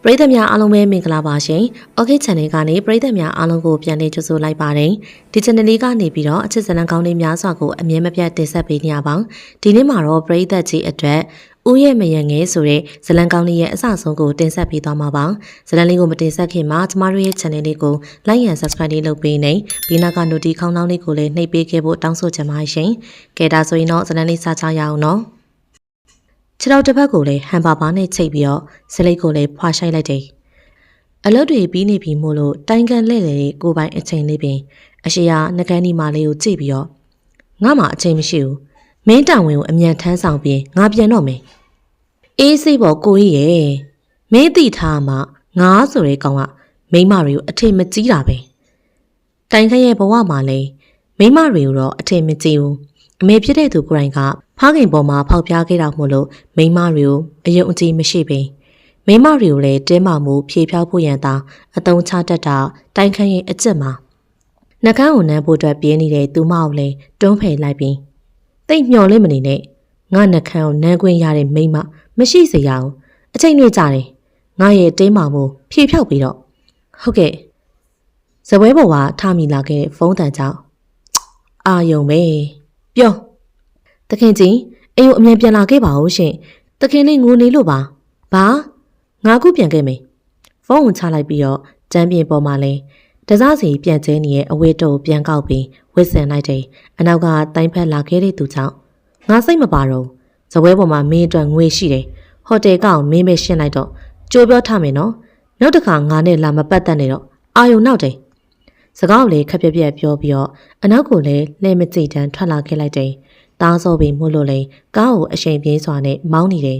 ပရိသတ်များအားလုံးပဲမင်္ဂလာပါရှင်။ OK Channel ကနေပရိသတ်များအားလုံးကိုပြန်လည်ကြိုဆိုလိုက်ပါတယ်။ဒီ channel လေးကနေပြီးတော့အချစ်ဇလံကောင်းလေးများစွာကိုအမြဲမပြတ်တင်ဆက်ပေးနေရပါ။ဒီနေ့မှာတော့ပရိသတ်ကြီးအတွက်ဦးရဲ့မယံငယ်ဆိုတဲ့ဇလံကောင်းလေးရဲ့အစဆုံးကိုတင်ဆက်ပေးသွားမှာပါ။ဇလံလေးကိုမတင်ဆက်ခင်မှာကျမတို့ရဲ့ channel လေးကို like and subscribe လေးလုပ်ပေးနေ။ဒီနောက်က notification ခေါင်းလောင်းလေးကိုလည်းနှိပ်ပေးခဲ့ဖို့တောင်းဆိုချင်ပါရှင်။ကဲဒါဆိုရင်တော့ဇလံလေးစကြရအောင်နော်။ခြေထောက်တစ်ဖက်ကိုလည်းဟန်ပါပါနဲ့ချိတ်ပြီးတော့ဇလိတ်ကိုလည်းဖွာရှိုက်လိုက်တယ်။အလုပ်တွေပြီးနေပြီမို့လို့တိုင်ကန်လှဲ့လေကိုပိုင်အချိန်လေးပင်အရှိယာနှကန်းဒီမာလေးကိုကြည့်ပြီးတော့ငါမှအချိန်မရှိဘူး။မင်းတောင်ဝင်ကိုအမြန်ထမ်းဆောင်ပြီးငါပြန်တော့မယ်။အေးစိတ်ပေါ်ကိုကြီးရဲ့မင်းသိထားမှငါဆိုတဲ့ကောင်ကမိမတွေကိုအထင်မကြီးတာပဲ။တိုင်ခရဲ့ဘဝမှာလည်းမိမတွေကိုတော့အထင်မကြီးဘူး။အမေဖြစ်တဲ့သူကိုယ်တိုင်ကဖခင်ပေါ်မှာဖောက်ပြားခဲ့တာမို့လို့မိမတွေကိုအယုံအကြည်မရှိပင်မိမတွေကိုလည်းတင်းမာမှုဖြေဖြောက်ဖို့ရန်သာအတုံးချတတ်တာတိုင်ခန့်ရဲ့အကျစ်မှာနှကန်းကိုနမ်းဖို့အတွက်ပြင်းနေတဲ့သူမကိုလည်းတွန်းဖယ်လိုက်ပြီးတိတ်မျော်လင့်မနေနဲ့ငါနှကန်းကိုနမ်းခွင့်ရတဲ့မိမမရှိစေရအောင်အချိန်တွေကြတယ်ငါရဲ့တင်းမာမှုဖြေဖြောက်ပြီးတော့ဟုတ်ကဲ့ဇပွဲပေါ်ကထမိလာခဲ့တဲ့ဖုန်းတန်ကြောင့်အာယုံပဲပြောတခင်ကြီးအိမ်ကိုအမြန်ပြန်လာခဲ့ပါဦးရှင်တခင်လေးငိုနေလို့ပါဘာငါခုပြန်ခဲ့မယ်ဖုန်းကိုချလိုက်ပြီးတော့ကျမ်းပြင်ပေါ်မှာလဲတစားစီပြန်ကျဲနေရဲ့အဝေးတုပ်ပြန်ကောက်ပြီးဝစ်ဆန်လိုက်တယ်အနောက်ကတိုင်းဖက်လာခဲ့တဲ့သူကြောင့်ငါစိတ်မပါတော့ဇပွဲပေါ်မှာမင်းအတွက်ငွေရှိတယ်ဟိုတယ်ကောင်မင်းပဲရှင်းလိုက်တော့ကြိုးပြောထားမယ်နော်နောက်တစ်ခါငါနဲ့လာမပတ်သက်နေတော့အာယုံနောက်တယ်စကားကိုလည်းခက်ပြက်ပြက်ပြောပြီးတော့အနောက်ကိုလည်းလှဲမကြည့်တန်းထွက်လာခဲ့လိုက်တယ်တားစောပြီးမို့လို့လေကားကိုအရှိန်ပြင်းစွာနဲ့မောင်းနေတယ်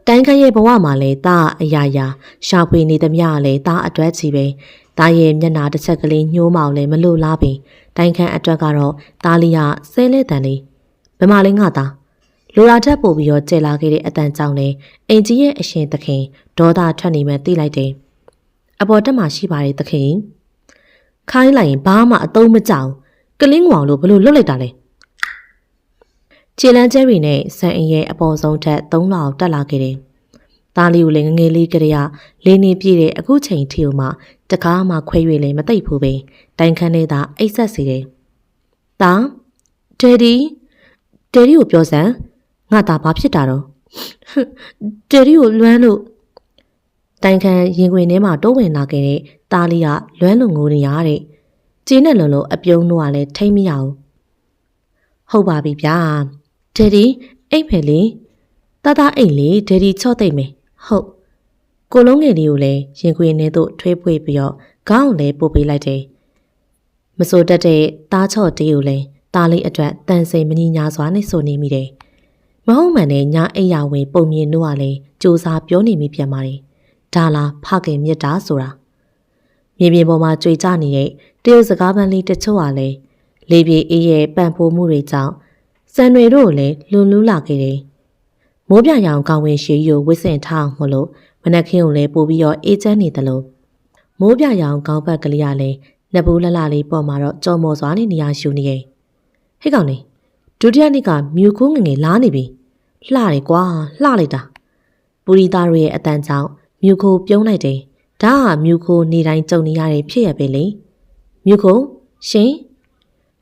တိုင်ခရဲ့ဘဝမှာလည်းတားအရာရာရှာဖွေနေသမျှလည်းတားအတွက်ချီပဲတားရဲ့မျက်နှာတစ်ချက်ကလေးညှိုးမောင်လည်းမလို့လားပင်တိုင်ခန့်အတွက်ကတော့တားလေးကဆဲလဲတန်လေးဘယ်မှာလဲငါသားလူလာထက်ပို့ပြီးတော့ကျဲလာခဲ့တဲ့အတန်ကြောင့်လည်းအင်ကြီးရဲ့အရှင်သခင်ဒေါသထွက်နေမှသိလိုက်တယ်အပေါ်တက်မှရှိပါတယ်သခင်ခိုင်းလိုက်ရင်ဘာမှအသုံးမကျဘူးကလင်းငွေလို့ဘလို့လွတ်လိုက်တာလဲခြေလမ်းကျဲရီနဲ့ဆန်အင်ရဲ့အပေါ်ဆုံးထက်3လောက်တက်လာခဲ့တယ်။သားလေးကိုလည်းငငယ်လေးကလေးကလေးနေပြည့်တဲ့အခုချိန်ထီကိုမှတကားမှခွဲ၍လည်းမသိပ်ဘူးပဲတိုင်ခန်းထဲသာအိတ်ဆက်စီတယ်။သားဒယ်ဒီကိုပြောစမ်းငါသားဘာဖြစ်တာတော့ဒယ်ဒီကိုလွမ်းလို့တိုင်ခန်းရင်ခွင်ထဲမှာတိုးဝင်လာခဲ့တဲ့သားလေးကလွမ်းလို့ငိုနေရတဲ့ကျင်းနဲ့လုံးလို့အပြုံးတော့လည်းထိမ့်မရဘူး။ဟုတ်ပါပြီဗျာဒယ်ဒီအိတ်မယ်လေတာတာအိတ်လေဒယ်ဒီချော့သိမ့်မယ်ဟုတ်ကိုလုံးငယ်လေးကိုလည်းရင်ခွင်ထဲသို့ထွေးဖွေးပြီးတော့ခေါင်းလည်းပို့ပေးလိုက်တယ်မစိုးတတ်တဲ့တားချော့တေးကိုလည်းတားလေးအတွက်တန်စိန်မညီညာစွာနဲ့ဆိုနေမိတယ်မဟုတ်မှန်တဲ့ညာအိတ်ရဝင်ပုံမြင်တို့ကလည်းစူးစားပြောနေမိပြန်ပါတယ်ဒါလားဖခင်မြတ်တာဆိုတာမြေပြင်ပေါ်မှာကြွေကြနေတဲ့တရုတ်စကားပန်းလေးတချို့ကလည်းလေပြေအေးရဲ့ပန့်ပိုးမှုတွေကြောင့်စံတွေတို့လည်းလွန်လူးလာခဲ့တယ်။မိုးပြရောင်ကောင်းဝင်ရှည်ကိုဝစ်စင်ထားအောင်မလို့မနက်ခင်းကိုလည်းပို့ပြီးတော့အေးချမ်းနေတယ်လို့မိုးပြရောင်ကောင်းဘက်ကလေးကလည်းနှစ်ဘူးလလလေးပေါ်မှာတော့ကြော်မော်စွာနဲ့နေရာရှူနေရဲ့။ဟဲ့ကောင်လေးဒုတိယနေ့ကမြူခိုးငငယ်လာနေပြီ။လှတယ်ကွာလှလိုက်တာ။ပူရီသားတို့ရဲ့အတန်ကြောင့်မြူခိုးပြုံးလိုက်တယ်။ဒါကမြူခိုးနေတိုင်းကြုံနေရတဲ့ဖြစ်ရပဲလေ။မြူခိုးရှင်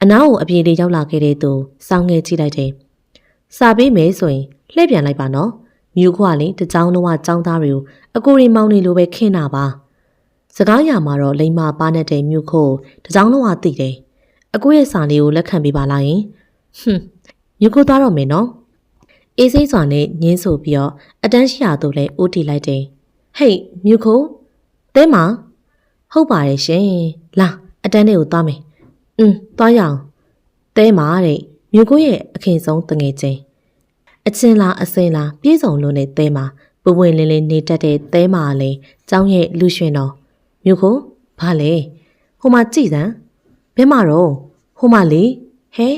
အနားကိုအပြေလေးရောက်လာခဲ့တဲ့သူစောင်းငယ်ကြည့်လိုက်တယ်။စာပေးမယ်ဆိုရင်လှည့်ပြန်လိုက်ပါနော်။မြူခွာလေးတကြောင်လုံးဝចောင်းသားတွေကိုအကိုရီမောင်းနေလိုပဲခင်းတာပါ။စကားရမှာတော့လိမ္မာပါနဲ့တဲ့မြူခိုတကြောင်လုံးဝသိတယ်။အကိုရဲ့စာလေးကိုလက်ခံပေးပါလားယင်။မြူခိုသားတော့မယ်နော်။အေးစိမ့်စွာနဲ့ညင်းဆိုပြီးတော့အတန်းရှိရာသို့လည်းအိုးတီလိုက်တယ်။ဟေးမြူခိုတဲမဟုတ်ပါတယ်ရှင်။လာအတန်းလေးကိုသွားမယ်။သွားရအောင်တဲမာတဲ့မြူကိုရဲ့အခင်ဆုံးတငယ်ချင်းအချင်းလားအစင်လားပြေးစုံလို့နဲ့တဲမာပပွင့်လင်းလင်းနေတတ်တဲ့တဲမာလည်းကျောင်းရဲ့လူရွှင်တော်မြူကိုဘာလဲဟိုမှာကြည်စမ်းဘဲမှာတော့ဟိုမှာလေဟဲ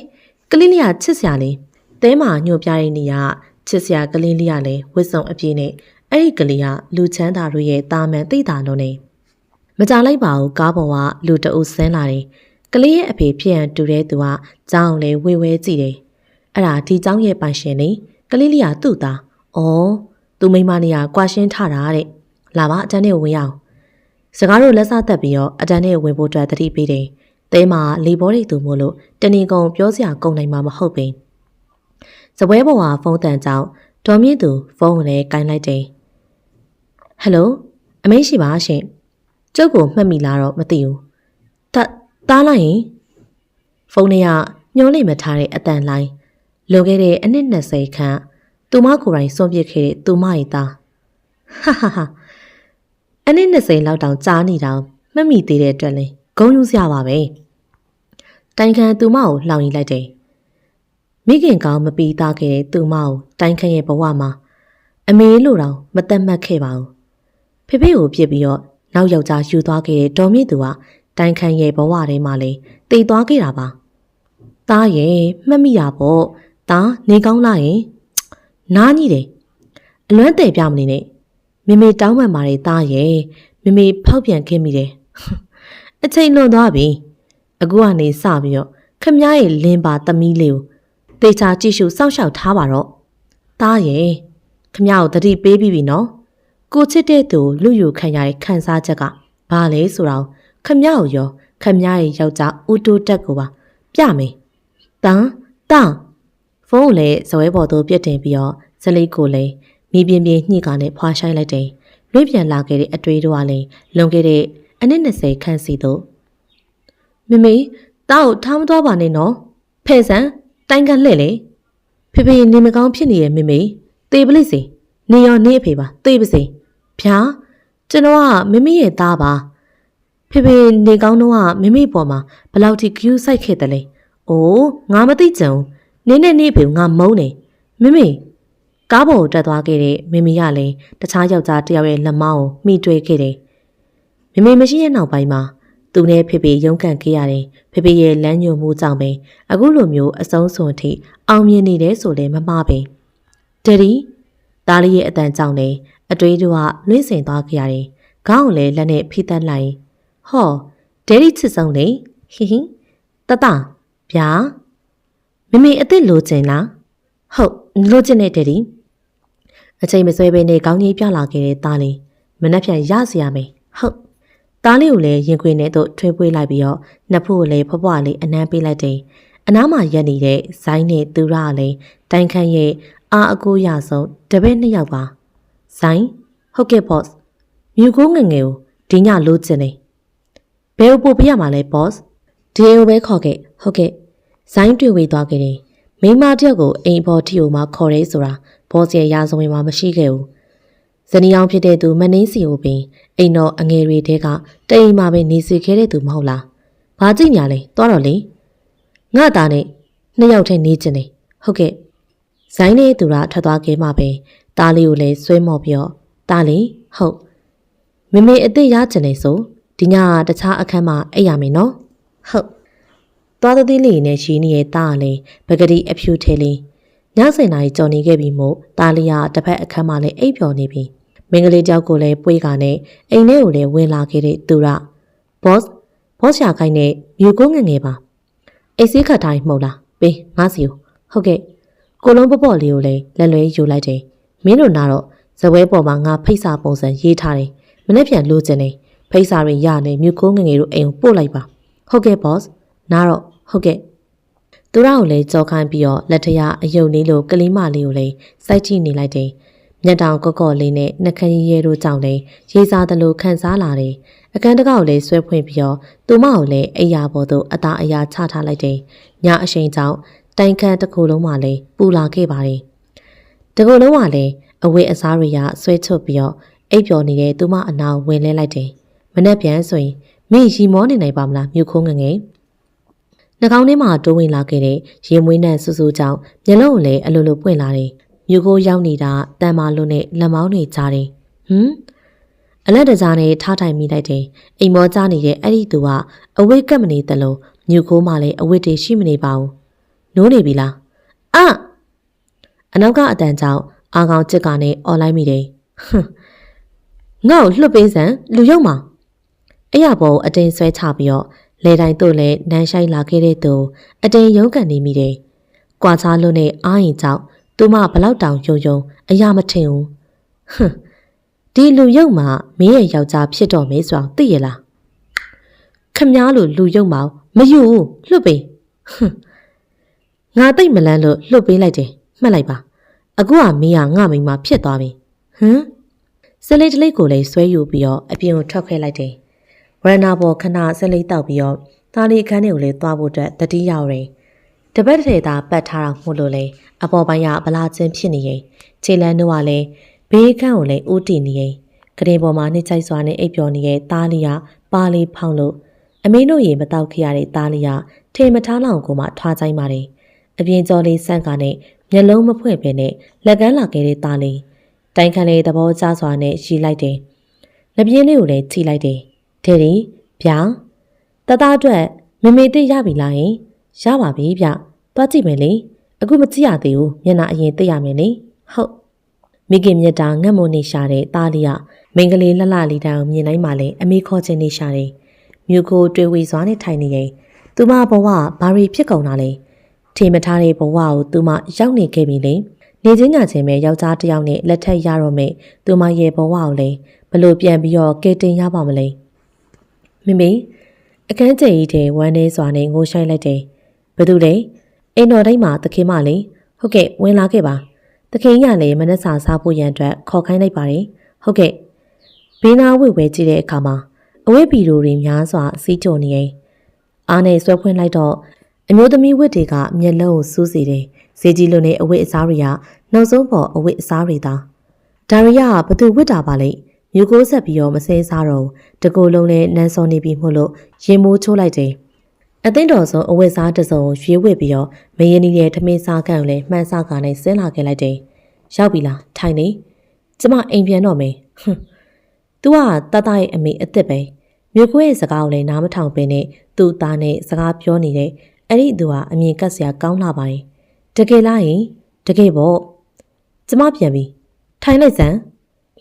ကလေးလေးကချစ်စရာလေးတဲမာညှို့ပြတဲ့နေရာချစ်စရာကလေးလေးကလည်းဝစ်စုံအပြည့်နဲ့အဲ့ဒီကလေးကလူချမ်းသာတို့ရဲ့တာမန်သိတာလုံးနဲ့မကြလိုက်ပါဘူးကားပေါ်ကလူတအုပ်ဆင်းလာတယ်ကလေးရဲ့အဖေဖြစ်ရန်တူတဲ့သူကကျောင်းလေဝေဝဲကြည့်တယ်။အဲ့ဒါဒီကျောင်းရဲ့ပိုင်ရှင်လေကလေးလေးကသူ့သား။အော်သူမိမနေကကွာရှင်းထတာတဲ့။ လာပါအတန်းနဲ့ဝင်ရအောင်စကားတို့လက်စားတက်ပြီးတော့အတန်းနဲ့ဝင်ဖို့အတွက်တတိပေးတယ်သဲမှာလီဘောတွေသူမို့လို့တဏီကုံပြောစရာကုန်နိုင်မှာမဟုတ်ပင်စပွဲပေါ်မှာဖုန်းတန်ကြောင့်ဒေါ်မြင့်သူဖုန်းကိုလည်းကိုင်းလိုက်တယ်ဟယ်လိုအမေရှိပါရှင်ကျုပ်ကိုမှတ်မိလားတော့မသိဘူးတားလိုက်ရင်ဖုန်းထဲကညှိုးလိမ့်မထားတဲ့အတန်လိုင်းလွန်ခဲ့တဲ့အနှစ်20ခန့်သူမကိုယ်တိုင်စွန့်ပစ်ခဲ့တဲ့သူမရဲ့သားဟာဟာဟာအနှစ်20လောက်တောင်ကြားနေတောင်မှတ်မိသေးတဲ့အတွက်လဲဂုံယူစရာပါပဲတိုင်ခံသူမကိုလှောင်ရီလိုက်တယ်မိခင်ကောင်းမပီးသားခဲ့တဲ့သူမကိုတိုင်ခံရဲ့ဘဝမှာအမေလိုတောင်မတတ်မှတ်ခဲ့ပါဘူးဖေဖေကိုပြစ်ပြီးတော့နောက်ယောက်ျားယူသွားခဲ့တဲ့ဒေါ်မြင့်သူကတိုင်ခံရဲ့ဘဝထဲမှာလေတည်သွားခဲ့တာပါသားရဲ့မှတ်မိတာပေါ့သားနေကောင်းလာရင်နားကြီးတယ်အလွမ်းတယ်ပြမနေနဲ့မေမေတောင်းပန်ပါတယ်သားရဲ့မေမေဖောက်ပြန်ခဲ့မိတယ်အချိန်လွန်သွားပြီအခုကနေစပြီးတော့ခမရဲ့လင်းပါသမီးလေးကိုတေချာကြည့်ရှုစောင့်ရှောက်ထားပါတော့သားရဲ့ခမကိုတတိပေးပြီးပြီနော်ကိုချစ်တဲ့သူလူယူခံရတဲ့ခံစားချက်ကဘာလဲဆိုတော့ခမကိုရောခမရဲ့ယောက်ျားဦးတိုးတက်ကိုပါပြမယ်တန်းဖုန်းကိုလည်းဇွဲပေါ်သို့ပြစ်တင်ပြီးတော့ဇလိကိုလည်းမိပြင်းပြင်းညှိကနဲ့ဖွာဆိုင်လိုက်တယ်လွင့်ပြန်လာခဲ့တဲ့အတွေးတို့ကလည်းလွန်ခဲ့တဲ့အနှစ်20ခန့်စီသို့မမေတောက်ထားမသွားပါနဲ့နော်ဖဲ့ဆန်တိုင်ကန်လှဲ့လေဖေဖေနေမကောင်းဖြစ်နေရဲ့မမေသေပလိစီနေရောနေအဖေပါသေပါစေဗျာကျွန်တော်ကမမေရဲ့သားပါဖေဖေနေကောင်းတော့ကမမေပေါ်မှာဘလောက်ထိဂယူးဆိုင်ခဲ့တယ်လဲအိုးငါမသိကြဘူးနေနဲ့နေဖေငါမုန်းနေမမေကားပေါ်တက်သွားခဲ့တဲ့မမေကလည်းတခြားယောက်ျားတစ်ယောက်ရဲ့လက်မောင်းကိုမိတွေ့ခဲ့တယ်မမေမရှိတဲ့နောက်ပိုင်းမှာသူနဲ့ဖေဖေရုန်းကန်ခဲ့ရတယ်ဖေဖေရဲ့လမ်းညွှန်မှုကြောင့်ပဲအခုလိုမျိုးအဆုံးစွန်ထိအောင်မြင်နေတယ်ဆိုလည်းမမှားပဲဒက်ဒီသားလေးရဲ့အတန်ကြောင့်လည်းအတွေးတို့ကလွင့်စင်သွားခဲ့ရတယ်ခေါင်းကိုလည်းလက်နဲ့ဖိသက်လိုက်ဟောဒက်ဒီချစ်ဆုံးလေဟီဟီတတဗျာမမေအစ်စ်လိုချင်လားဟုတ်လိုချင်တဲ့ဒက်ဒီအချိန်မဆွဲဘဲနဲ့ကောင်းကြီးပြလာခဲ့တဲ့သားလေးမနှက်ပြန်ရစီရမယ်ဟုတ်သားလေးကိုလည်းရင်ခွင်ထဲသို့ထွေးပွေးလိုက်ပြီးတော့နှစ်ဖူးကိုလည်းဖွားဖွားလေးအနမ်းပေးလိုက်တယ်အနားမှာရက်နေတဲ့ဇိုင်းနဲ့သူရကလည်းတိုင်ခန့်ရဲ့အာအကိုရဆုံးတပည့်နှစ်ယောက်ပါဇိုင်းဟုတ်ကဲ့ boss မြူကိုငငယ်ကိုဒီညလိုချင်တယ်ဘယ်ပို့ပြရမှာလဲ boss ဒီကိုပဲခေါ်ခဲ့ဟုတ်ကဲ့ဇိုင်းတွေ့ဝေးသွားခဲ့တယ်မိမတယောက်ကိုအိမ်ပေါ်ထီကိုမှခေါ်ရဲဆိုတာဘော့ရဲ့ရာဇဝင်မှာမရှိခဲ့ဘူးဇနီးအောင်ဖြစ်တဲ့သူမနှင်းစီကိုပင်အိမ်တော်အငယ်တွေတဲကတိမ်မှာပဲနေစီခဲ့တဲ့သူမဟုတ်လားဘာကြည့်ညာလဲသွားတော့လေငါသားနဲ့နှစ်ယောက်ထဲနေချင်တယ်ဟုတ်ကဲ့ဇိုင်းနဲ့သူကထွက်သွားခဲ့မှပဲတားလေးကိုလည်းဆွဲမော်ပြီးတော့တားလေးဟုတ်မမေအစ်စ်ရချင်တယ်ဆိုဒီညတခြားအခန်းမှာအိပ်ရမယ်နော်ဟုတ်သွားသသေးလေးနဲ့ရှိနေတဲ့တားကလည်းပကတိအဖြူထဲလေးည7 နာရီကြော်နေခဲ့ပြီမို့တားလေးကတစ်ဖက်အခန်းမှာလည်းအိပ်ပျော်နေပြီမင်္ဂလေးကြောက်ကိုလည်းပွေးကနဲ့အိမ်ထဲကိုလည်းဝင်လာခဲ့တဲ့သူရဘော့ရှာခိုင်းနဲ့မြူကိုငငယ်ပါအိတ်ဆေးခတ်တိုင်းမှုံလားပေးငါစီဟုတ်ကဲ့ကိုလုံးပေါ့လေးကိုလည်းလက်လွဲယူလိုက်တယ်မင်းတို့နာတော့ဇပွဲပေါ်မှာငါဖိတ်စာပုံစံရေးထားတယ်မနေ့ပြန်လိုချင်တယ်ဖိတ်စာတွေရနေမြူကိုငငယ်တို့အိမ်ကိုပို့လိုက်ပါဟုတ်ကဲ့ boss နားတော့ဟုတ်ကဲ့သူရကိုလည်းကြော်ခိုင်းပြီးတော့လက်ထရအယုံလေးလိုကလေးမလေးကိုလည်းစိုက်ကြည့်နေလိုက်တယ်မျက်တောင်ကော့လေးနဲ့နှခမ်းရဲတို့ကြောင့်လည်းရေးစားသလိုခံစားလာတယ်အခန်းတကောက်လည်းဆွဲဖွင့်ပြီးတော့သူမကိုလည်းအိယာပေါ်သို့အသာအယာချထားလိုက်တယ်ညအရှိန်ကြောင့်တိုင်ခန့်တစ်ခုလုံးမှလည်းပူလာခဲ့ပါတယ်တကူလုံးကလည်းအဝေးအစားတွေကဆွဲချွတ်ပြီးတော့အိပ်ပျော်နေတဲ့သူမအနာဝင်လဲလိုက်တယ်မနှက်ပြန်ဆိုရင်မင်းရီမောနေနိုင်ပါမလားမြုပ်ခိုးငငယ်နှာခေါင်းထဲမှာတိုးဝင်လာခဲ့တဲ့ရေမွေးနှံဆူဆူကြောင့်မျက်လုံးကိုလည်းအလိုလိုပွင့်လာတယ်မြူကိုရောက်နေတာတန်မာလွန်းနဲ့လက်မောင်းတွေကြားတယ်အလက်တကြားနဲ့ထားထိုင်မိလိုက်တယ်အိမ်မောကြားနေတဲ့အဲ့ဒီသူကအဝိတ်ကပ်မနေတဲ့လို့မြူကိုမှလည်းအဝိတ်တွေရှိမနေပါဘူးနိုးနေပြီလားအနောက်ကအတန်ကြောင့်အာကောင်ချစ်ကနဲ့អော်လိုက်မိတယ်ငါ့ကိုလွှတ်ပေးစမ်းလူရုံမှာအဲ့ရပေါ်အတင်းဆွဲချပြီးတော့လေတိုင်းတို့လည်းနန်းဆိုင်လာခဲ့တဲ့သူအတင်းရုံးကန်နေမိတယ်ကွာချားလွန်းနဲ့အားရင်ကြောင့်သူမဘလောက်တောင်ယုံအရာမထင်ဘူး ဒီလူယုံမှာမင်းရဲ့ယောက်ျားဖြစ်တော့မေးဆိုအောင်သိရလားခမည်းလို့လူယုံမှာမယူလွတ်ပေးငါသိမလန်းလို့လွတ်ပေးလိုက်တယ်မှတ်လိုက်ပါအခုကမင်းကငါမိန်းမဖြစ်သွားပြီစလေးတလေးကိုလည်းဆွဲယူပြီးတော့အပြင်ကိုထွက်ခွဲလိုက်တယ်ဝရဏဘောခဏစလေးတောက်ပြီးတော့သားလေးခန်းတွေကိုလည်းသွားဖို့အတွက်တတိရောက်တယ်တပတ်တစ်ထည်သာပတ်ထားတာမို့လို့လေအပေါ်ပိုင်းကဗလာချင်းဖြစ်နေရင်ခြေလန်းတို့ကလည်းဘေးခန်းကိုလည်းဦးတည်နေရင်ကလေးပေါ်မှာနှိမ့်ချိုက်စွာနဲ့အိပ်ပျော်နေတဲ့သားလေးကပါလေးဖောင်းလို့အမင်းတို့ရေမတောက်ခဲ့ရတဲ့သားလေးကထေမထားလောင်ကိုမှထွားချိုင်းပါတယ်အပြင်ကျော်လေးဆန့်ကနဲ့မျက်လုံးမဖွင့်ပဲနဲ့လက်ကမ်းလာခဲ့တဲ့သားလေးတိုင်ခံလေးသဘောကျစွာနဲ့ရှိလိုက်တယ်လက်ပြင်းလေးကိုလည်းထိလိုက်တယ်ဒေဒီဗျာတသားအတွက်မမေသိရပြီလားဟင်ရပါပြီဗျသွားကြည့်မယ်လေအခုမကြည့်ရသေးဘူးမျက်နှာအရင်သိရမယ်လေဟုတ်မိခင်မြတ်တာငတ်မုံနေရှာတဲ့သားလေးကမိန်းကလေးလှလှလေးတောင်မြင်တိုင်းမှလည်းအမေခေါ်ချင်းနေရှာတယ်မြူကိုတွေ့ဝေစွာနဲ့ထိုင်နေရင်သူမဘဝဘာရီဖြစ်ကုန်တာလဲထေမထားတဲ့ဘဝကိုသူမရောက်နေခဲ့ပြီလေနေချင်းညချင်းပဲယောက်ျားတစ်ယောက်နဲ့လက်ထက်ရတော့မယ်သူမရဲ့ဘဝကိုလည်းဘလို့ပြန်ပြီးတော့ကဲတင်ရပါမလဲမိမိအခန်းကျယ်ကြီးတဲ့ဝမ်းနေစွာနဲ့ငိုရှိုင်းလိုက်တယ်ဘယ်သူလဲအိမ်တော်တိုင်းမှာသခင်မလေးဟုတ်ကဲ့ဝင်လာခဲ့ပါသခင်ရလည်းမနှက်စာစားဖို့ရန်အတွက်ခေါ်ခိုင်းလိုက်ပါတယ်ဟုတ်ကဲ့ဘေးနာဝိဝဲကြည့်တဲ့အခါမှာအဝိပီတို့တွေများစွာစီးကြုံနေရင်အားနဲ့ဆွဲဖွင့်လိုက်တော့အမျိုးသမီးဝတ်တွေကမျက်လုံးကိုစူးစီတယ်ဈေးကြီးလိုနဲ့အဝတ်အစားတွေကနောက်ဆုံးပေါ်အဝတ်အစားတွေသာဒါရီယာဘသူဝတ်တာပါလိမ့်မြူကိုဆက်ပြီးတော့မစဲစားတော့တကူလုံးနဲ့နန်းစောနေပြီမို့လို့ရင်မိုးချိုးလိုက်တယ်အသိတော်ဆုံးအဝတ်စားတစ်စုံရွေးဝတ်ပြီးတော့မယင်းကြီးရဲ့ထမင်းစားကန်ကိုလည်းမှန်းစားကာနဲ့ဆင်းလာခဲ့လိုက်တယ်ရောက်ပြီလားထိုင်နေကျမအိမ်ပြန်တော့မယ်သူကတတရဲ့အမေအစ်စ်ပဲမြူကိုရဲ့စကားကိုလည်းနားမထောင်ပင်နဲ့သူ့သားနဲ့စကားပြောနေတဲ့အဲ့ဒီသူကအမြင်ကပ်စရာကောင်းလာပါတယ်တကယ်လားယင်တကယ်ပေါ့ကျမပြန်ပြီထိုင်လိုက်စမ်း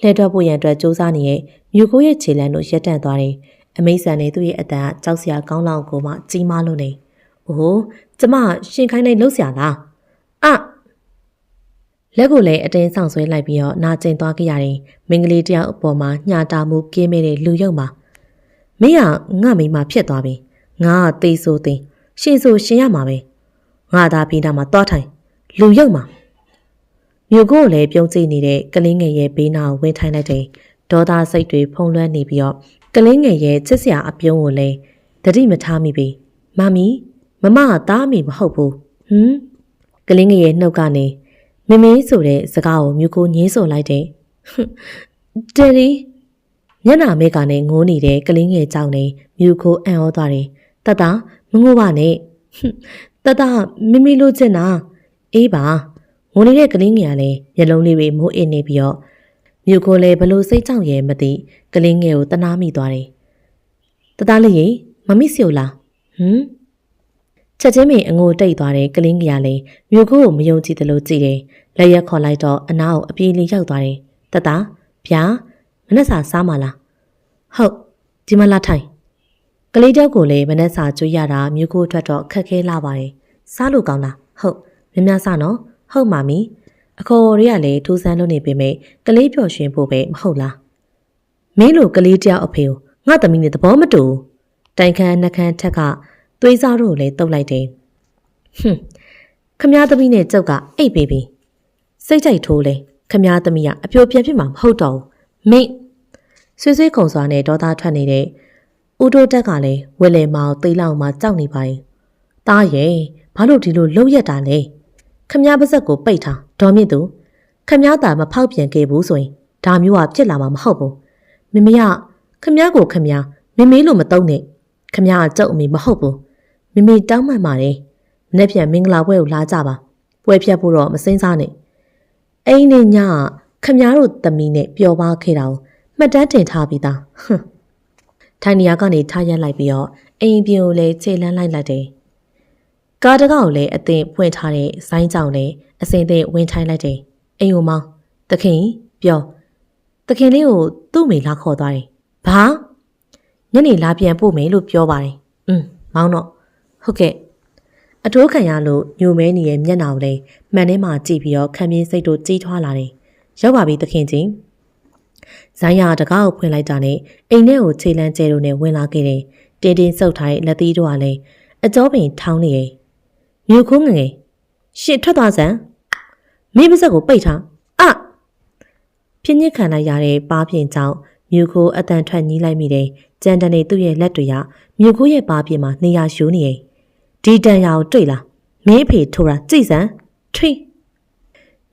လှဲထွက်ဖို့ရန်အတွက်စူးစမ်းနေရဲ့မြူကိုရဲ့ခြေလမ်းတို့ရက်တန့်သွားတယ်အမိဆန်နဲ့သူ့ရဲ့အတန်ကကြောက်စရာကောင်းလောက်ကိုမှကြီးမားလို့နေအိုးကျမရှင်ခိုင်းနေလှုပ်စရာလားလက်ကိုလည်းအတင်းဆောင်ဆွဲလိုက်ပြီးတော့နာကျင်သွားကြရတယ်မင်္ဂလေးတယောက်အပေါ်မှာညှာတာမှုကင်းမဲ့တဲ့လူယုံမှာမင်းကငါမိမဖြစ်သွားပြီငါကသေဆိုသိရှင်ဆိုရှင်ရမှာပဲငါသာပြီးတာမှာသွားထိုင်လူယုံမှာမြို့ကိုလည်းပြုံးကြည့်နေတဲ့ကလေးငယ်ရဲ့ဘေးနာကိုဝင်ထိုင်လိုက်တယ်ဒေါသစိတ်တွေဖုံးလွှမ်းနေပြီးတော့ကလေးငယ်ရဲ့ချစ်စရာအပြုံးကိုလည်းတတိမထားမိပြီမမီမမကသားအမိမဟုတ်ဘူးကလေးငယ်ရဲ့နှုတ်ကနေမမေးဆိုတဲ့စကားကိုမြို့ကိုညင်းဆိုလိုက်တယ်တယ်ဒီညနာမဲကနဲ့ငိုးနေတဲ့ကလေးငယ်ကြောင့်နေမြို့ကိုအံ့ဩသွားတယ်တတမငိုပါနဲ့တတမမေလိုချင်တာအေးပါငိုနေတဲ့ကလေးငယ်ကလည်းမျက်လုံးလေးတွေမိုးအင်းနေပြီးတော့မြို့ကိုလည်းဘလို့စိတ်ကြောက်ရဲမသိကလေးငယ်ကိုတနာမိသွားတယ်တတလေးရေမမိစီလားချက်ချင်းပင်အငိုတိတ်သွားတဲ့ကလေးငယ်ကလည်းမြို့ကိုမယုံကြည်သလိုကြည့်တယ်လက်ရက်ခေါ်လိုက်တော့အနားကိုအပြေးလေးရောက်သွားတယ်တတဗျာမနှက်စာစားမလားဟုတ်ဒီမှာလာထိုင်ကလေးတောက်ကိုလည်းမနှက်စာကျွေးရတာမြို့ကိုထွက်တော့ခက်ခဲလာပါတယ်စားလို့ကောင်းလားဟုတ်မြများစားနော်ဟုတ်ပါမီအခေါ်တွေကလည်းထူးဆန်းလို့နေပေမဲ့ကလေးပျော်ရွှင်ဖို့ပဲမဟုတ်လားမင်းလိုကလေးတယောက်အဖေကိုငါသမီးနဲ့သဘောမတူတိုင်ခမ်းနှခမ်းထက်ကသွေးစားတို့လည်းတုတ်လိုက်တယ်ခမည်းသမီးနဲ့ကျုပ်ကအိတ်ပေးပြီစိတ်ကြိုက်ထိုးလေခမည်းသမီးကအပြိုပြန်ဖြစ်မှာမဟုတ်တော့ဘူးမင်းဆွေးဆွေးခုံစွာနဲ့ဒေါသထွက်နေတဲ့ဦးတိုးတက်ကလည်းဝက်လေမောင်သိလောက်မှကြောက်နေပါရင်တားရဲ့ဘာလို့ဒီလိုလှုပ်ရက်တာလဲခမည်းပါဇက်ကိုပိတ်ထားဒေါ်မြင့်သူခမည်းတာမဖောက်ပြန်ခဲ့ဘူးဆိုရင်ဒါမျိုးကဖြစ်လာမှာမဟုတ်ဘူးမမေကခမည်းကိုခမည်းမမေလို့မတုံးနဲ့ခမည်းကကြောက်အမေမဟုတ်ဘူးမမေတောင်းမှန်ပါတယ်မနေ့ပြန်မင်္ဂလာပွဲကိုလာကြပါပွဲဖြတ်ဖို့တော့မစင်းစားနဲ့အိမ်နဲ့ညခမည်းတို့သမီးနဲ့ပျော်ပါခဲ့တာကိုမှတ်တမ်းတင်ထားပြီးသားထိုင်နေရာကနေထားရက်လိုက်ပြီးတော့အိမ်ပြင်ကိုလည်းခြေလန်းလိုက်တယ်ကားတကောက်လည်းအသင်ဖွင့်ထားတဲ့ဆိုင်းကြောင်လည်းအစင်သိဝင်ထိုင်လိုက်တယ်အိမ်ကိုမောင်းသခင်ပြောသခင်လေးကိုသူ့မိလာခေါ်သွားတယ်ဘာညနေလာပြန်ပို့မယ်လို့ပြောပါတယ်မောင်းတော့ဟုတ်ကဲ့အတိုးခံရလို့ညိုမဲနေရဲ့မျက်နှာကိုလည်းမှန်ထဲမှာကြည့်ပြီးတော့ခံပြင်းစိတ်တို့ကြီးထွားလာတယ်ရောက်ပါပြီသခင်ချင်း ဇိုင်းရတကားကိုဖွင့်လိုက်တာနဲ့အိမ်ထဲကိုခြေလန်းကျဲတို့နဲ့ဝင်လာခဲ့တယ်။တင်းတင်းဆုပ်ထားတဲ့လက်သီးတို့ကလည်းအကြောပင်ထောင်းနေတယ်။မြို့ခိုးငငယ်ရှင်ထွက်သွားစမ်းမင်းပါဇက်ကိုပိတ်ထားပြင်းညစ်ခံလိုက်ရတဲ့ပါးပြင်ကြောင့်မြို့ခိုးအတန်ထွက်ညီးလိုက်မိတယ်။ကြံတန်နေသူ့ရဲ့လက်တွေကမြို့ခိုးရဲ့ပါးပြင်မှာနေရာယူနေတယ်။ဒီတန်ရာကိုတွေ့လားမင်းအဖေထိုးတာကြည့်စမ်းထွေး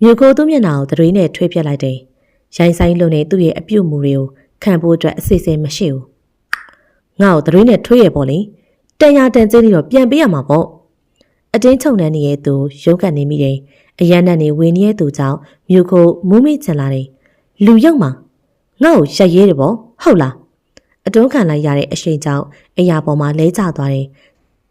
မြို့ခိုးသူ့မျက်နှာကိုတွေးနဲ့ထွေးပြက်လိုက်တယ်။ရိုင်းဆိုင်လုံးနဲ့သူ့ရဲ့အပြုတ်မူတွေကိုခံဖို့အတွက်အစစ်အစဲမရှိဘူး။ငါ့ကိုတွေးနဲ့ထွေးရပေါ့လေ။တန်ရာတန်ကျင်းပြီးတော့ပြန်ပေးရမှာပေါ့။အတင်းချုံနှန်းနေတဲ့သူရုပ်ကနေမိတယ်။အရန်နဲ့နေဝင်းနေတဲ့သူကြောင့်မြို့ခိုးမူးမိချင်လာတယ်။လူရောက်မှာငါ့ကိုရိုက်ရဲတယ်ပေါ့ဟုတ်လားအတွန်းခံလိုက်ရတဲ့အရှိန်ကြောင့်အရာပေါ်မှာလဲကျသွားတယ်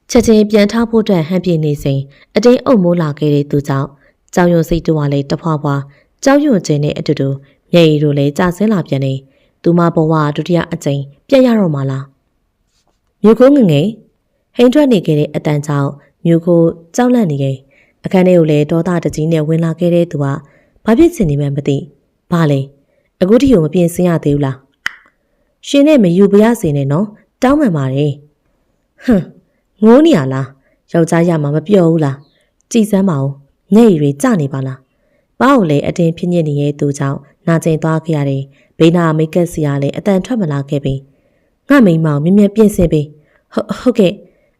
ချက်ချင်းပြန်ထားဖို့အတွက်ဟန်ပြနေစဉ်အတင်းအုပ်မိုးလာခဲ့တဲ့သူကြောင့်ကြောင်ရွံစိတ်တူကလည်းတဖွာဖွာကြောက်ရွံ့ခြင်းနဲ့အတူတူမျက်ရည်တို့လည်းကျဆင်းလာပြန်နေသူမဘဝဒုတိယအကြိမ်ပြတ်ရတော့မှလားမြို့ခိုးငငယ်ဟိန်ထွက်နေခဲ့တဲ့အတန်ကြောင့်မြို့ခိုးကြောက်လန့်နေခဲ့အခန်းထဲကိုလည်းဒေါသတကြီးနဲ့ဝင်လာခဲ့တဲ့သူကဘာဖြစ်ချင်နေမှမသိဘာလဲအခုထိကိုမပြင်ဆင်ရသေးဘူးလားရှင်နဲ့မယူပြရစေနဲ့နော်တောင်းပန်ပါတယ်ဟမ်ငိုးနေရလားယောက်ျားရမှာမပြောဘူးလားကြည်စမ်းပါဦးမျက်ရည်တွေကျနေပါလားပါ့ကိုလည်းအတင်းဖြစ်ညစ်နေတဲ့သူကြောင့်နာကျင်သွားခဲ့ရတယ်ဘေးနာမိတ်ကက်စီကလည်းအတန်ထွက်မလာခဲ့ပြီငါမိမောင်မြင်မြင်ပြင်ဆင်ပြီဟုတ်ကဲ့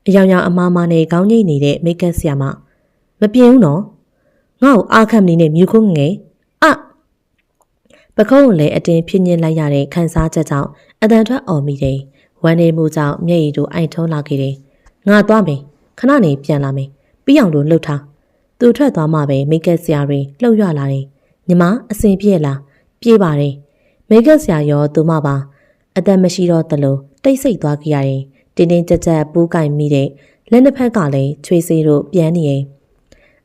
အယောင်ယောင်အမားမားနဲ့ခေါင်းငိတ်နေတဲ့မိတ်ကက်စီကမပြင်ဘူးနော်ငါ့ကိုအားခံမနေနဲ့မြူခုံးငယ်ပခုံးကိုလည်းအတင်းဖြစ်ညစ်လိုက်ရတဲ့ခန်းစားချက်ကြောင့်အတန်ထွက်အော်မိတယ်။ဝမ်းနေမှုကြောင့်မျက်ရည်တို့အိုင်ထုံးလာခဲ့တယ်။ငါသွားမယ်ခဏနေပြန်လာမယ်ပြီးအောင်တို့လှုပ်ထား။သူထွက်သွားမှပဲမိတ်ကက်ဆရာတွေလှုပ်ရလာတယ်။ညီမအစင်ပြေလားပြေးပါတယ်။မိတ်ကက်ဆရာရောသူမပါအသက်မရှိတော့သလိုတိတ်ဆိတ်သွားကြရတယ်။တင်းတင်းကြပ်ကြပ်ပူးကင်မိတဲ့လက်နှစ်ဖက်ကလည်းချွေးစေးတို့ပြန်နေရင်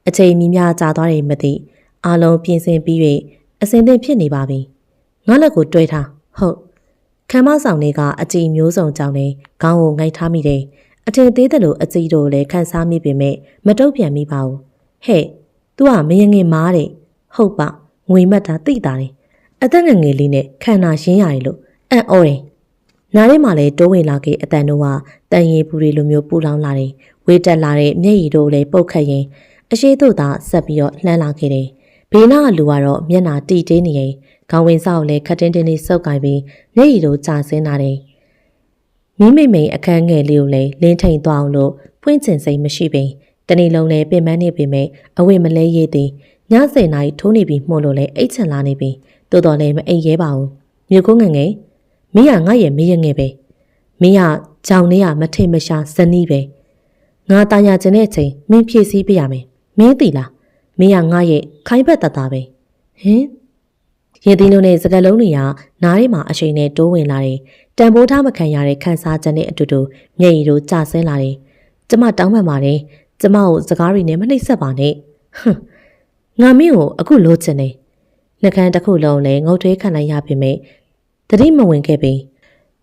အချိန်မြများကြာသွားတယ်မသိအားလုံးပြင်ဆင်ပြီး၍အစင်သင့်ဖြစ်နေပါပြီငါလက်ကိုတွဲထားဟုတ်ခမ်းမဆောင်တွေကအကြည်မျိုးစုံကြောင့်လည်းခေါင်းကိုငိုက်ထားမိတယ်အထင်သေးတယ်လို့အကြည်တို့လည်းခန်းစားမိပေမဲ့မတုတ်ပြန်မိပါဘူးဟဲ့ तू ကမရင်ငင်မားတယ်ဟုတ်ပါငွေမတ်တာသိတာတယ်အသက်ငယ်ငယ်လေးနဲ့ခန္ဓာရှင်းရတယ်လို့အံ့ဩတယ်နားထဲမှာလည်းတိုးဝင်လာခဲ့အတန်တို့ကတန်ရီပူတွေလိုမျိုးပူလောင်လာတယ်ဝေးတက်လာတဲ့မျက်ရည်တို့လည်းပုတ်ခတ်ရင်အရှိတို့သာဆက်ပြီးတော့လှမ်းလာခဲ့တယ်ဘေးနားကလူကတော့မျက်နှာတီတေးနေရင်ခေါင်းဝင်စောက်လည်းခတ်တင်းတင်းလေးစုပ်ကိုင်ပြီးမျက်ရည်တို့ကျဆင်းလာတယ်မိမိအခန်းငယ်လေးကိုလည်းလင်းထိန်သွားအောင်လို့ဖွင့်ချင်စိတ်မရှိပင်တနေ့လုံးလည်းပင်ပန်းနေပေမဲ့အဝိမလဲရည်သည်ည10 နာရီထိုးနေပြီးမှုလို့လည်းအိတ်ချင်လာနေပြီတိုးတော်လည်းမအိတ်ရဲပါဘူးမြို့ကုန်းငငယ်မင်းကငါရဲ့မရငယ်ပဲမင်းကကြောင်လေးကမထိတ်မရှာဇနီးပဲငါတာယာကျင်တဲ့အချိန်မင်းဖြည့်ဆည်းပေးရမယ်မင်းသိလားမင်းကငါရဲ့ခိုင်းဘက်တတာပဲဟင်ရေသီးလုံးနဲ့စကလုံးတွေကနားထဲမှာအရှိန်နဲ့တိုးဝင်လာတယ်တန်ဖိုးထားမခံရတဲ့ခန်းစားချက်နဲ့အတူတူမျက်ရည်တို့ကျဆင်းလာတယ်ကျမတောင်းပန်ပါတယ်ကျမကိုစကားတွေနဲ့မနှိပ်စက်ပါနဲ့ဟမ်ငါမင်းကိုအခုလိုချင်တယ်နှကန်းတစ်ခုလုံးလည်းငုတ်ထွေးခံလိုက်ရပေမဲ့တတိမဝင်ခဲ့ပြီ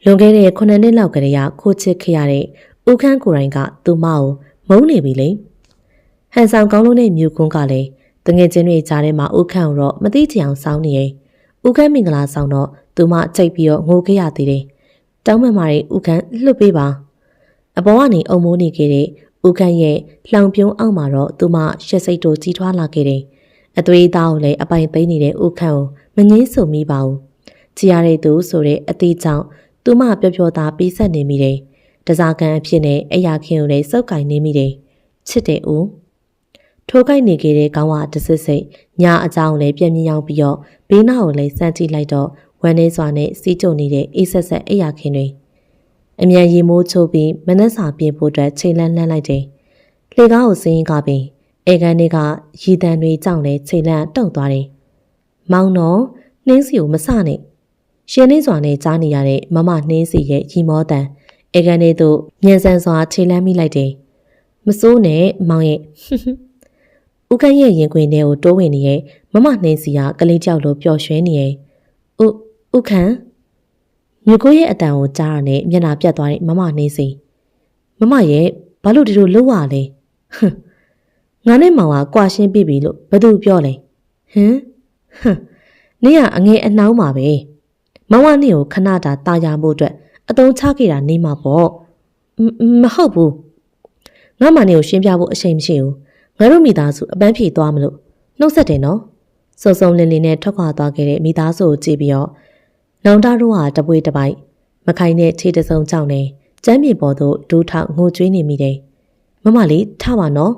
လွန်ခဲ့တဲ့9 နှစ်လောက်ကလေးကခိုးချစ်ခဲ့ရတဲ့ဦးခန်းကိုယ်တိုင်ကသူ့မကိုမုန်းနေပြီလေဟန်ဆောင်ကောင်းလုံးနဲ့မြူကွန်းကလည်းတငယ်ချင်းတွေကြားထဲမှာဦးခန့်ကိုတော့မသိချင်အောင်စောင်းနေရဲ့ဦးခန့်မင်္ဂလာဆောင်တော့သူမကြိတ်ပြီးတော့ငိုခဲ့ရသေးတယ်တောင်းပန်မာတဲ့ဦးခန့်လှုပ်ပေးပါအပေါ်ကနေအုံမိုးနေခဲ့တဲ့ဦးခန့်ရဲ့လှောင်ပြုံးအောက်မှာတော့သူမရှက်စိတ်တို့ကြီးထွားလာခဲ့တယ်အသွေးသားကိုလည်းအပိုင်သိမ်းနေတဲ့ဦးခန့်ကိုမငင်းဆုံမိပါဘူးကြည်ရတဲ့သူဆိုတဲ့အသေးကြောင့်သူမပျော်ပျော်သားပြီးဆက်နေမိတယ်တစားကန်အဖြစ်နဲ့အရာခင်ကိုလည်းစုပ်ကင်နေမိတယ်ချစ်တဲ့ဦးထိုးကိုက်နေခဲ့တဲ့ကောင်းဝတဆစ်စိတ်ညာအကြောင်းလည်းပြင်းပြင်းရောက်ပြီးတော့ဘေးနားကိုလည်းစမ်းကြည့်လိုက်တော့ဝမ်းနေစွာနဲ့စီးကြုံနေတဲ့အေးဆက်ဆက်အရာခင်တွေအမြန်ရီမိုးချိုးပြီးမနှက်စာပြင်ဖို့အတွက်ချိန်လန်းလှမ်းလိုက်တယ်လှေကားကိုစင်းကားပြီးအေကန်တွေကရီတန်တွေကြောင့်လည်းချိန်လန်းတုံသွားတယ်မောင်တော်နှင်းစီကိုမစနဲ့ရှင်နေစွာနဲ့ကြားနေရတဲ့မမနှင်းစီရဲ့ရီမောတန်အေကန်တွေတို့ညံဆန်စွာချိန်လန်းမိလိုက်တယ်မစိုးနဲ့မောင်ရဲ့ဦးခန့်ရဲ့ရင်ခွင်ထဲကိုတိုးဝင်နေရဲ့မမနှင်းစီကကလေးကြောက်လို့ပျော်ရွှင်နေရဲ့ဦးခန့်မြကိုရဲ့အတန်ကိုကြားရနဲ့မျက်နှာပြတ်သွားတဲ့မမနှင်းစီမမရဲ့ဘာလို့ဒီလိုလှုပ်ရလဲဟမ်ငါနဲ့မောင်ကကွာရှင်းပြီလို့ဘသူပြောလဲဟမ်နင်ကအငယ်အနှောင်းပါပဲ မောင်ဝနှင်းကိုခဏတာတာယာမှုအတွက်အတုံးချခဲ့တာနေမှာပေါ့မဟုတ်ဘူးငါမနေကိုရှင်းပြဖို့အချိန်မရှိဘူးငါတို့မိသားစုအပန်းဖြေသွားမလို့နှုတ်ဆက်တယ်နော်စုံစုံလင်းလင်းနဲ့ထွက်ခွာသွားခဲ့တဲ့မိသားစုကိုကြည့်ပြီးတော့နောင်တတို့ဟာတပွေးတပိုက်မခိုင်တဲ့ခြေတစုံကြောင့်နေကျမ်းမြေပေါ်သို့ဒူးထောက်ငိုကြွေးနေမိတယ်မမလေးထပါနော်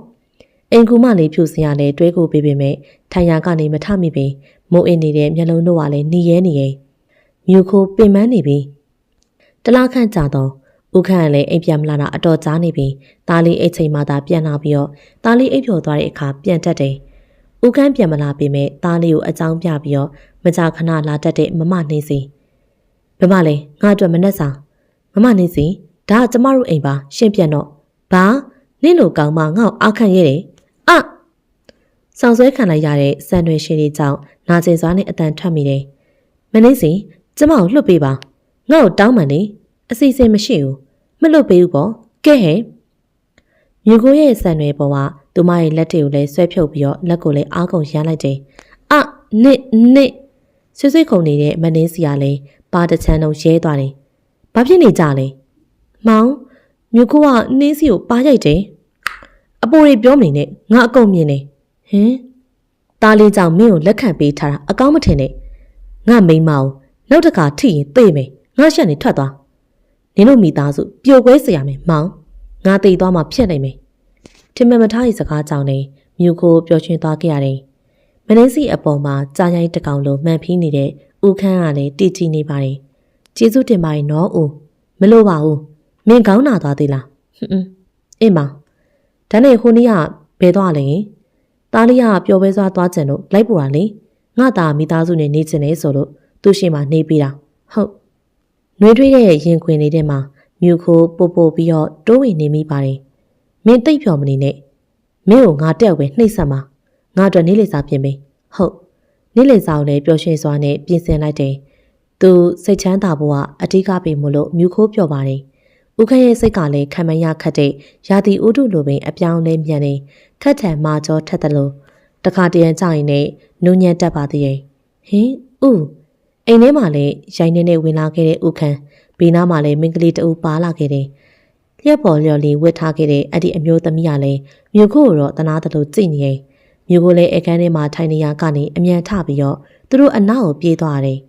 အင်ကူမလေးဖြူစင်ရလဲတွဲကိုပေးပေမဲ့ထိုင်ရာကနေမထမိပေမိုးအင်းနေတဲ့မျက်လုံးတို့ကလည်းနီးရဲနေရဲ့မြူခိုပင်ပန်းနေပြီတလားခန့်ကြာတော့ဦးခန့်ကလည်းအိမ်ပြန်မလာတာအတော်ကြားနေပြီတားလေးအိတ်ချိန်မှသာပြန်လာပြီးတော့တားလေးအိတ်ဖြော်သွားတဲ့အခါပြန်တက်တယ်ဦးခန့်ပြန်မလာပေမဲ့တားလေးကိုအကြောင်းပြပြီးတော့မကြာခဏလာတက်တဲ့မမနှင်းစီမမလေးငါအတွက်မနှက်စာမမနှင်းစီဒါကကျမတို့အိမ်ပါရှင်းပြန်တော့ဘာနင့်လိုကောင်းမှငါ့ကိုအားခံရတယ်ဆောင်ဆွဲခံလိုက်ရတဲ့စံတွေရှင်တွေကြောင့်နာကျင်စွာနဲ့အတန်ထွက်မိတယ်မနှင်းစီကျမကိုလွတ်ပေးပါငါ့ကိုတောင်းပန်နေအစီအစဉ်မရှိဘူးမလွတ်ပေးဘူးပေါ့ကဲဟဲ့မြူကိုရဲ့စံတွေပေါ်ကသူမရဲ့လက်တွေကိုလည်းဆွဲဖြုတ်ပြီးတော့လက်ကိုလည်းအားကုန်ရမ်းလိုက်တယ်နစ်ဆွဆွခုန်နေတဲ့မနှင်းစီကလည်းပါတချမ်းလုံးရဲသွားတယ်ဘာဖြစ်နေကြလဲမောင်မြူကိုကနှင်းစီကိုပါရိုက်တယ်အပေါ်တွေပြောမနေနဲ့ငါအကုန်မြင်နေဟင်တားလေးကြောင့်မင်းကိုလက်ခံပေးထားတာအကောင်းမထင်နဲ့ငါမိန်းမအောင်နောက်တစ်ခါထိရင်သိမယ်ငါရှက်နေထွက်သွားနင်တို့မိသားစုပျော်ကွဲစေရမယ်မောင်ငါသိသွားမှဖြစ်နိုင်မယ်ထင်မှန်မထားရဲ့စကားကြောင့်လည်းမြူကိုပျော်ရွှင်သွားခဲ့ရတယ်မနှင်းစီအပေါ်မှာကြားရိုင်းတကောင်လိုမှန်ဖီးနေတဲ့ဦးခန်းကလည်းတည်ကြည်နေပါတယ်ကျေးဇူးတင်ပါတယ်နော်ဦးမလို့ပါဘူးမင်းကောင်းနာသွားသေးလားအင်းမဒါနဲ့ဟိုနေ့ကဘယ်သွားလဲတားလေးကပျော်ပွဲစွာသွားကြံလို့လိုက်ပူတာလေငါသားမိသားစုနဲ့နေချင်နေဆိုလို့သူ့ရှိမှနေပြီးတာဟုတ်နှွေးထွေးတဲ့ရင်ခွင်လေးထဲမှာမြူခိုးပို့ပြီးတော့တိုးဝင်နေမိပါတယ်မင်းတိတ်ဖြော်မနေနဲ့မင်းကိုငါတက်ပဲနှိပ်ဆက်မှာငါအတွက်နေလေစာပြင်ပေးဟုတ်နေလေစာကိုလည်းပျော်ရွှင်စွာနဲ့ပြင်ဆင်လိုက်တယ်သူစိတ်ချမ်းသာဖို့ကအထီးကပေးမလို့မြူခိုးပျော်ပါတယ်ဦးခရဲ့စိတ်ကလည်းခံမရခတ်တဲ့ရာသီဥတုလိုပင်အပြောင်းလဲမြန်နေခက်ထန်မာကြောထက်တယ်လို့တခါတရံကြရင်နဲ့နူးညံ့တတ်ပါသေးရဲ့ဟင်ဦးအိမ်ထဲမှာလည်းရိုင်းနေဝင်လာခဲ့တဲ့ဦးခန်းဘေးနားမှာလည်းမင်းကလေးတအူပါလာခဲ့တယ်လျက်ပေါ်လျော်လေးဝတ်ထားခဲ့တဲ့အဲ့ဒီအမျိုးသမီးကလည်းမြူခိုးကိုတော့တနာတလို့ကြည့်နေရဲ့မြူကိုလည်းအခန်းထဲမှာထိုင်နေရကနေအမြန်ထပြီးတော့သူတို့အနောက်ကိုပြေးသွားတယ်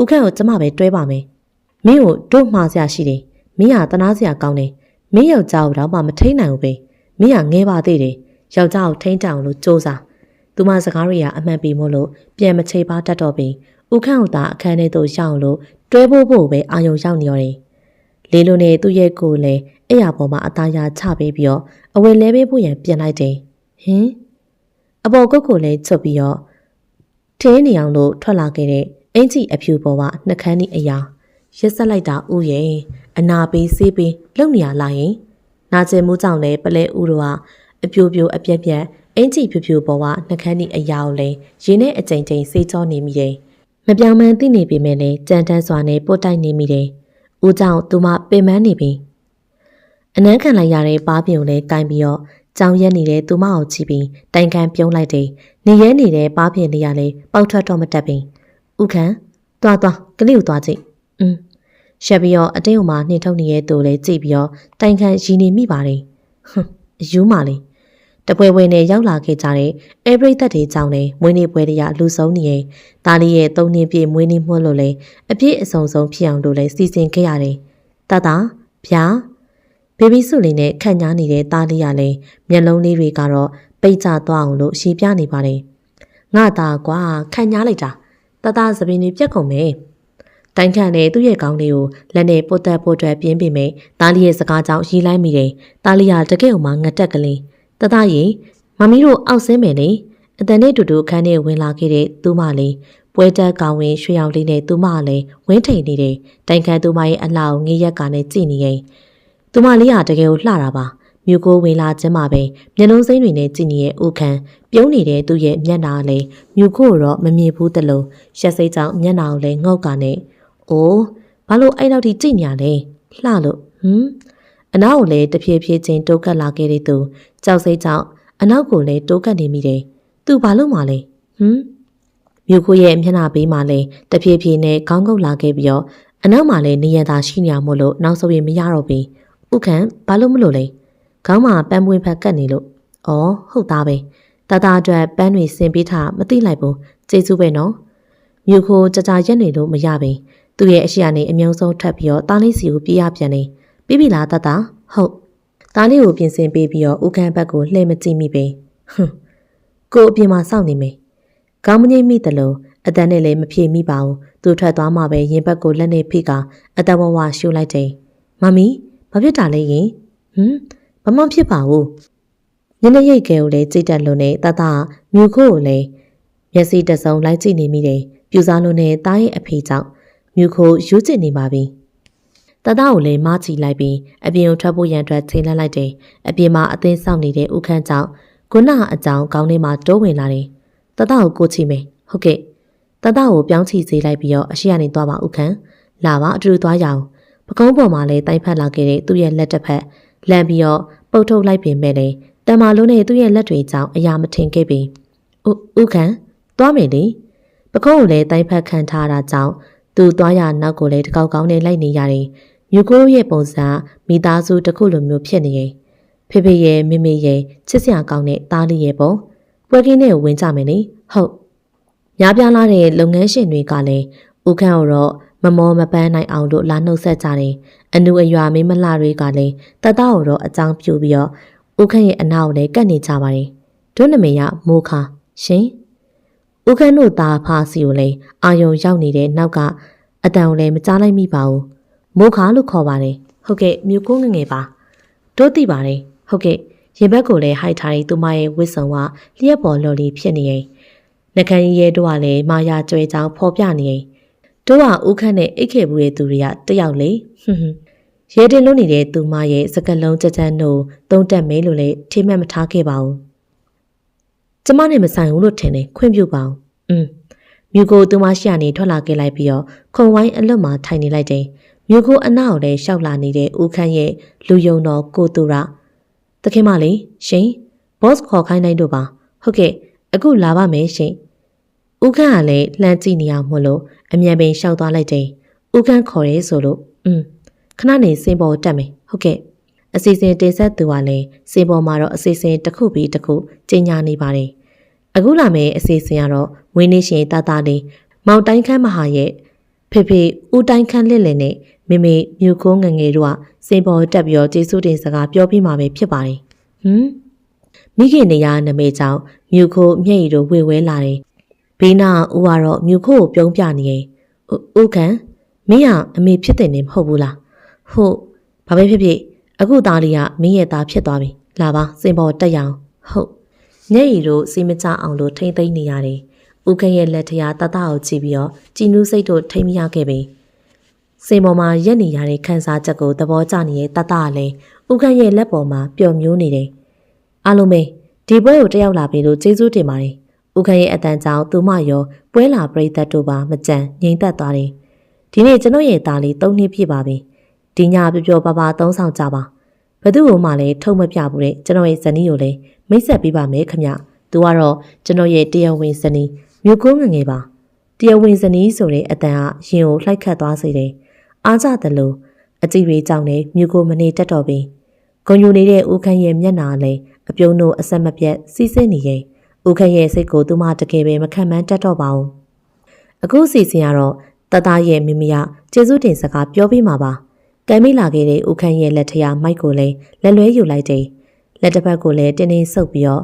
ဦးခန်းကိုကျမပဲတွဲပါမယ်မင်းကိုတို့မှားစရာရှိတယ်မင်းကတနာစရာကောင်းတယ်မင်းယောက်ျားကိုတော့မထိန်နိုင်ဘူးပဲမင်းကငဲပါသေးတယ်ယောက်ျားကိုထိန်တောင်လို့စ조사သူမစကားတွေကအမှန်ပြီမို့လို့ပြန်မချိပါတတ်တော့ပြီဦးခန့်ကိုသာအခန်းထဲသို့ရောက်လို့တွဲဖို့ပဲအာယုံရောက်နေရတယ်လေးလုံးနဲ့သူ့ရဲ့ကိုယ်လည်းအဲ့ရပေါ်မှာအသားရချပေးပြီးတော့အဝယ်လဲပေးဖို့ရန်ပြင်လိုက်တယ်ဟင်အပေါ်ကုတ်ကိုလည်းချွတ်ပြီးတော့ထင်းနေအောင်လို့ထွက်လာခဲ့တဲ့အင်ကြီးအဖြူပေါ်ကနှကန်းဤအရာရက်ဆက်လိုက်တာဥရဲ့အနာပေးဆေးပေးလုံနေရလာရင်နာကျင်မှုကြောင့်လည်းပလဲဥတို့ကအပြိုပြိုအပြက်ပြက်အင်ကြီးဖြူဖြူပေါ်ကနှကန်းဤအရာကိုလည်းရင်းနဲ့အကြိမ်ကြိမ်ဆေးကြောနေမိတယ်မပြောင်းမှန်းသိနေပေမဲ့လည်းကြမ်းတမ်းစွာနဲ့ပို့တိုက်နေမိတယ်ဦးကြောင့်သူမပင်ပန်းနေပြီအနမ်းခံလိုက်ရတဲ့ပါးပြုံလေးကိုင်းပြီးတော့ကြောင်ရက်နေတဲ့သူမကိုချီပြီးတိုင်ခံပြုံးလိုက်တယ်နေရဲနေတဲ့ပါးပြင်လေးကလည်းပေါက်ထွက်တော့မတက်ပြီဥခန်းသွားကလေးကိုသွားကြည့်ရှက်ပြီးတော့အတင်းုံမှာနှင်ထုတ်နေတဲ့သူလေးကြည့်ပြီးတော့တိုင်ခံရည်နေမိပါတယ်အယူးမလေးတပွဲပွဲနဲ့ရောက်လာခဲ့ကြတဲ့အဲပရိသတ်တွေကြောင့်လည်းမွေးနေ့ပွဲတွေကလူဆုံးနေရင်ဒါလေးရဲ့3နှစ်ပြည့်မွေးနေ့မှုလို့လည်းအပြည့်အစုံဆုံးဖြစ်အောင်လို့လည်းစီစဉ်ခဲ့ရတယ်တတဗျာဘေဘီစုလေးနဲ့ခန့်ညားနေတဲ့သားလေးရလည်းမျက်လုံးလေးတွေကတော့ပိတ်ကျသွားအောင်လို့ရှည်ပြနေပါတယ်ငါသားကွာခန့်ညားလိုက်တာတတသပင်းတွေပြက်ကုန်မယ်တိုင်ခန့်နဲ့သူ့ရဲ့ကောင်းလေးကိုလက်နဲ့ပုတ်တက်ပို့ထွက်ပြင်းပြီးမယ်သားလေးရဲ့စကားကြောင့်ရီးလိုက်မိတယ်သားလေးကတကယ်ကိုမှငတက်ကလေးတတရေမမီတို့အောက်ဆင်းမယ်လေအတန်နဲ့တူတူခန်းထဲဝင်လာခဲ့တဲ့သူမလေးပွဲတက်ကောင်ဝင်ရွှေရောင်လေးနဲ့သူမလည်းဝင်းထိန်နေတယ်တိုင်ခန့်သူမရဲ့အလှကိုငေးရက်ကနဲ့ကြည့်နေရင်သူမလေးကတကယ်ကိုလှတာပါမြူကိုဝင်လာခြင်းမှာပဲမျက်လုံးစိမ်းတွေနဲ့ကြည့်နေတဲ့ဦးခန်းပြုံးနေတဲ့သူ့ရဲ့မျက်နှာလည်းမြူကိုတော့မမြင်ဘူးတလို့ရှက်စိတ်ကြောင့်မျက်နှာကိုလည်းငုတ်ကနဲ့အိုးဘာလို့အဲ့လောက်ထိကြည့်နေရလဲလှလို့အနောက်ကိုလည်းတဖြည်းဖြည်းချင်းတိုးကပ်လာခဲ့တဲ့သူကြောက်စိတ်ကြောင့်အနောက်ကိုလည်းတိုးကပ်နေမိတယ်သူဘာလို့မှလဲမြ မြို့ခိုးရဲ့မျက်နှာပေးမှလည်းတဖြည်းဖြည်းနဲ့ခေါင်းကုတ်လာခဲ့ပြီးတော့အနောက်မှာလည်းနေရတာရှိနေရမို့လို့နောက်ဆုံးရင်မရတော့ပြီဥက္ကံဘာလို့မလို့လဲခေါင်းမှာပန်းပွင့်ဖက်ကတ်နေလို့ဩဟုတ်သားပဲတတအတွက်ပန်းတွေဆင်ပေးထားမသိလိုက်ဘူးကျေးဇူးပဲနော်မြို့ခိုးကြရက်နေလို့မရပင်သူ့ရဲ့အရှိအနေအမြုံဆုံးထပ်ပြီးတော့တားလေးစီကိုပြေးရပြန်နေပြီးပြီလားတတဟုတ်တားလေးကိုပြင်ဆင်ပေးပြီးတော့ဥက္ကံဘက်ကိုလှည့်မကြည့်မိပင်ဟွန်းကိုအပြင်မှာစောင့်နေမယ်ကောင်းမငိမ့်မိတယ်လို့အတန်းနဲ့လည်းမဖြေမိပါဘူးသူထွက်သွားမှပဲရင်ဘက်ကိုလက်နဲ့ဖိကအတဝဝရှူလိုက်တယ်မမီဘာဖြစ်တာလဲရင်ဘာမှဖြစ်ပါဘူးညနေရိတ်ကဲကိုလည်းကြိတ်တက်လို့နဲ့တတမြူခိုးကိုလည်းမျက်စိတစုံလိုက်ကြည့်နေမိတယ်ပြူစားလို့နဲ့တားရဲ့အဖေကြောင့်မြူခိုးယူးကျင်နေပါပြီတတကိုလည်းမချီလိုက်ပြီးအပြင်ကိုထွက်ဖို့ရန်အတွက်ချိန်လှမ်းလိုက်တယ်အပြင်မှာအသင်းဆောင်နေတဲ့ဥခန်းကြောင့်ခုနအကြောင်းကောင်းထဲမှာတိုးဝင်လာတယ်တတကိုချီမယ်ဟုတ်ကဲ့တတကိုပြောင်းချီစေးလိုက်ပြီးတော့အရှိရနေသွားပါဥခန်းလာပါအတူတူသွားရအောင်ပကုံးပေါ်မှာလည်းတိုင်ဖက်လာခဲ့တဲ့သူ့ရဲ့လက်တစ်ဖက်လန့်ပြီးတော့ပုတ်ထုတ်လိုက်ပင်မဲ့လေတမလုံးနဲ့သူ့ရဲ့လက်တွေကြောင့်အရာမထင်ခဲ့ပြီဥခန်းသွားမယ်လေပကုံးကိုလည်းတိုင်ဖက်ခံထားတာကြောင့်သူသွားရနောက်ကိုလည်းတကောက်ကောင်းနဲ့လိုက်နေရတယ်မြူကိုရဲ့ပုံစံမိသားစုတစ်ခုလိုမျိုးဖြစ်နေရင်ဖေဖေရဲ့မေမေရဲ့ချစ်စရာကောင်းတဲ့သားလေးရဲ့ပုံပွဲကင်းနဲ့ဝင်ကြမယ်လေဟုတ်ညားပြားလာတဲ့လုပ်ငန်းရှင်တွေကလည်းဥခန့်ကိုတော့မမောမပန်းနိုင်အောင်လို့လာနှုတ်ဆက်ကြတယ်အနူအရွာမေးမလှတွေကလည်းတတကိုတော့အကြောင်းပြပြီးတော့ဥခန့်ရဲ့အနာကိုလည်းကတ်နေကြပါတယ်တို့နမေရမိုးခါရှင်ဥခန့်တို့သားဖားစီကိုလည်းအာယုံရောက်နေတဲ့နောက်ကအတန်ကိုလည်းမကြားလိုက်မိပါဘူးမိုးခါလို့ခေါ်ပါတယ်ဟုတ်ကဲ့မြို့ကိုငငယ်ပါတို့သိပါတယ်ဟုတ်ကဲ့ရင်ဘက်ကိုလည်းဟိုက်ထားတဲ့သူမရဲ့ဝစ်စုံကလျက်ပေါ်လော်လီဖြစ်နေရင်နှကန်းရဲတို့ကလည်းမာယာကျွဲချောင်းဖော်ပြနေရင်တို့ကဥခန့်နဲ့အိတ်ခေဘူးရဲ့သူတွေကတယောက်လေရဲတင်လို့နေတဲ့သူမရဲ့စကလုံးကြကြနှုတ်သုံးတက်မဲလို့လည်းထိမှတ်မထားခဲ့ပါဘူးကျမနဲ့မဆိုင်ဘူးလို့ထင်တယ်ခွင့်ပြုပါအောင်မြူကိုသူမရှိရနေထွက်လာခဲ့လိုက်ပြီးတော့ခုံဝိုင်းအလွတ်မှာထိုင်နေလိုက်တယ်မြူကိုအနောက်ကိုလည်းရှောက်လာနေတဲ့ဦးခန့်ရဲ့လူယုံတော်ကိုသူရတခင်မလေးရှင်ဘော့စ်ခေါ်ခိုင်းနိုင်တို့ပါဟုတ်ကဲ့အခုလာပါမယ်ရှင်ဦးခန့်ကလည်းလှမ်းကြည့်နေအောင်မို့လို့အမြန်ပင်ရှောက်သွားလိုက်တယ်ဦးခန့်ခေါ်ရဲဆိုလို့ခဏနေစင်ပေါ်တက်မယ်ဟုတ်ကဲ့အစီအစဉ်တင်ဆက်သူကလည်းစင်ပေါ်မှာတော့အစီအစဉ်တစ်ခုပြီးတစ်ခုကြီးညာနေပါတယ်အခုလာမယ်အစီအစဉ်ကတော့ဝင်းနေရှင်တသားလေးမောင်တိုင်းခန်းမဟာရဲ့ဖေဖေဦးတိုင်းခန်းလစ်လင်နဲ့မေမေမြူကိုငငယ်တို့ကစင်ပေါ်တက်ပြီးတော့ကျေးဇူးတင်စကားပြောပြီးမှပဲဖြစ်ပါတယ်မိခင်နေရနမေကြောင့်မြူခိုမျက်ရည်တို့ဝေဝဲလာတယ်ဘေးနာဦးကတော့မြူခိုကိုပြုံးပြနေရင်ဦးခန့်မင်းကအမေဖြစ်တယ်နေမဟုတ်ဘူးလားဟုတ်ဘာပဲဖြစ်ဖြစ်အခုသားလေးကမင်းရဲ့သားဖြစ်သွားပြီလာပါစင်ပေါ်တက်ရအောင်ဟုတ်မျက်ရည်တို့စီမကြအောင်လို့ထိမ့်သိမ့်နေရတယ်ဦးခန့်ရဲ့လက်ထရာတတကိုကြည့်ပြီးတော့ကြည်နူးစိတ်တို့ထိမ့်မရခဲ့ပြီစင်ပေါ်မှာရက်နေရတဲ့ခန်းစားချက်ကိုသဘောကျနေတဲ့တတကလည်းဦးခန့်ရဲ့လက်ပေါ်မှာပျော်မျိုးနေတယ်အားလုံးပဲဒီပွဲကိုတက်ရောက်လာပြီလို့ကျေးဇူးတင်ပါတယ်ဦးခန့်ရဲ့အတန်ကြောင့်သူမရောပွဲလာပရိသတ်တို့ပါမကြံငြိမ်သက်သွားတယ်ဒီနေ့ကျွန်တော်ရဲ့သားလေး3နှစ်ပြည့်ပါပြီဒီညပျော်ပျော်ပါပါသုံးဆောင်ကြပါဘသူ့ကိုမှလည်းထုံမပြဘူးတဲ့ကျွန်တော်ရဲ့ဇနီးကိုလည်းမိတ်ဆက်ပေးပါမယ်ခမသူကတော့ကျွန်တော်ရဲ့တရားဝင်ဇနီးမြို့ကိုငငယ်ပါတရားဝင်ဇနီးဆိုတဲ့အတန်ကရင်ကိုလှိုက်ခတ်သွားစေတယ်အားကြတယ်လို့အကြည့်တွေကြောင့်လည်းမြို့ကိုမနေတတ်တော့ပြီဂုံယူနေတဲ့ဦးခန့်ရဲ့မျက်နှာလည်းအပြုံးတို့အဆက်မပြတ်စီးဆင်းနေရင်ဦးခန့်ရဲ့စိတ်ကိုသူမတကယ်ပဲမခံမှန်းတတ်တော့ပါဘူးအခုစီစဉ်ကတော့တသားရဲ့မိမရကျေးဇူးတင်စကားပြောပြီးမှာပါကံမိလာခဲ့တဲ့ဦးခန့်ရဲ့လက်ထရာမိုက်ကိုလည်းလက်လွဲယူလိုက်တယ်လက်တစ်ဖက်ကိုလည်းတင်းတင်းဆုပ်ပြီးတော့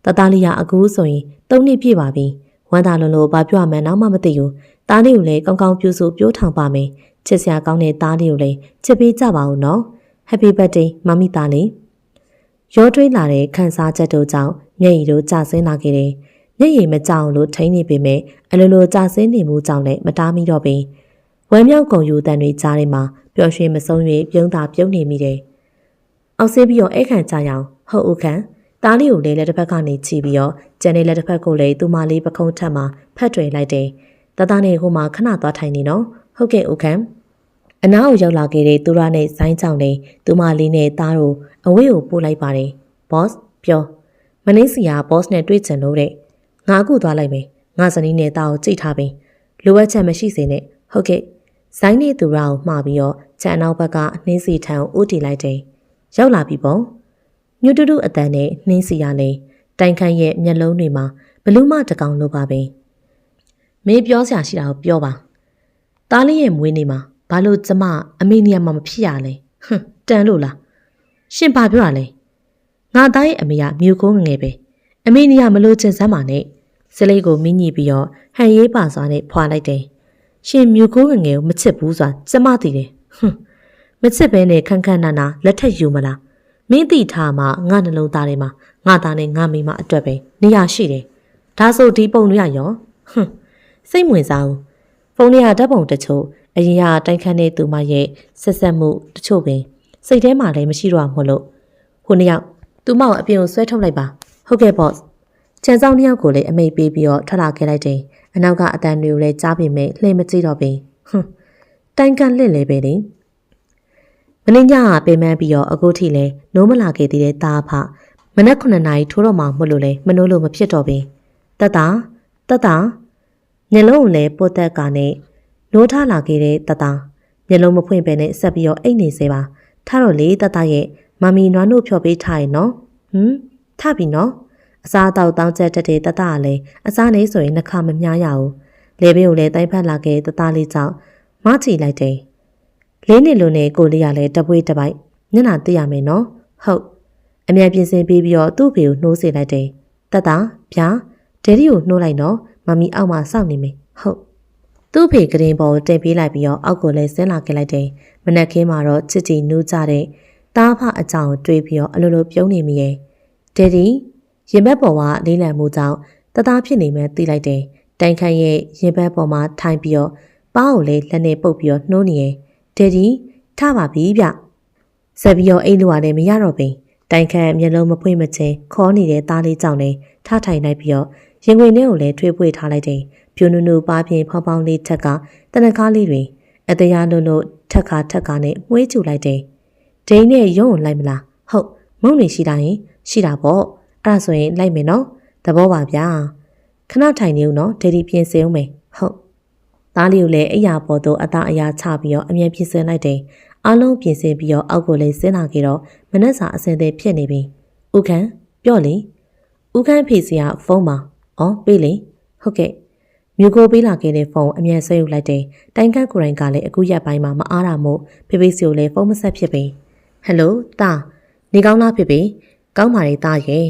တသားလေးကအခုဆိုရင်3နှစ်ပြည့်ပါပြီဝမ်းသာလုံးလို့ဘာပြောမှန်းတော့မှမသိဘူးသားလေးကိုလည်းကောင်းကောင်းပြုစုပြောထောင်ပါမယ်ချစ်စရာကောင်းတဲ့သားလေးကိုလည်းချစ်ပေးကြပါဦးနော် Happy birthday မမီသားလေးရောထွေးလာတဲ့ခန်းစားချက်တို့ကြောင့်မျက်ရည်တို့ကျဆင်းလာခဲ့တယ်မျက်ရည်မကြောက်လို့ထိန်းနေပေမဲ့အလိုလိုကျဆင်းနေမှုကြောင့်လည်းမတားမိတော့ပင်ဝမ်းမြောက်ကုန်ယူတန်တွေကြားထဲမှာပျော်ရွှင်မဆုံး၍ပြုံးသာပြုံးနေမိတယ်အောက်ဆင်းပြီးတော့အိတ်ခံကြရအောင်ဟုတ်ဦးခန့်သားလေးကိုလည်းလက်တစ်ဖက်ကနေချီပြီးတော့ကျန်တဲ့လက်တစ်ဖက်ကိုလည်းသူမလေးပခုံးထက်မှာဖတ်ထွယ်လိုက်တယ်တသားနဲ့ဟိုမှာခဏသွားထိုင်နေနော်ဟုတ်ကဲ့ဦးခန့်အနားကိုရောက်လာခဲ့တဲ့သူရနဲ့ဇိုင်းချောင်းနဲ့သူမလေးနဲ့သားတို့အဝေးကိုပို့လိုက်ပါတယ်ဘော့စ်ပြောမင်းစီကဘော့စ်နဲ့တွေ့ချင်လို့တဲ့ငါအခုသွားလိုက်မယ် ငါဇနီးနဲ့တာကိုကြိတ်ထားပြီလိုအပ်ချက်မရှိစေနဲ့ဟုတ်ကဲ့ဇိုင်းနေသူရာကိုမှားပြီးတော့ခြံအနောက်ဘက်ကနှင်းစီထံကိုဦးတည်လိုက်တယ်ရောက်လာပြီပေါ့ညွတ်တူတူအတန်နဲ့နှင်းစီရလေတိုင်ခန့်ရဲ့မျက်လုံးတွေမှာဘလူးမတကောင်လိုပါပဲမင်းပြောစရာရှိတာကိုပြောပါသားလေးရဲ့မွေးနေ့မှာဘာလို့ကျမအမေနေရာမှာမဖြစ်ရလဲဟွန်းတန်လို့လားရှင်ဘာပြောရလဲငါသားရဲ့အမေကမြူကိုငငယ်ပဲအမေနေရာမလို့ချင်စမ်းပါနဲ့စလေးကိုမင်းညိပြီးတော့ဟန်ရေးပါစွာနဲ့ဖွာလိုက်တယ်ရှင်မြူကိုငငယ်ကိုမချစ်ဘူးဆိုတာကျမသိတယ်ဟွန်းမချစ်ဘဲနဲ့ခန်းခန်းနာနာလက်ထက်ယူမလားမင်းသိထားမှငါနှလုံးသားထဲမှာငါသားနဲ့ငါမိမအတွက်ပဲနေရာရှိတယ်ဒါဆိုဒီပုံတွေရောဟွန်းစိတ်ဝင်စားဘူးဖုန်းထဲကဓာတ်ပုံတချို့အရင်ကတိုင်ခန့်တဲ့သူမရဲ့ဆက်ဆက်မှုတချို့ပင်စိတ်ထဲမှာလည်းမရှိတော့မှလို့ဟိုနှစ်ယောက်သူမကိုအပြင်ကိုဆွဲထုတ်လိုက်ပါဟုတ်ကဲ့ boss ခြံဆောင်နှစ်ယောက်ကိုလည်းအမိတ်ပေးပြီးတော့ထွက်လာခဲ့လိုက်တယ်အနောက်ကအတန်တွေကိုလည်းကြားပေမဲ့လှည့်မကြည့်တော့ပင်ဟွန်းတိုင်ခန့်လှစ်လေပဲလေမင်းညကပင်ပန်းပြီးတော့အခုထိလည်းနိုးမလာခဲ့သေးတဲ့သားအဖမနက်9နာရီထိုးတော့မှမလို့လဲမနိုးလို့မဖြစ်တော့ပင်တတ်တာမျက်လုံးကိုလည်းပုတ်တက်ကနဲ့နိုးထလာခဲ့တဲ့တတမျက်လုံးမဖွင့်ပဲနဲ့ဆက်ပြီးတော့အိတ်နေစေပါထားတော့လေတတရဲ့မမီနွားတို့ဖြော်ပေးထားရင်နော်ထပြီနော်အစားအသောက်တောင်းချက်တက်တဲ့တတကလည်းအစားနေဆိုရင်နှခါမမြားရဘူးလေပင်ကိုလည်းတိုင်းဖက်လာခဲ့တတလေးကြောင့်မချီလိုက်တယ်လေးနှစ်လုံးနဲ့ကိုလေးကလည်းတပွေးတပိုက်ညနာသိရမယ်နော်ဟုတ်အမြန်ပြင်ဆင်ပြီးတော့သူ့ဖေကိုနှိုးစေလိုက်တယ်တတဗျာဒယ်ဒီကိုနှိုးလိုက်နော်မမီအောက်မှာစောင့်နေမယ်ဟုတ်သူ့ဖေကရင်ပေါ်တင်ပေးလိုက်ပြီးတော့အောက်ကိုလည်းဆင်းလာခဲ့လိုက်တယ်မနက်ခင်းမှာတော့ချစ်တီနူးကြတဲ့တားဖအကြောင်းတွေးပြီးတော့အလိုလိုပြုံးနေမိရဲ့ဒယ်ဒီရင်ဘက်ပေါ်ကလေးလံမှုကြောင့်တသားဖြစ်နေမှသိလိုက်တယ်တိုင်ခန့်ရဲ့ရင်ဘက်ပေါ်မှာထိုင်ပြီးတော့ပါးကိုလည်းလက်နဲ့ပုတ်ပြီးတော့နှိုးနေရဲ့ဒယ်ဒီထပါပြီဗျဆက်ပြီးတော့အိတ်လိုရတယ်မရတော့ပင်တိုင်ခန့်မျက်လုံးမဖွင့်မချင်းခေါ်နေတဲ့သားလေးကြောင့်လည်းထထိုင်လိုက်ပြီးတော့ရင်ခွင်ထဲကိုလည်းထွေးပွေထားလိုက်တယ်ပြိုနုနုပါပြင်းဖောင်းဖောင်းလေးထက်ကတနကားလေးတွေအတရားလို့ထက်ကနဲ့မွှေးချူလိုက်တယ်ဒိန်းနဲ့ရုံးလိုက်မလားဟုတ်မုံနေရှိတာရင်ရှိတာပေါ့အဲ့ဒါဆိုရင်လိုက်မယ်နော်သဘောပါဗျာခဏထိုင်နေဦးနော်ဒေဒီပြင်ဆင်ဦးမယ်ဟုတ်သားလေးကိုလည်းအိယာပေါ်သို့အသားအရာချပြီးတော့အမြန်ပြင်ဆင်လိုက်တယ်အားလုံးပြင်ဆင်ပြီးတော့အောက်ကိုလည်းဆင်းလာခဲ့တော့မနှက်စာအစင်သေးဖြစ်နေပြီဥခန်းပြော့လေဥခန်းဖေစီကဖုန်းပါအော်ပေးလေဟုတ်ကဲ့မြူကိုပေးလာခဲ့တဲ့ဖုန်းအမြန်ဆွဲယူလိုက်တယ်တိုင်ခန့်ကိုရိုင်းကလည်းအခုရက်ပိုင်းမှာမအားတာမို့ဖေဖေစီကိုလည်းဖုန်းမဆက်ဖြစ်ပြီဟယ်လိုတာနေကောင်းလားဖေဖေကောင်းပါလေတာရဲ့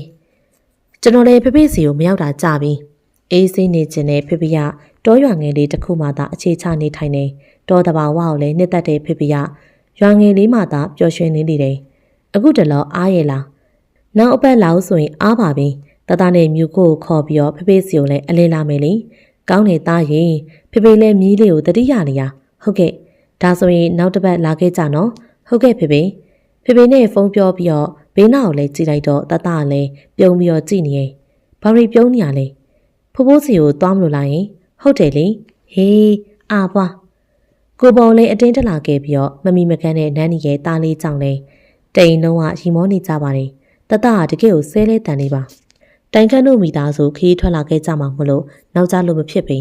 ကျွန်တော်လည်းဖေဖေစီကိုမရောက်တာကြာပြီအေးစိနေခြင်းနဲ့ဖေဖေကတောရွာငယ်လေးတစ်ခုမှသာအခြေချနေထိုင်နေတောတဘာဝကိုလည်းနှစ်သက်တဲ့ဖေဖေကရွာငယ်လေးမှသာပျော်ရွှင်နေနေတယ်အခုတလောအားရလားနောက်အပတ်လောက်ဆိုရင်အားပါပြီတတနဲ့မြူကိုခေါ်ပြီးတော့ဖေဖေစီကိုလည်းအလင်းလာမယ်လေကောင်းနေသားရင်ဖေဖေလည်းမြီးလေးကိုတတိယနေရဟုတ်ကဲ့ဒါဆိုရင်နောက်တစ်ပတ်လာခဲ့ကြနော်ဟုတ်ကဲ့ဖေဖေနဲ့ဖုန်းပြောပြီးတော့ဘေးနားကိုလည်းကြည့်လိုက်တော့တတကလည်းပြုံးပြီးတော့ကြည့်နေရဲ့ဘာရီပြုံးနေရလဲဖိုးဖိုးစီကိုသွားမလို့လားရင်ဟုတ်တယ်လေဟေးအာပွားကိုပုံလေးအတင်းတက်လာခဲ့ပြီးတော့မမီမကန်းတဲ့နန်းနီရဲ့သားလေးကြောင့်လေတိန်လုံးကရီမောနေကြပါတယ်တတကတကယ်ကိုဆဲလဲတန်နေပါတိုင်ခန့်တို့မိသားစုခီးထွက်လာခဲ့ကြမှာမလို့နောက်ကြလို့မဖြစ်ပေ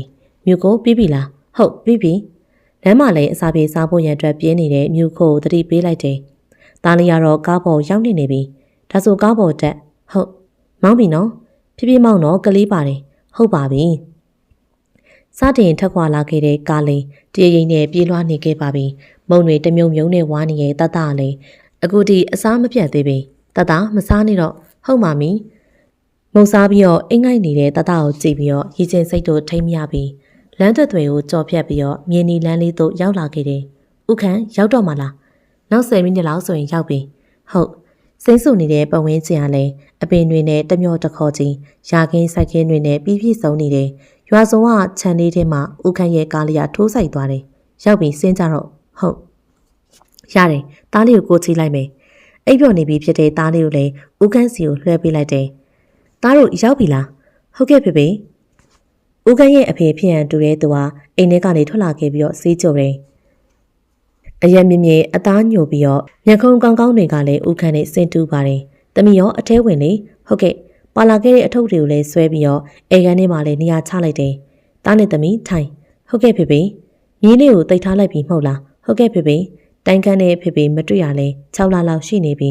မြူကိုပြီးပြီလားဟုတ်ပြီးပြီလမ်းမှာလည်းအစာပြေစားဖို့ရန်အတွက်ပြင်းနေတဲ့မြူကိုတတိပေးလိုက်တယ်သားလေးကတော့ကားပေါ်ရောက်နေပြီဒါဆိုကားပေါ်တက်ဟုတ်မောင်းပြီနော်ဖြည်းဖြည်းမောင်းတော့ကလေးပါတယ်ဟုတ်ပါပြီစတင်ထက်ခွာလာခဲ့တဲ့ကားလေးတရရင်နဲ့ပြေးလွှားနေခဲ့ပါပြီမုံတွေတမြုံမြုံနဲ့ဝါနေရဲ့တတလည်းအခုဒီအစားမပြတ်သေးပြီတတမစားနေတော့ဟုတ်ပါမီမုံစားပြီးတော့အိမ်ငိုက်နေတဲ့တတကိုကြည့်ပြီးတော့ရည်ချင်းစိတ်တို့ထိမ့်မရပြီးလမ်းသက်တွေကိုကြော်ဖြတ်ပြီးတော့မြင်းနီလမ်းလေးသို့ရောက်လာခဲ့တယ်ဥခန့်ရောက်တော့မှလားနောက်10မိနစ်လောက်ဆိုရင်ရောက်ပြီဟုတ်စိမ့်ဆူနေတဲ့ပဝင်းကျင်ကလည်းအပင်တွေနဲ့တမျောတခေါ်ချင်းရာခင်းစိုက်ခင်းတွေနဲ့ပြည့်ပြည့်စုံနေတယ်ရွာစုံကခြံလေးထဲမှာဥခန့်ရဲ့ကားလေးကထိုးဆိုင်သွားတယ်ရောက်ပြီဆင်းကြတော့ဟုတ်ရတယ်သားလေးကိုကိုချီလိုက်မယ်အိပ်ပျော်နေပြီဖြစ်တဲ့သားလေးကိုလည်းဥခန့်စီကိုလွှဲပေးလိုက်တယ်သားတို့ရောက်ပြီလားဟုတ်ကဲ့ဖေဥခန့်ရဲ့အဖေဖြစ်ရန်တူတဲ့သူဟာအိမ်ထဲကနေထွက်လာခဲ့ပြီးတော့စီးကြုံတယ်အရက်မြင့်မြင့်အသားညိုပြီးတော့မျက်ခုံးကောင်းကောင်းတွေကလည်းဥခန့်နဲ့ဆင်တူပါတယ်တမီရောအထဲဝင်လေဟုတ်ကဲ့ ပါလာခဲ့တဲ့အထုပ်တွေကိုလည်းဆွဲပြီးတော့အေကန်ထဲမှာလည်းနေရာချလိုက်တယ်။တားနဲ့သမီးထိုင်ဟုတ်ကဲ့ဖေဖေမြင်းလေးကိုတိတ်ထားလိုက်ပြီမဟုတ်လားဟုတ်ကဲ့ဖေဖေတိုင်ခန်းနဲ့ဖေဖေမတွေ့ရလဲ6လလောက်ရှိနေပြီ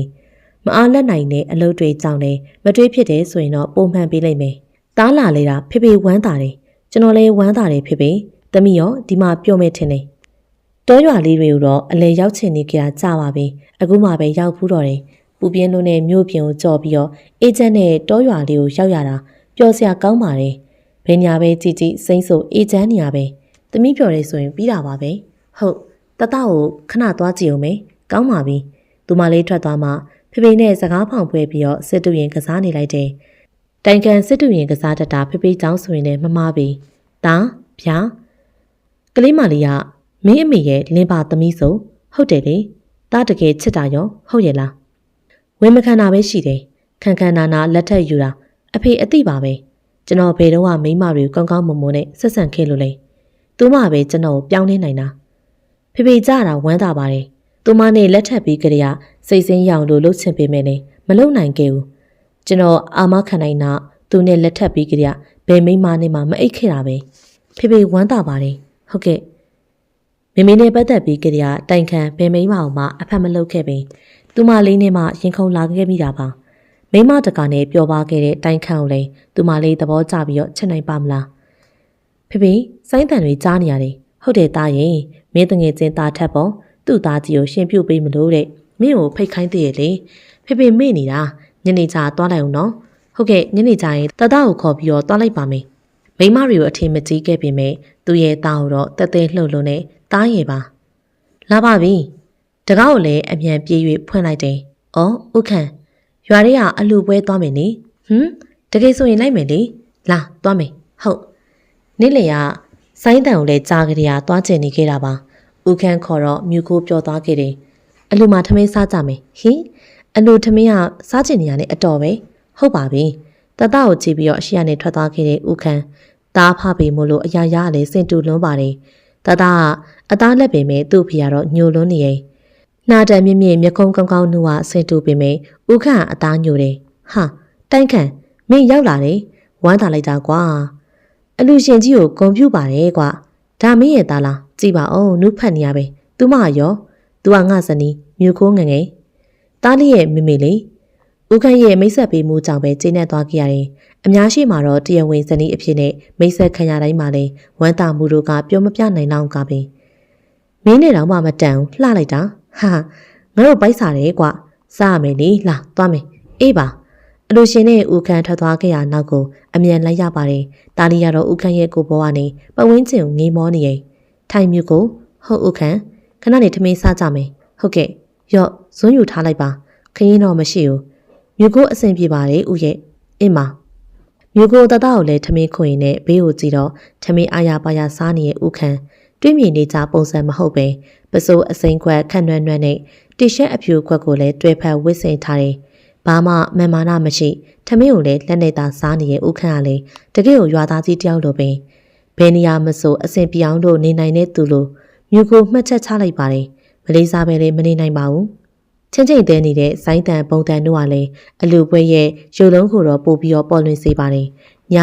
မအားလက်နိုင်တဲ့အလုပ်တွေကြောင့်လည်းမတွေ့ဖြစ်တယ်ဆိုရင်တော့ပုံမှန်ပေးလိုက်မယ်။တားလာလေတာဖေဖေဝမ်းသာတယ်ကျွန်တော်လည်းဝမ်းသာတယ်ဖေဖေသမီးရောဒီမှာပြောမယ်ထင်တယ်။တောရွာလေးတွေကိုတော့အလဲရောက်ချင်နေကြတာကြာပါပြီအခုမှပဲရောက်ဘူးတော့တယ်ပူပြင်းလုံးနဲ့မြို့ပြင်ကိုကြော်ပြီးတော့အေဂျင့်နဲ့တောရွာလေးကိုရောက်ရတာပျော်စရာကောင်းပါတယ်ဘယ်ညာပဲကြည်ကြည်စိမ့်ဆိုအေဂျင့်နေရပဲသမီးပြော်ရဲဆိုရင်ပြီးတာပါပဲဟုတ်တတကိုခဏသွားကြည့်အောင်မေကောင်းပါပြီသူမလေးထွက်သွားမှဖေဖေနဲ့စကားဖောင်ပွဲပြီးတော့စစ်တူရင်ကစားနေလိုက်တယ်တိုင်ကန်စစ်တူရင်ကစားတတ်တာဖေဖေเจ้าဆိုရင်လည်းမမားပြီတာဗျာကလေးမလေးကမင်းအမေရဲ့လင်းပါသမီးဆိုဟုတ်တယ်လေတာတကယ်ချစ်တာရောဟုတ်ရဲ့လားဝင်းမခန္ဓာပဲရှိတယ်ခန်ခန်နာနာလက်ထက်ယူတာအဖေအသိပါပဲကျွန်တော်ဘယ်တော့မှမိမတွေကိုကောင်းကောင်းမွန်မွန်နဲ့ဆက်ဆံခဲ့လို့လဲသူမပဲကျွန်တော်ကိုပြောင်းလဲနိုင်တာဖေဖေကြတာဝမ်းသာပါတယ်သူမနဲ့လက်ထပ်ပြီးကြရစိတ်စင်းရောင်လို့လှုပ်ချင်ပေမဲ့လည်းမလုံနိုင်ခဲ့ဘူးကျွန်တော်အာမခံနိုင်တာသူနဲ့လက်ထပ်ပြီးကြရဘယ်မိမနဲ့မှမအိတ်ခဲ့တာပဲဖေဖေဝမ်းသာပါတယ်ဟုတ်ကဲ့မိမိနဲ့ပတ်သက်ပြီးကြရတိုင်ခံဘယ်မိမအောင်မှအဖက်မလုပ်ခဲ့ပင်သူမလေးနဲ့မှရင်ခုန်လာခဲ့မိတာပါမိမတကာနဲ့ပျော်ပါခဲ့တဲ့တိုင်ခံကိုလည်းသူမလေးသဘောကျပြီးတော့ချက်နိုင်ပါမလားဖေဖေစိုင်းတန်တွေကြားနေရတယ်ဟုတ်တယ်သားရင်မင်းတငယ်ချင်းသားထက်ပေါ့သူ့သားကြီးကိုရှင်ပြုတ်ပေးမလို့တဲ့မင်းကိုဖိတ်ခိုင်းသေးရဲ့လေဖေဖေမေ့နေတာညနေချာသွားလိုက်အောင်နော်ဟုတ်ကဲ့ညနေချာရင်တတကိုခေါ်ပြီးတော့သွားလိုက်ပါမယ်မိမတွေကိုအထင်မကြီးခဲ့ပေမဲ့သူ့ရဲ့သားကိုတော့တက်သေးလှုပ်လို့နဲ့သားရဲ့ပါလာပါပြီတကားကိုလည်းအမြန်ပြေး၍ဖွင့်လိုက်တယ်။အော်ဥခန့်ရွာတွေကအလူပွဲသွားမယ်နိ။တကယ်ဆိုရင်လိုက်မယ်လေ။လာသွားမယ်။ဟုတ်။နေ့လေကစိုင်းတန်ကိုလည်းကြားကြရသွားကျင်နေခဲ့တာပါ။ဥခန့်ခေါ်တော့မြူကိုပြောသွားခဲ့တယ်။အလူမှာထမင်းစားကြမယ်။ဟင်အလူထမင်းကစားကျင်နေရတဲ့အတော်ပဲ။ဟုတ်ပါပြီ။တတကိုကြည့်ပြီးတော့အရှိရနဲ့ထွက်သွားခဲ့တဲ့ဥခန့်သားဖပေမို့လို့အရာရာလည်းစင်တူလွန်းပါတယ်။တတကအသားလက်ပေမဲ့သူ့ဖေကတော့ညိုလွန်းနေရဲ့နှာတံမြင့်မြင့်မျက်ခုံးကောင်းကောင်းနှုတ်ဟာဆင်တူပေမဲ့ဥခန့်အသားညိုတယ်ဟာတိုင်ခန့်မင်းရောက်လာတယ်ဝမ်းသာလိုက်တာကွာအလူရှင်ကြီးကိုဂုံပြူပါတယ်ကွာဒါမင်းရဲ့သားလားကြည်ပါအောင်နုဖတ်နေရပဲသူမရောသူကငါဇနီးမြူခိုးငငယ်သားလေးရဲ့မိမိလေးဥခန့်ရဲ့မိတ်ဆက်ပေးမှုကြောင့်ပဲကျင်းနေသွားကြရတယ်အများရှိမှာတော့တရားဝင်ဇနီးအဖြစ်နဲ့မိတ်ဆက်ခံရတိုင်းမှာလဲဝမ်းသာမှုတို့ကပြောမပြနိုင်တော့ကပဲမင်းနဲ့တော့မှမတန်လှလိုက်တာဟာငါတို့ပိုက်စားတယ်ကွာစားရမယ်လေလာသွားမယ်အေးပါအလူရှင်နဲ့ဥခန့်ထွက်သွားခဲ့ရနောက်ကိုအမြန်လိုက်ရပါတယ်တာလီကတော့ဥခန့်ရဲ့ကိုဘောကနေပဝင်းကျင်ကိုငေးမောနေရင်ထိုင်မြူကိုဟုတ်ဥခန့်ခဏနေထမင်းစားကြမယ်ဟုတ်ကဲ့ရော့ဇွန်းယူထားလိုက်ပါခရင်တော့မရှိဘူးမြူကိုအဆင်ပြေပါတယ်ဥရဲ့အင်းပါမြူကိုတတကိုလည်းထမင်းခွင်နဲ့ဘေးကိုကြည့်တော့ထမင်းအာရပါရစားနေတဲ့ဥခန့်တွေ့မြင်နေကြပုံစံမဟုတ်ပဲပစိုးအစိမ်းခွက်ခန့်နှွမ်းနှွမ်းနဲ့တီရှပ်အဖြူခွက်ကိုလည်းတွဲဖက်ဝစ်ဆင်ထားတယ်။ဘာမှမန်မာနမရှိထမင်းကိုလည်းလက်နဲ့သာစားနေတဲ့ဥခန့်ကလည်းတကယ်ကိုရွာသားကြီးတယောက်လိုပဲဘယ်နေရာမဆိုအဆင်ပြေအောင်လို့နေနိုင်တဲ့သူလိုမြူကိုမှတ်ချက်ချလိုက်ပါတယ်။မလေးစားပဲလည်းမနေနိုင်ပါဘူး။ချင်းချင်းတဲနေတဲ့စိုင်းတန်ပုံတန်တို့ကလည်းအလူပွဲရဲ့ရုပ်လုံးကိုတော့ပို့ပြီးတော့ပေါ်လွင်စေပါတယ်။ည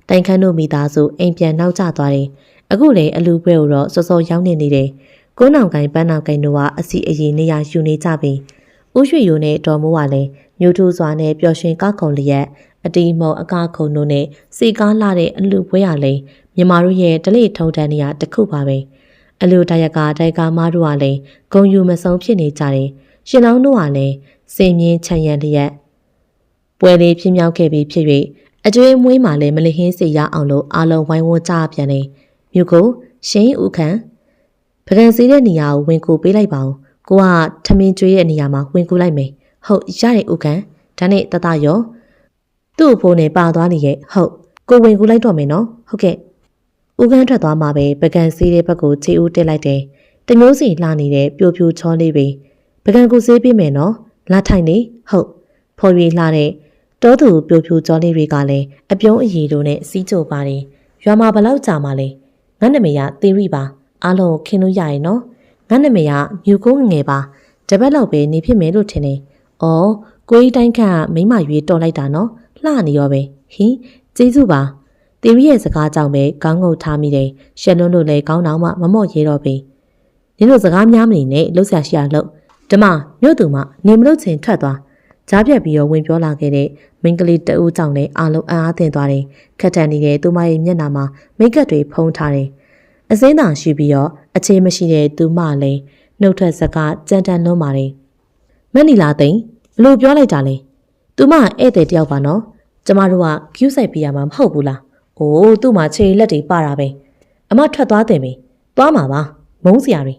တိုင်ခန်းတို့မိသားစုအိမ်ပြန်နောက်ကျသွားတယ်။အခုလေအလူပွဲကိုတော့စောစောရောက်နေတယ်။ကိုးနောင်ကိုင်ပန်းနောင်ကိုင်တို့ကအစီအရင်နေရယူနေကြပြီ။ဦးရွှေရိုးနဲ့တော်မိုးကလည်းမျိုးထူးစွာနဲ့ပျော်ရွှင်ကောက်ခုံလျက်အတီးမုံအကားခုံတို့နဲ့စီကားလာတဲ့အလူပွဲရလည်းမြမတို့ရဲ့ဒလိထုံတန်းနေရတခုပါပဲ။အလူတရကတိုင်ကာမတို့ကလည်းဂုံယူမဆုံးဖြစ်နေကြတယ်။ရှင်လောင်းတို့ကလည်းစင်မြင့်ချမ်းရံလျက်ပွဲလေးပြင်းမြောက်ခဲ့ပြီးဖြစ်၍အကျွေးမွေးမှလည်းမလဟင်းစီရအောင်လို့အားလုံးဝိုင်းဝန်းကြပြန်တယ်။မြုပ်ကိုရှင်ဥခန့်ပကံစည်းတဲ့နေရာကိုဝင်ကူပေးလိုက်ပါဦးကိုကထမင်းကျွေးတဲ့နေရာမှာဝင်ကူလိုက်မယ်ဟုတ်ရတယ်ဥခန့်ဒါနဲ့တတရောသူ့အဖိုးနဲ့ပါသွားနေရဲ့ဟုတ်ကိုဝင်ကူလိုက်တော့မယ်နော်ဟုတ်ကဲ့ဥခန့်ထွက်သွားမှာပဲပကံစည်းတဲ့ဘက်ကိုခြေဦးတက်လိုက်တယ်တမျိုးစီလှနေတဲ့ပြိုပြိုချောလေးပဲပကံကူစေးပေးမယ်နော်လာထိုင်နေဟုတ်ဖော်ရွေလှတဲ့တောသူပြိုပြိုချောလေးတွေကလည်းအပြုံးအရည်တို့နဲ့စီးကြိုပါတယ်ရွာမှာဘလောက်ကြာမှလဲငါနာမည်ကသေရီပါအားလုံးခင်းလို့ရရင်နော်ငါနာမည်ကမြူကိုငယ်ပါတပတ်လောက်ပဲနေဖြစ်မယ်လို့ထင်တယ်။အော်ကိုကြီးတိုင်းခန့်မိမရွေးတော်လိုက်တာနော် လှနေရောပဲဟင်းကျေးဇူးပါတီရီရဲ့စကားကြောင့်ပဲကောင်းငုတ်ထားမိတယ်ရှက်လွန်းလို့လည်းကောင်းတော့မှမမော့ရဲတော့ပြီနင်တို့စကားများမနေနဲ့လှုပ်ရှားရှာလှုပ်ဓမ္မမြို့သူမနေမလို့ချင်းထွက်သွားကြားပြတ်ပြီးတော့ဝင်ပြောလာခဲ့တဲ့မိန်းကလေးတအူးကြောင့်လည်းအာလုံးအားသင့်သွားတယ်ခက်ထန်နေတဲ့သူမရဲ့မျက်နှာမှာမိတ်ကပ်တွေဖုံးထားတယ်အစိမ်းသာရှိပြီးတော့အခြေမရှိတဲ့သူမလည်းနှုတ်ထွက်စကားကြမ်းတမ်းလွန်းပါတယ်မက်နီလာသိန်းဘလို့ပြောလိုက်တာလဲသူမဧည့်သည်တယောက်ပါနော်ကျမတို့ကကျူးဆိုင်ပြရမှာမဟုတ်ဘူးလားအိုးသူ့မှာခြေလက်တွေပါတာပဲအမထွက်သွားတယ်မေသွားမှာပါမုန်းစရာတွေ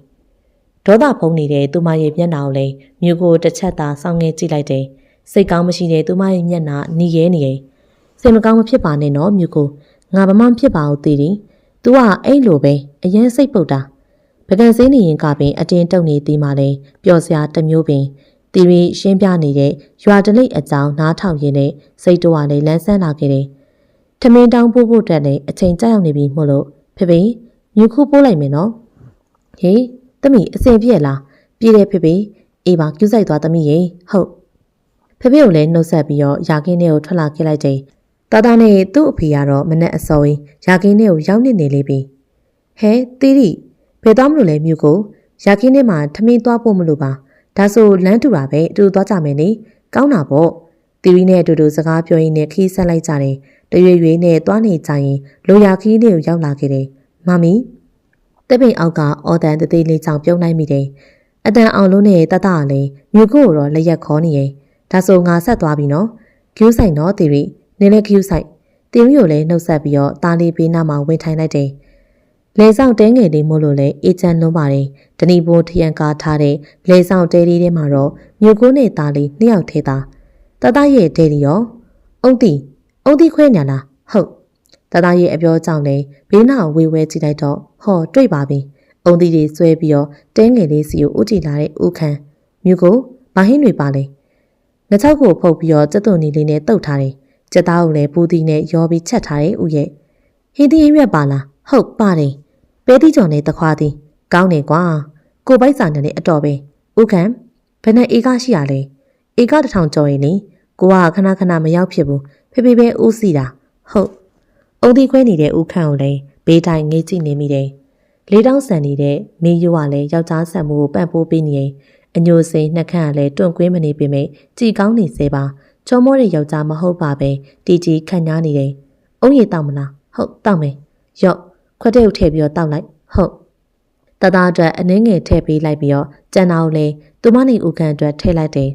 ဒေါသဖုံးနေတဲ့သူမရဲ့မျက်နှာကိုလည်းမြို့ကိုတစ်ချက်သာစောင်းငဲကြည့်လိုက်တယ်စိတ်ကောင်းမရှိတဲ့သူမရဲ့မျက်နှာหนีရဲနေတယ်စိတ်မကောင်းမဖြစ်ပါနဲ့နော်မြို့ကိုငါဘာမှမဖြစ်ပါဘူးသေးတယ်။ तू ကအဲ့လိုပဲအရင်စိတ်ပုတ်တာပကံစင်းနေရင်ကပင်အတင်းတုံနေသေးမှလည်းပျော်စရာတစ်မျိုးပင်တီရီရှင်းပြနေတဲ့ရွာတလိပ်အကြောင်းနားထောင်ရင်းနဲ့စိတ်တော်ကလည်းလန်းဆန်းလာခဲ့တယ်။ထမင်းတောင်းပို့ဖို့တက်နဲ့အချိန်ကြာရောက်နေပြီမို့လို့ဖေဖေမြူခုပိုးလိုက်မယ်နော်။ဟေးသမီးအစင်ပြည့်လားပြေးတယ်ဖေဖေအေးပါကျူးဆိုင်သွားသမီးရေဟုတ်ဖေဖေကိုလည်းနှုတ်ဆက်ပြီးတော့ယာကင်းထဲကိုထွက်လာခဲ့လိုက်တယ်။တာတာနဲ့သူ့အဖေကတော့မနဲ့အစောရင်ယာကင်းထဲကိုရောက်နေလေပြီ။ဟဲတီရီဘယ်သွားမလို့လဲမြူကိုယာကင်းထဲမှာထမင်းသွားဖို့မလို့ပါဒါဆိုလမ်းတူတာပဲအတူသွားကြမယ်လေကောင်းတာပေါ့တီရီနဲ့အတူတူစကားပြောရင်းနဲ့ခီးဆက်လိုက်ကြတယ်တရွေရွေနဲ့သွားနေကြရင်လိုရာခီးလေးကိုရောက်လာခဲ့တယ်မမီတက်ပိန်အောက်ကအော်တန်တသေးလေးကြောင့်ပြုံးလိုက်မိတယ်အတန်အောင်လုံးနဲ့တတကလည်းမြူကိုတော့လက်ရက်ခေါ်နေရင်ဒါဆိုငါဆက်သွားပြီနော်ကျူးဆိုင်တော့တီရီနင်းလည်းကျူးဆိုင်တီရီကိုလည်းနှုတ်ဆက်ပြီးတော့တာလီပေးနာမှာဝင်ထိုင်လိုက်တယ်လေဆောင်တဲငယ်လေးမို့လို့လည်းအေချန်လွန်းပါတယ်တဏီဘိုးထရန်ကားထားတဲ့လေဆောင်တဲလေးထဲမှာတော့မြို့ကိုနဲ့သားလေးနှစ်ယောက်ထဲသားတတရဲ့ဒဲဒီရောအုံတီခွဲညာလားဟုတ်တတရဲ့အပြောကြောင့်လည်းဘေးနာဝေဝဲကြည့်လိုက်တော့ဟောတွေ့ပါပြီအုံတီတွေဆွဲပြီးတော့တဲငယ်လေးစီကိုဥတီလာတဲ့ဦးခန်းမြို့ကိုဘာဟင်းတွေပါလဲလက်ချောက်ကိုဖုတ်ပြီးတော့စက်သွန်နီလေးနဲ့တုတ်ထားတယ်စက်သားကိုလည်းပူတီနဲ့ရောပြီးချက်ထားတယ်ဦးရဲ့ဟင်းသီးရွက်ပါလားဟုတ်ပါတယ်ပဲတီကြော်နဲ့တခွားသည်ကောင်းတယ်ကွာကိုပိုက်စာနဲ့လည်းအတော်ပဲဥခံဘယ်နဲ့အေကရှိရလဲအေက1000ကျော်ရင်လေကိုကခဏခဏမရောက်ဖြစ်ဘူးဖေဖေပဲဦးစီတာဟုတ်အုံဒီခွဲနေတဲ့ဥခံကိုလည်းဘေးတိုင်းငေးကြည့်နေမိတယ်လေးတောင်းဆန်နေတဲ့မင်းရိုးကလည်းယောက်ျားဆန်မှုကိုပန့်ပိုးပေးနေရင်အညိုစိန်နှက်ခန့်ကလည်းတွန့်ကွင်းမနေပေမဲ့ကြည်ကောင်းနေစေပါချောမောတဲ့ယောက်ျားမဟုတ်ပါပဲတီတီခန့်ညားနေတယ်အုံးရည်တောက်မလားဟုတ်တောက်မယ်ရော့ခွက်တဲ့ကိုထည့်ပြီးတော့တောက်လိုက်ဟုတ်တသားအတွက်အနှင်းငယ်ထည့်ပေးလိုက်ပြီးတော့ကြံတာကိုလည်းသူမနဲ့ဦးခန့်အတွက်ထည့်လိုက်တယ်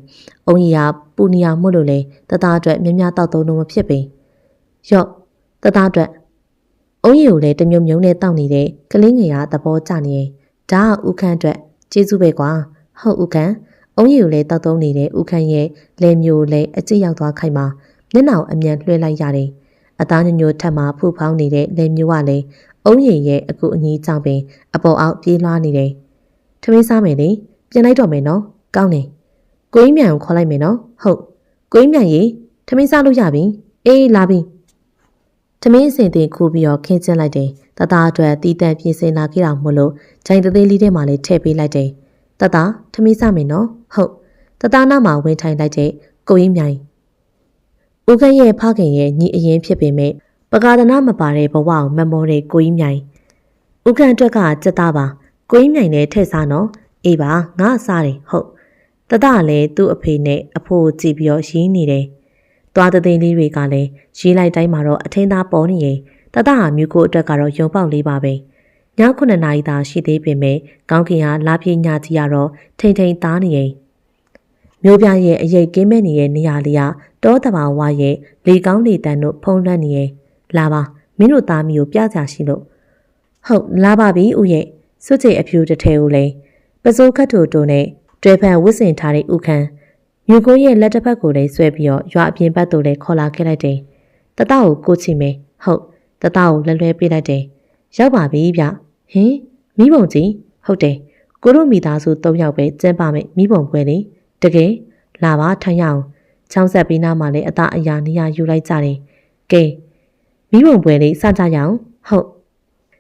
အုံးကြီးကပူနီယာမို့လို့လေတသားအတွက်မြများတောက်သုံးလို့မဖြစ်ပေရော့တသားအတွက်အုံးကြီးကိုလည်းတမြုံမြုံနဲ့တောက်နေတဲ့ကလေးငယ်ကသဘောကျနေရင်ဒါကဦးခန့်အတွက်ကျေးဇူးပဲကွာဟုတ်ဦးခန့်အုံးကြီးကိုလည်းတောက်သုံးနေတဲ့ဦးခန့်ရဲ့လဲမျိုးလည်းအကျစ်ရောက်သွားခိုက်မှာမျက်နှာကိုအမြန်လွှဲလိုက်ရတယ်အသားညညိုထက်မှဖူဖောင်းနေတဲ့လဲမျိုးကလည်းအုံးရည်ရဲ့အကူအညီကြောင့်ပင်အပေါ်အောက်ပြေးလွှားနေတယ်။ထမင်းစားမယ်လေပြန်လိုက်တော့မယ်နော်။ကောင်းတယ်။ကိုင်းမြန်ကိုခေါ်လိုက်မယ်နော်။ဟုတ်။ကိုင်းမြန်ရေထမင်းစားလို့ရပြီ။အေးလာပြီ။ထမင်းအစင်တင်ခူးပြီးတော့ခင်းကျင်းလိုက်တယ်။တသားအတွက်တီးတန့်ပြင်ဆင်လာခဲ့တာမို့လို့ဂျိုင်သေးလေးထဲမှာလည်းထည့်ပေးလိုက်တယ်။တသားထမင်းစားမယ်နော်။ဟုတ်။တသားနားမှာဝင်ထိုင်လိုက်တဲ့ကိုင်းမြန်။ဦးခန့်ရဲ့ဖခင်ရဲ့ညီအရင်ဖြစ်ပေမဲ့ပကာဒနာမပါတဲ့ဘဝကိုမမောတဲ့ကိုကြီးမြိုင်ဥက္ကန့်အတွက်ကစက်သားပါကိုကြီးမြိုင်နဲ့ထည့်စားနော်အေးပါငါစားတယ်ဟုတ်တတလည်းသူ့အဖေနဲ့အဖိုးကြည့်ပြီးတော့ရင်းနေတယ်သွားတဲ့သိန်းလေးတွေကလည်းရေးလိုက်တိုင်းမှာတော့အထင်းသားပေါ်နေရင်တတဟာမြို့ကိုအတွက်ကတော့ရုံပေါက်လေးပါပဲည9 နာရီသာရှိသေးပေမဲ့ကောင်းကင်ကလာပြေးညကြီးရတော့ထိန်ထိန်သားနေရင်မျိုးပြရဲ့အရေးကင်းမဲ့နေတဲ့နေရာလေးကတောတဘာဝရဲ့လေကောင်းလေတန်တို့ဖုံးလွှမ်းနေရင်လာပါမင်းတို့သားမီးကိုပြကြရှိလို့ဟုတ်လာပါပြီဦးရဲ့စွတ်ချေအဖြူတစ်ထဲကိုလည်းပစိုးခတ်တို့တို့နဲ့တွဲဖန်ဝစ်စင်ထားတဲ့ဥခန်းမြူကိုရဲ့လက်တစ်ဖက်ကိုလည်းဆွဲပြီးတော့ရွာအပြင်ဘက်သို့လည်းခေါ်လာခဲ့လိုက်တယ်တတကိုကိုချီမယ်ဟုတ်တတကိုလက်လွဲပေးလိုက်တယ်ရောက်ပါပြီဗျဟင်မိဘုံကြီးဟုတ်တယ်ကိုတို့မိသားစု3ယောက်ပဲကျင်းပါမယ်မိဘုံပွဲလေတကယ်လာပါထိုင်ရအောင်ချောင်းဆက်ပြီးနားမှာလည်းအသားအရာနေရာယူလိုက်ကြတယ်ကဲမိဘုံပွဲလေးစကြရအောင်ဟုတ်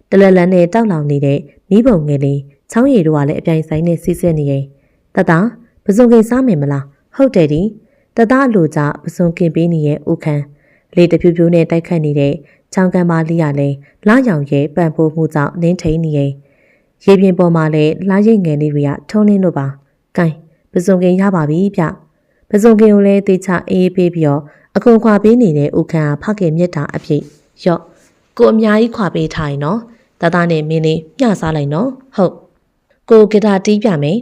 တလလန်းနဲ့တောက်လောင်နေတဲ့မိဘုံငယ်လေးချောင်းရည်တို့ကလည်းအပြိုင်ဆိုင်နဲ့စီးဆင်းနေရင်တတပစုံကင်စားမယ်မလားဟုတ်တယ်ဒီတတအလိုကြပစုံကင်ပေးနေရဲ့ဥခန်း လေတဖြူဖြူနဲ့တိုက်ခတ်နေတဲ့ချောင်းကမ်းပါလေးရလဲလာရောင်ရဲ့ပံပိုးမှုကြောင့်နင်းထိန်နေရင်ရေပြင်ပေါ်မှာလည်းလာရိတ်ငယ်လေးတွေကထုံးလင်းလို့ပါ။ကဲပစုံကင်ရပါပြီဗျ။ပစုံကင်ကိုလည်းတေချအေးပေးပြီးတော့အကုန်ခွာပေးနေတဲ့ဦးခန့်ဖခင်မြတ်တာအဖြစ်ရော့ကိုအများကြီးခွာပေးထားရင်နော်။တသားနဲ့မင်းလေးမျှစားလိုက်နော်။ဟုတ်။ကိုဂီတာတီးပြမယ်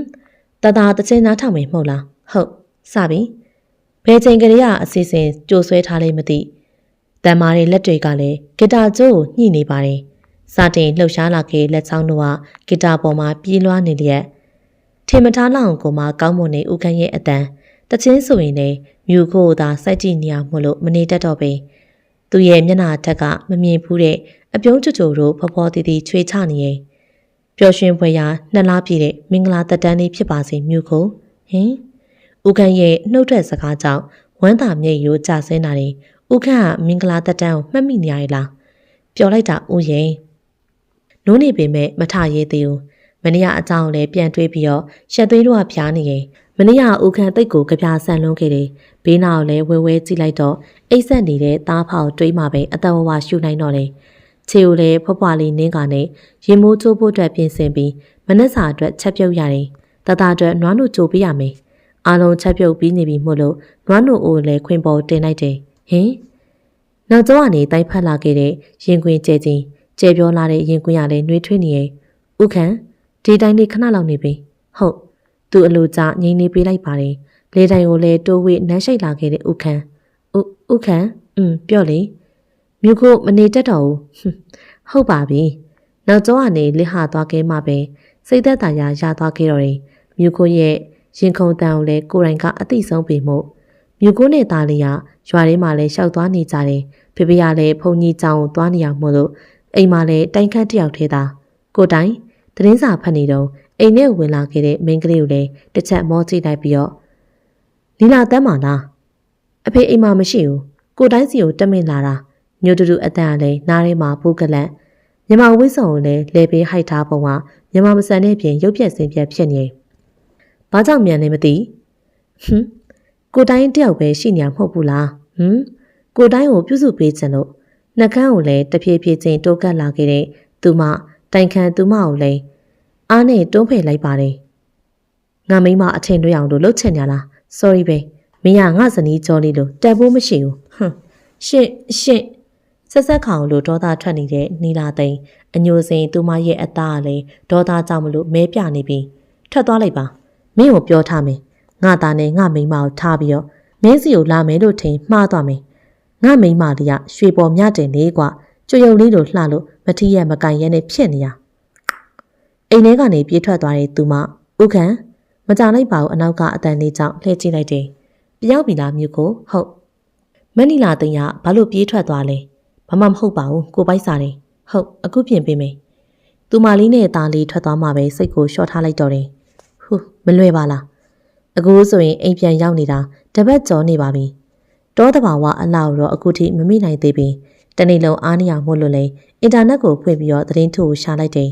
။တသားတချင်းနားထောင်မယ်မဟုတ်လား။ဟုတ်။စပြီ။ဘယ်ချိန်ကလေးကအစီအစဉ်ကြိုဆွဲထားလဲမသိ။တန်မားရဲ့လက်တွေကလည်းဂီတာကျိုးကိုညှိနေပါတယ်။စတင်လှုပ်ရှားလာခဲ့လက်ချောင်းတို့ကဂီတာပေါ်မှာပြေးလွှားနေလျက်ထင်မထားလောက်ကိုမှကောင်းမွန်နေဦးခန့်ရဲ့အတန်တချင်းဆိုရင်လည်းမြူခိုးသာစိုက်ကြည့်နေရမို့လို့မနေတတ်တော့ပဲသူရဲ့မျက်နှာထက်ကမမြင်ဘူးတဲ့အပြုံးချွချိုတို့ဖော်ဖော်တီတီချွေချနေရင်ပျော်ရွှင်ဖွယ်ရာနှစ်လားပြည့်တဲ့မင်္ဂလာသက်တမ်းလေးဖြစ်ပါစေမြူခိုးဟင်ဦးခန့်ရဲ့နှုတ်ထွက်စကားကြောင့်ဝမ်းသာမြိတ်ရိုးကြဆင်းလာတယ်ဦးခန့်ကမင်္ဂလာသက်တမ်းကိုမှတ်မိနေရလားပျော်လိုက်တာဦးရင်နိုးနေပေမဲ့မထရဲသေးဘူးမနေ့ကအကြောင်းလည်းပြန်တွေးပြီးတော့ရှက်သွေးတို့ကဖျားနေရင်မနေ့ကဦးခန့်တိတ်ကိုကြပြဆန်လွန်းခဲ့တယ်ဘေးနာကိုလည်းဝဲကြည့်လိုက်တော့အိတ်ဆက်နေတဲ့သားဖောက်တွေးမှပဲအတဝဝရှူနိုင်တော့တယ်ခြေကိုလည်းဖွားဖွားလေးနင်းကနေရင်မိုးချိုးဖို့အတွက်ပြင်ဆင်ပြီးမနက်စာအတွက်ချက်ပြုတ်ရတယ်တတအတွက်နွားနို့ကြိုပေးရမယ်အားလုံးချက်ပြုတ်ပြီးနေပြီမို့လို့နွားနို့အိုလည်းခွင်ပေါ်တင်လိုက်တယ်ဟင်နောက်ကျောကနေတိုက်ဖက်လာခဲ့တဲ့ရင်ခွင်ကျဲချင်းကျဲပြောလာတဲ့ရင်ခွင်ရလည်းနှွေးထွေးနေရဲ့ဥခန့်ဒီတိုင်းလေးခဏလောက်နေပြီဟုတ်သူအလိုကြငိမ့်နေပေးလိုက်ပါတယ်လေတိုင်ကိုလည်းတိုးဝေးနမ်းရှိတ်လာခဲ့တဲ့ဥခန့်ဥခန့်ပြော့လေမြူကိုမနေတတ်တော့ဘူးဟုတ်ပါပြီနောက်ကျောကနေလစ်ဟာသွားခဲ့မှပဲစိတ်သက်သာရာရသွားခဲ့တော့တယ်မြူကိုရဲ့ရင်ခုန်တန်ကိုလည်းကိုယ်တိုင်ကအသိဆုံးပေမို့မြူကိုနဲ့သားလေးကရွာထဲမှာလည်းရှောက်သွားနေကြတယ်ဖေဖေကလည်းဖုန်ကြီးကြောင်ကိုသွားနေရမို့လို့အိမ်မှာလည်းတိုင်ခန့်တယောက်ထဲသာကိုတိုင်သတင်းစာဖတ်နေတော့အိမ်ထဲဝင်လာခဲ့တဲ့မိန်းကလေးကိုလည်းတစ်ချက်မောကြည့်လိုက်ပြီးတော့နီလာတန်းပါလားအဖေအိမ်မှာမရှိဘူးကိုတိုင်းစီကိုတက်မင်လာတာညိုတူတူအတန်ကလည်းနားထဲမှာဘူးကလန့်မြမဝိဆုံကိုလည်းလေပေးဟိုက်ထားပုံကမြမမဆန်တဲ့ပြင်ရုပ်ပြက်စင်ပြက်ဖြစ်နေဘာကြောင့်မြန်နေမသိကိုတိုင်းတယောက်ပဲရှိနေမှာမဟုတ်ဘူးလားကိုတိုင်းကိုပြုစုပေးချင်လို့နှကန်းကိုလည်းတဖြည်းဖြည်းချင်းတိုးကပ်လာခဲ့တဲ့သူမတိုင်ခံသူမကိုလည်းအားနဲ့တွန်းဖယ်လိုက်ပါတယ်ငါမိမအထင်တွေးအောင်လို့လှုပ်ချင်ကြလား sorry ပဲမင်းကငါဇနီးကြောလေးလို့တန်ဖိုးမရှိဘူးရှင့်ဆက်ဆက်ခေါင်လို့ဒေါသထွက်နေတဲ့နီလာသိန်းအညိုစင်သူမရဲ့အသားကလည်းဒေါသကြောင့်မလို့မဲပြနေပြီးထွက်သွားလိုက်ပါမင်းကိုပြောထားမယ်ငါသားနဲ့ငါမိမကိုထားပြီးတော့မင်းစီကိုလာမယ်လို့ထင်မှားသွားမယ်ငါမိမလေးကရွှေပေါ်မြတင်လေးကွာကြွယုံလေးလိုလှလို့မထီးရမကန်ရဲနဲ့ဖြစ်နေရအိမ်ထဲကနေပြေးထွက်သွားတဲ့သူမဥခန့်မကြလိုက်ပါဘူးအနောက်ကအတန်လေးကြောင့်လှည့်ကြည့်လိုက်တယ်ပြောင်းပြီလားမြို့ကိုဟုတ်မနီလာသိန်းကဘာလို့ပြေးထွက်သွားလဲဘာမှမဟုတ်ပါဘူးကိုပိုက်စားတယ်ဟုတ်အခုပြင်ပေးမယ်သူမလေးနဲ့သားလေးထွက်သွားမှပဲစိတ်ကိုလျှော့ထားလိုက်တော့တယ်ဟူးမလွယ်ပါလားအခုဆိုရင်အိမ်ပြန်ရောက်နေတာတပတ်ကျော်နေပါပြီတောတဘာဝအလောက်တော့အခုထိမမိနိုင်သေးပြီတနေ့လုံးအားနေရမို့လို့လေအင်တာနက်ကိုဖွင့်ပြီးတော့သတင်းထုတ်ရှာလိုက်တယ်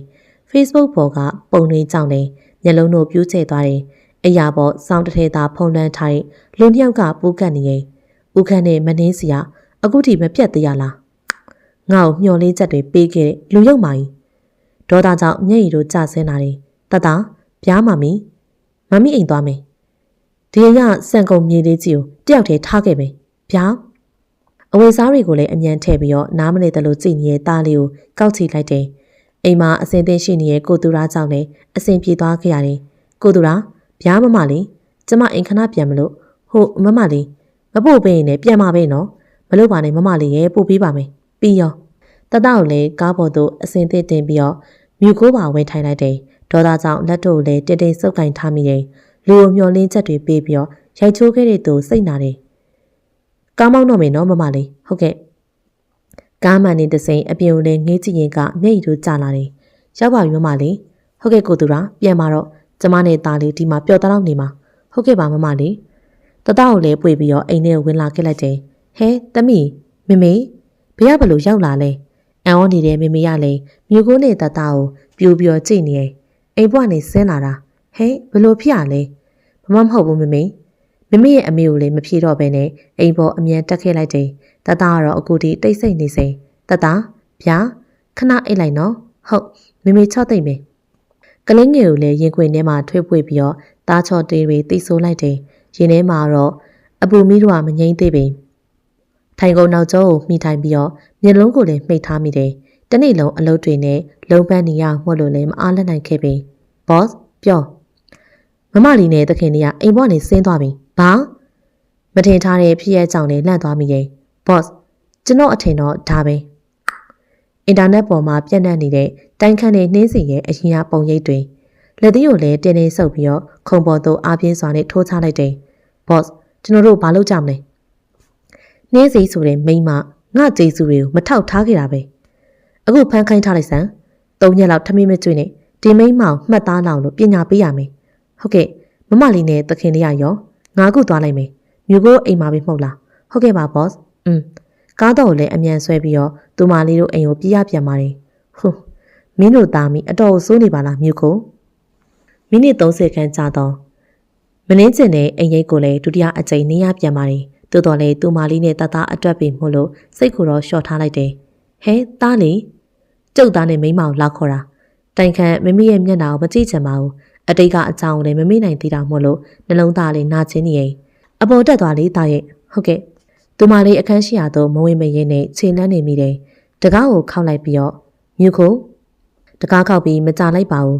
Facebook ပေါ်ကပုံတွေကြောင့်လေမျက်လုံးတို့ပြူးကျဲသွားတယ်အရာပေါ်စောင်းတစ်ထဲသာဖုံးလွှမ်းထားတဲ့လူတစ်ယောက်ကပူးကတ်နေရင်ဦးခန့်နဲ့မနှင်းစီကအခုထိမပြတ်သေးရလားငါ့ကိုမျောလင်းချက်တွေပေးခဲ့လူရုပ်မာကြီးဒေါသကြောင့်မျက်ရည်တို့ကျဆင်းလာတယ်တတပြားမမီအိမ်သွားမယ်ဒီရစံကုန်မြေလေးကြီးကိုတယောက်တည်းထားခဲ့မယ်ဗျာအဝယ်စားတွေကိုလည်းအမြန်ထည့်ပြီးတော့နားမနေတယ်လို့ကြည်နေတဲ့သားလေးကိုကောက်ချီလိုက်တယ်အိမ်မှာအစင်သိရှိနေတဲ့ကိုသူရာကြောင့်လည်းအစင်ပြေသွားခဲ့ရတယ်ကိုသူရာဗျာမမလေးကျမအိမ်ခဏပြန်မလို့ဟုတ်မမလေးမပို့ပေးရင်လည်းပြန်มาပဲနော်မလို့ပါနဲ့မမလေးရဲ့ပို့ပေးပါမယ်ပြီးရောတတကိုလည်းကားပေါ်သို့အစင်သိတင်ပြီးတော့မြူကိုပါဝင်ထိုင်လိုက်တယ်ဒေါသကြောင့်လက်တို့လည်းတိတ်တိတ်စုပ်ကင်ထားမိတယ်လူကိုမျောလင်းချက်တွေပေးပြီးတော့ရိုက်ချိုးခဲ့တဲ့သူစိတ်နာတယ်ကားမောင်းတော့မယ်နော်မမလေးဟုတ်ကဲ့ကားမှန်နေတဲ့စိန်အပြင်ကိုလည်းငေးကြည့်ရင်ကမျက်ရည်တို့ကျလာတယ်ရောက်ပါပြီမမလေးဟုတ်ကဲ့ကိုသူရာပြန်มาတော့ကျမနဲ့သားလေးဒီမှာပျော်သားလောက်နေမှာဟုတ်ကဲ့ပါမမလေးတတကိုလည်းပွေပြီးတော့အိမ်ထဲကိုဝင်လာခဲ့လိုက်တယ်ဟဲသမီးမေမေဘယ်ကဘလို့ရောက်လာလဲအန်အောနေတဲ့မေမေကလည်းမြူကိုနဲ့တတကိုပြူပြီးတော့ကြည့်နေတယ်အိမ်ဘွားနေဆင်းလာတာဟဲဘလို့ဖြစ်ရလဲဘာမှမဟုတ်ဘူးမေမေ မိမိရဲ့အမေကိုလည်းမဖြေတော့ဘဲနဲ့အိမ်ပေါ်အမြန်တက်ခဲ့လိုက်တယ်တတကတော့အခုထိတိတ်ဆိတ်နေစိတတဗျာခဏအိတ်လိုက်နော်ဟုတ်မိမိချော့သိမ့်မယ်ကလေးငယ်ကိုလည်းရင်ခွင်ထဲမှာထွေးပွေပြီးတော့သားချော့တေးတွေတိတ်ဆိုးလိုက်တယ်ရင်ထဲမှာတော့အပူမီးတို့ကမငိမ့်သေးပင်ထိုင်ကုန်နောက်ကျောကိုမှီထိုင်ပြီးတော့မျက်လုံးကိုလည်းမှိတ်ထားမိတယ်တနေ့လုံးအလုပ်တွေနဲ့လုံးပန်းနေရမှလို့လည်းမအားလက်နိုင်ခဲ့ပင်ဘော့စ်ပြောမမလီနဲ့တခင်တွေကအိမ်ပေါ်နေဆင်းသွားပြီဘာမထင်ထားတဲ့ဖြစ်ရဲ့ကြောင့်လည်းလန့်သွားမိတယ်ဘော့စ်ကျွန်တော်အထင်တော့ဒါပဲအင်တာနက်ပေါ်မှာပြန့်နှံ့နေတဲ့တိုင်ခန့်တဲ့နှင်းစီရဲ့အရင်ကပုံရိပ်တွေလက်သီးကိုလည်းတင်းတင်းဆုပ်ပြီးတော့ခုံပေါ်သို့အားပြင်းစွာနဲ့ထိုးချလိုက်တယ်ဘော့စ်ကျွန်တော်တို့ဘာလုပ်ကြမလဲနှင်းစီဆိုတဲ့မိန်းမငါကျေးဇူးတွေကိုမထောက်ထားခဲ့တာပဲအခုဖန်ခိုင်းထားလိုက်စမ်း3ရက်လောက်ထမင်းမကျွေးနဲ့ဒီမိန်းမကိုမှတ်သားလောက်လို့ပညာပေးရမယ်ဟုတ်ကဲ့မမလေးနဲ့တခင်လေးရော9ခုသွားလိုက်မယ်မြို့ကိုအိမ်မှာပဲမဟုတ်လားဟုတ်ကဲ့ပါဘော့စ်ကားတော့လည်းအမြန်ဆွဲပြီးတော့သူမလေးတို့အိမ်ကိုပြေးရပြန်ပါတယ်ဟူးမင်းတို့သားမီအတော်ဆိုးနေပါလားမြို့ကိုမိနစ်30ခန်းကြာတော့မင်းကျင်တဲ့အိမ်ရိပ်ကိုလည်းဒုတိယအကြိမ်နေရပြန်ပါတယ်တိုးတော်လည်းသူမလေးနဲ့တတအတွက်ပြီမို့လို့စိတ်ကိုတော့လျှော့ထားလိုက်တယ်ဟဲသားလေကျုပ်သားနဲ့မိန်းမကိုလာခေါ်တာတိုင်ခန့်မမေရဲ့မျက်နှာကိုမကြည့်ချင်ပါဘူးအတိတ်ကအကြောင်းလည်းမမေ့နိုင်သေးတာမို့လို့နှလုံးသားလေးနာကျင်နေရင်အပေါ်တက်သွားလေသားရဲ့ဟုတ်ကဲ့သူမလေးအခန်းရှိရာသို့မဝင်မရင်းနဲ့ခြေလန်းနေမိတယ်တကားကိုခောက်လိုက်ပြီးတော့မြူခုတကားခောက်ပြီးမကြလိုက်ပါဘူး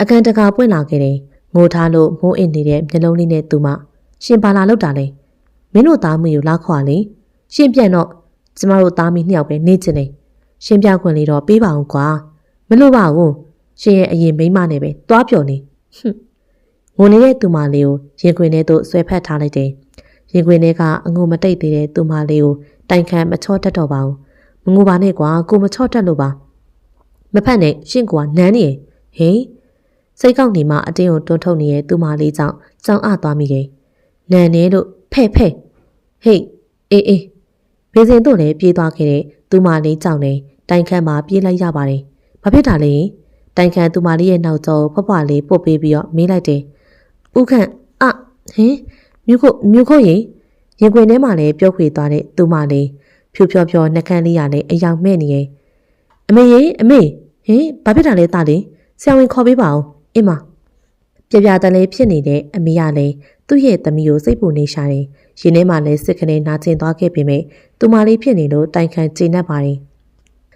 အခန်းတကားပွင့်လာခဲ့တယ်ငိုထားလို့မိုးအစ်နေတဲ့မျက်လုံးလေးနဲ့သူမရှင်ပါလာလောက်တာလေမင်းတို့သားမီကိုလာခေါ်လေရှင်ပြန်တော့ကျမတို့သားမီ2ယောက်ပဲနေချင်တယ်ရှင်ပြခွင့်လေးတော့ပေးပါဦးကွာမလို့ပါဘူးရှင်ရဲ့အရင်မိန်းမနဲ့ပဲသွားပြော်နေငိုနေတဲ့သူမလေးကိုရင်ခွင်ထဲသို့ဆွဲဖက်ထားလိုက်တယ်ရင်ခွင်ထဲကအငိုမတိတ်သေးတဲ့သူမလေးကိုတိုင်ခန့်မချော့တတ်တော့ပါဘူးမငိုပါနဲ့ကွာကိုမချော့တတ်လို့ပါမဖက်နဲ့ရှင်ကွာနန်းနေဟေးစိတ်ကောက်နေမှအတင်းကိုတွန်းထုတ်နေတဲ့သူမလေးကြောင့်ကြောင်အသွားမိတယ်နန်းနေလို့ဖဲ့ဟေးအေးဘေးစင်တို့လည်းပြေးသွားခဲ့တဲ့သူမလေးကြောင့်လည်းတိုင်ခန့်မှာပြေးလိုက်ရပါတယ်ဘာဖြစ်တာလဲတိုင်ခန့်သူမလေးရဲ့နောက်ကျောဖွားဖွားလေးပုတ်ပေးပြီးတော့မေးလိုက်တယ်ဦးခန့်ဟင်မြို့ခိုရင်ခွင်ထဲမှာလည်းပြုတ်ခွေသွားတဲ့သူမလေးဖြူဖြောနှက်ခမ်းလေးရလည်းအယောင်မဲ့နေရဲ့အမေဟင်ဘာဖြစ်တာလဲတာလေဆရာဝန်ခေါ်ပေးပါဦးအင်းမပြပြတလေးဖြစ်နေတဲ့အမေကလည်းသူ့ရဲ့သမီးကိုစိတ်ပူနေရှာတယ်ရင်ထဲမှာလည်းစစ်ခနဲ့နာကျင်သွားခဲ့ပေမဲ့သူမလေးဖြစ်နေလို့တိုင်ခန့်ကျေနပ်ပါတယ်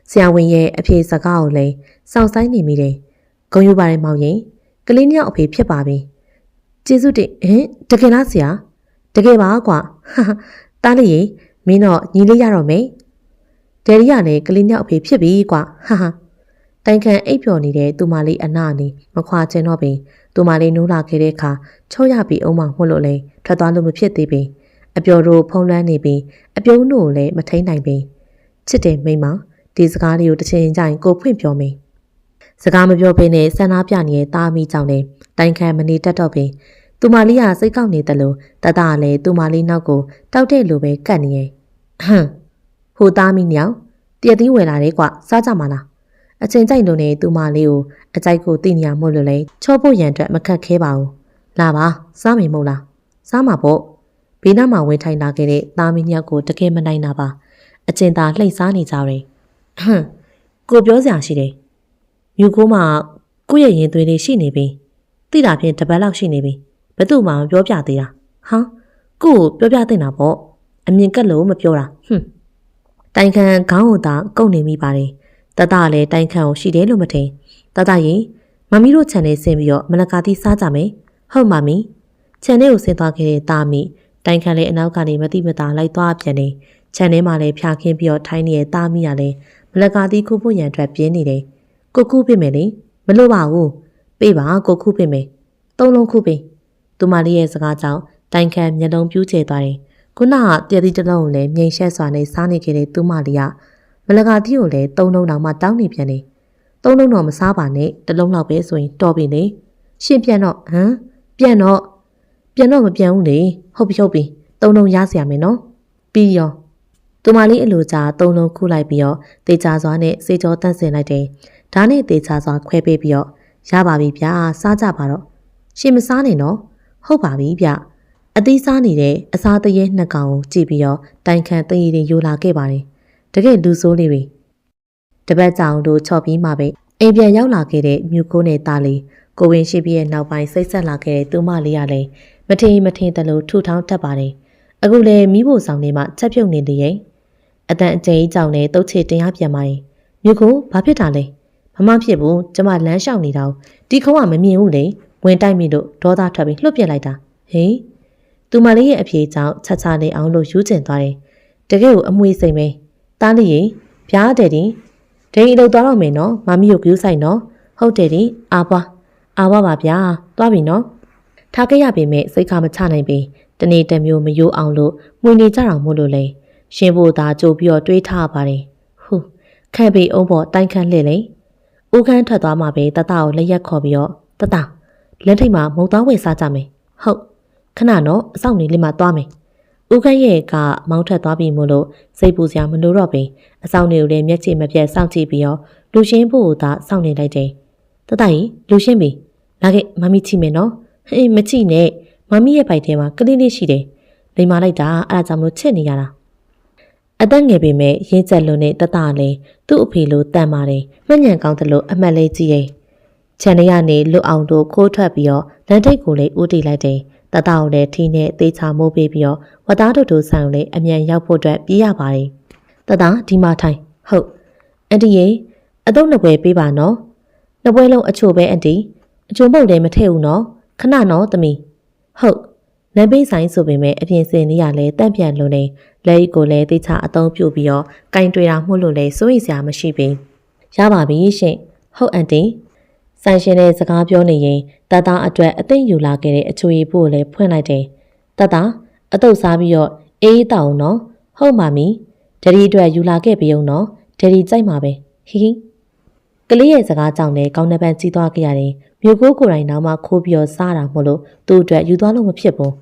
ဆရာဝန်ရဲ့အဖြေစကားကိုလည်းစောင့်ဆိုင်နေမိတယ်ဂုံယူပါတယ်မောင်ရင်ကလေးမြောက်အဖေဖြစ်ပါပြီကျေးဇူးတင်တကယ်လားဆရာတကယ်ပါကွာတားလေးမင်းတော့ညီလေးရတော့မယ်ဒယ်ရီကလည်းကလေးမြောက်အဖေဖြစ်ပြီကွာတိုင်ခန့်အိပ်ပျော်နေတဲ့သူမလေးအနာနေမခွာချင်တော့ပင်သူမလေးနိုးလာခဲ့တဲ့အခါချော့ရပြီးအောင်မှမှုလို့လဲထွက်သွားလို့မဖြစ်သေးပင်အပျော်တို့ဖုံးလွှမ်းနေပြီးအပြုံးတို့ကိုလည်းမထိန်နိုင်ပင်ချစ်တယ်မိမဒီစကားလေးကိုတစ်ချိန်ကျရင်ကိုဖွင့်ပြောမယ်စကားမပြောဘဲနဲ့ဆန္ဒပြနေတဲ့သားမိကြောင့်လည်းတိုင်ခန့်မနေတတ်တော့ပင်သူမလေးကစိတ်ကောက်နေတယ်လို့တတကလည်းသူမလေးနောက်ကိုတောက်တဲ့လိုပဲကတ်နေရဲ့ဟိုသားမိညောင်တရက်သီးဝယ်လာတယ်ကွစားကြမှာလားအချိန်ကြိုက်လို့နေသူမလေးကိုအကြိုက်ကိုသိနေရမို့လို့လေချောဖို့ရန်အတွက်မခက်ခဲပါဘူးလာပါစားမယ်မို့လားစားမှာပေါ့ဘေးနားမှာဝင်ထိုင်လာခဲ့တဲ့သားမိညောင်ကိုတကယ်မနိုင်တာပါအကျဉ်သာလှိမ့်စားနေကြတယ်ကိုပြောစရာရှိတယ်မြူကိုမှကိုယ့်ရဲ့ရင်သွေးလေးရှိနေပြီသိတာဖြင့်တပတ်လောက်ရှိနေပြီဘယ်သူမှမပြောပြသေးတာကိုပြောပြတင်တာပေါ့အမြင်ကက်လို့မပြောတာတိုင်ခန့်ခေါင်းကိုသာကုတ်နေမိပါတယ်တတလည်းတိုင်ခန့်ကိုရှိတယ်လို့မထင်တတရင်မမီတို့ခြံထဲဆင်းပြီးတော့မလကာတိစားကြမယ်ဟုတ်မမီခြံထဲကိုဆင်းသွားခဲ့တဲ့တာမီတိုင်ခန့်လည်းအနောက်ကနေမတိမတာလိုက်သွားပြန်နေခြံထဲမှာလည်းဖျားခင်းပြီးတော့ထိုင်းနေတဲ့တာမီကလည်းမလကာတိခုဖို့ရန်အတွက်ပြင်းနေတယ်ကိုခုပြမယ်လေမလို့ပါဘူးပေးပါကိုခုပြမယ်3လုံးခုပေးသူမလေးရဲ့စကားကြောင့်တိုင်ခန့်မျက်လုံးပြူးကျသွားတယ်ခုနကတရတိတလုံးကိုလည်းမြိန်ရှက်စွာနဲ့စားနေခဲ့တဲ့သူမလေးကမလကာတိကိုလည်း3လုံးတောင်မှတောင်းနေပြန်တယ်3လုံးတော့မစားပါနဲ့1လုံးလောက်ပဲဆိုရင်တော်ပြီလေရှင်ပြန်တော့ပြန်တော့မပြန်ဘူးလေဟုတ်ပြီ3လုံးရစရာမယ်နော်ပြီးရောသူမလေးအလိုကြာ3လုံးခုလိုက်ပြီးတော့တေချာစွာနဲ့စေကြောတန့်စင်လိုက်တယ်ဒါနဲ့တေချာစွာခွဲပေးပြီးတော့ရပါပြီဗျာစားကြပါတော့ရှင်မစားနဲ့နော်ဟုတ်ပါပြီဗျ အသီးစားနေတဲ့အစားတရေနှစ်ကောင်ကိုကြည့်ပြီးတော့တိုင်ခံတရေတွေယူလာခဲ့ပါတယ်တကယ်လူဆိုးလေးတွေတပတ်ကြောင်တို့ချော်ပြီးမှပဲအိမ်ပြန်ရောက်လာခဲ့တဲ့မြူကိုနဲ့သားလေးကိုဝင်ရှိပြီးရဲ့နောက်ပိုင်းစိတ်ဆက်လာခဲ့တဲ့သူမလေးကလည်းမထင်တလို့ထူထောင်းတတ်ပါတယ်အခုလည်းမိဖို့ဆောင်နေမှချက်ပြုတ်နေတယ်ရဲ့အတန်အကျဉ်းကြောင်နဲ့တုတ်ချေတင်ရပြန်ပါရင်မြူကိုဘာဖြစ်တာလဲမဖြစ်ဘူးကျမလမ်းလျှောက်နေတာဒီခုံးကမမြင်ဘူးလေဝင်တိုက်မိလို့ဒေါသထွက်ပြီးလှုပ်ပြစ်လိုက်တာဟေးသူမလေးရဲ့အဖြေကြောင့်ချနေအောင်လို့ယူကျင်သွားတယ်တကယ်ကိုအမွှေးစိမ်ပဲတားလေးရေပြားတယ်တင်ဒိန်အလုပ်သွားတော့မယ်နော်မမီကိုကြူးဆိုင်နော်ဟုတ်တယ်တင်အာပွားပါဗျာသွားပြီနော်ထားခဲ့ရပေမဲ့စိတ်ကမချနိုင်ပေတနေ့တမျိုးမယိုးအောင်လို့မှွေနေကြအောင်မို့လို့လေရှင်ဖို့သာကြိုပြီးတော့တွေးထားပါတယ်ဟူခန့်ပြီးအုံးပေါ်တိုင်ခန့်လှစ်လေဦးခန်းထွက်သွားမှပဲတတကိုလက်ရက်ခေါ်ပြီးတော့တတလမ်းထိပ်မှာမုံသားဝယ်စားကြမယ်ဟုတ်ခဏတော့အဆောင်နေလေးမှသွားမယ်ဦးခန်းရဲ့ကမောင်းထွက်သွားပြီမို့လို့စိတ်ပူစရာမလိုတော့ပေအဆောင်တွေကိုလည်းမျက်ခြေမပြတ်စောင့်ကြည့်ပြီးတော့လူရှင်းဖို့ကိုသာစောင့်နေလိုက်တယ်တတကြီးလူရှင်းပြီလာခဲ့မမီချိမယ်နော်ဟေးမချိနဲ့မမီရဲ့ဘိုက်ထဲမှာကလေးလေးရှိတယ်လိမ်မာလိုက်တာအဲ့ဒါကြောင့်မလို့ချစ်နေရတာအသက်ငယ်ပေမဲ့ရင်းချက်လုံးနဲ့တတလည်းသူ့အဖေလိုတန်ပါတယ်မှညံကောင်းတယ်လို့အမှတ်လေးကြည့်ရဲ့ခြံထဲကနေလွတ်အောင်တို့ခိုးထွက်ပြီးတော့လမ်းထိပ်ကိုလည်းဦးတည်လိုက်တယ်တတကိုလည်းထင်းနဲ့သေးချာမိုးပေးပြီးတော့ဝတ်သားတို့ဆိုင်ကိုလည်းအမြန်ရောက်ဖို့အတွက်ပြေးရပါတယ်တတဒီမှာထိုင်ဟုတ်အန်တီရေအတော့နှစ်ပွဲပေးပါနော်နှစ်ပွဲလုံးအချိုပဲအန်တီအချိုမဟုတ်လည်းမထည့်ဘူးနော်ခဏနော်သမီးဟုတ်လမ်းဘေးဆိုင်ဆိုပေမဲ့အပြင်စင်လေးရလဲတန့်ပြန်လို့နေလက်ကိုလည်းတိချအသုံးပြုပြီးတော့ကင်တွေ့တာမှုလို့လဲစိုးရိမ်စရာမရှိပေရပါပြီရှင်ဟုတ်အန်တီဆိုင်ရှင်နဲ့စကားပြောနေရင်တတအတွက်အသိယူလာခဲ့တဲ့အချိုရီဖို့လည်းဖွင့်လိုက်တယ်တတအတုပ်စားပြီးတော့အေးတောင်းနော်ဟုတ်ပါမီဒရီအတွက်ယူလာခဲ့ပြီးအောင်နော်ဒရီကြိုက်မှာပဲဟီကလေးရဲ့စကားကြောင့်လည်းကောင်းနှပန်းကြီးသွားခဲ့ရတယ်မြို့ကိုကိုယ်တိုင်နောက်မှခိုးပြီးတော့စားတာမို့လို့သူ့အတွက်ယူသွားလို့မဖြစ်ဘူး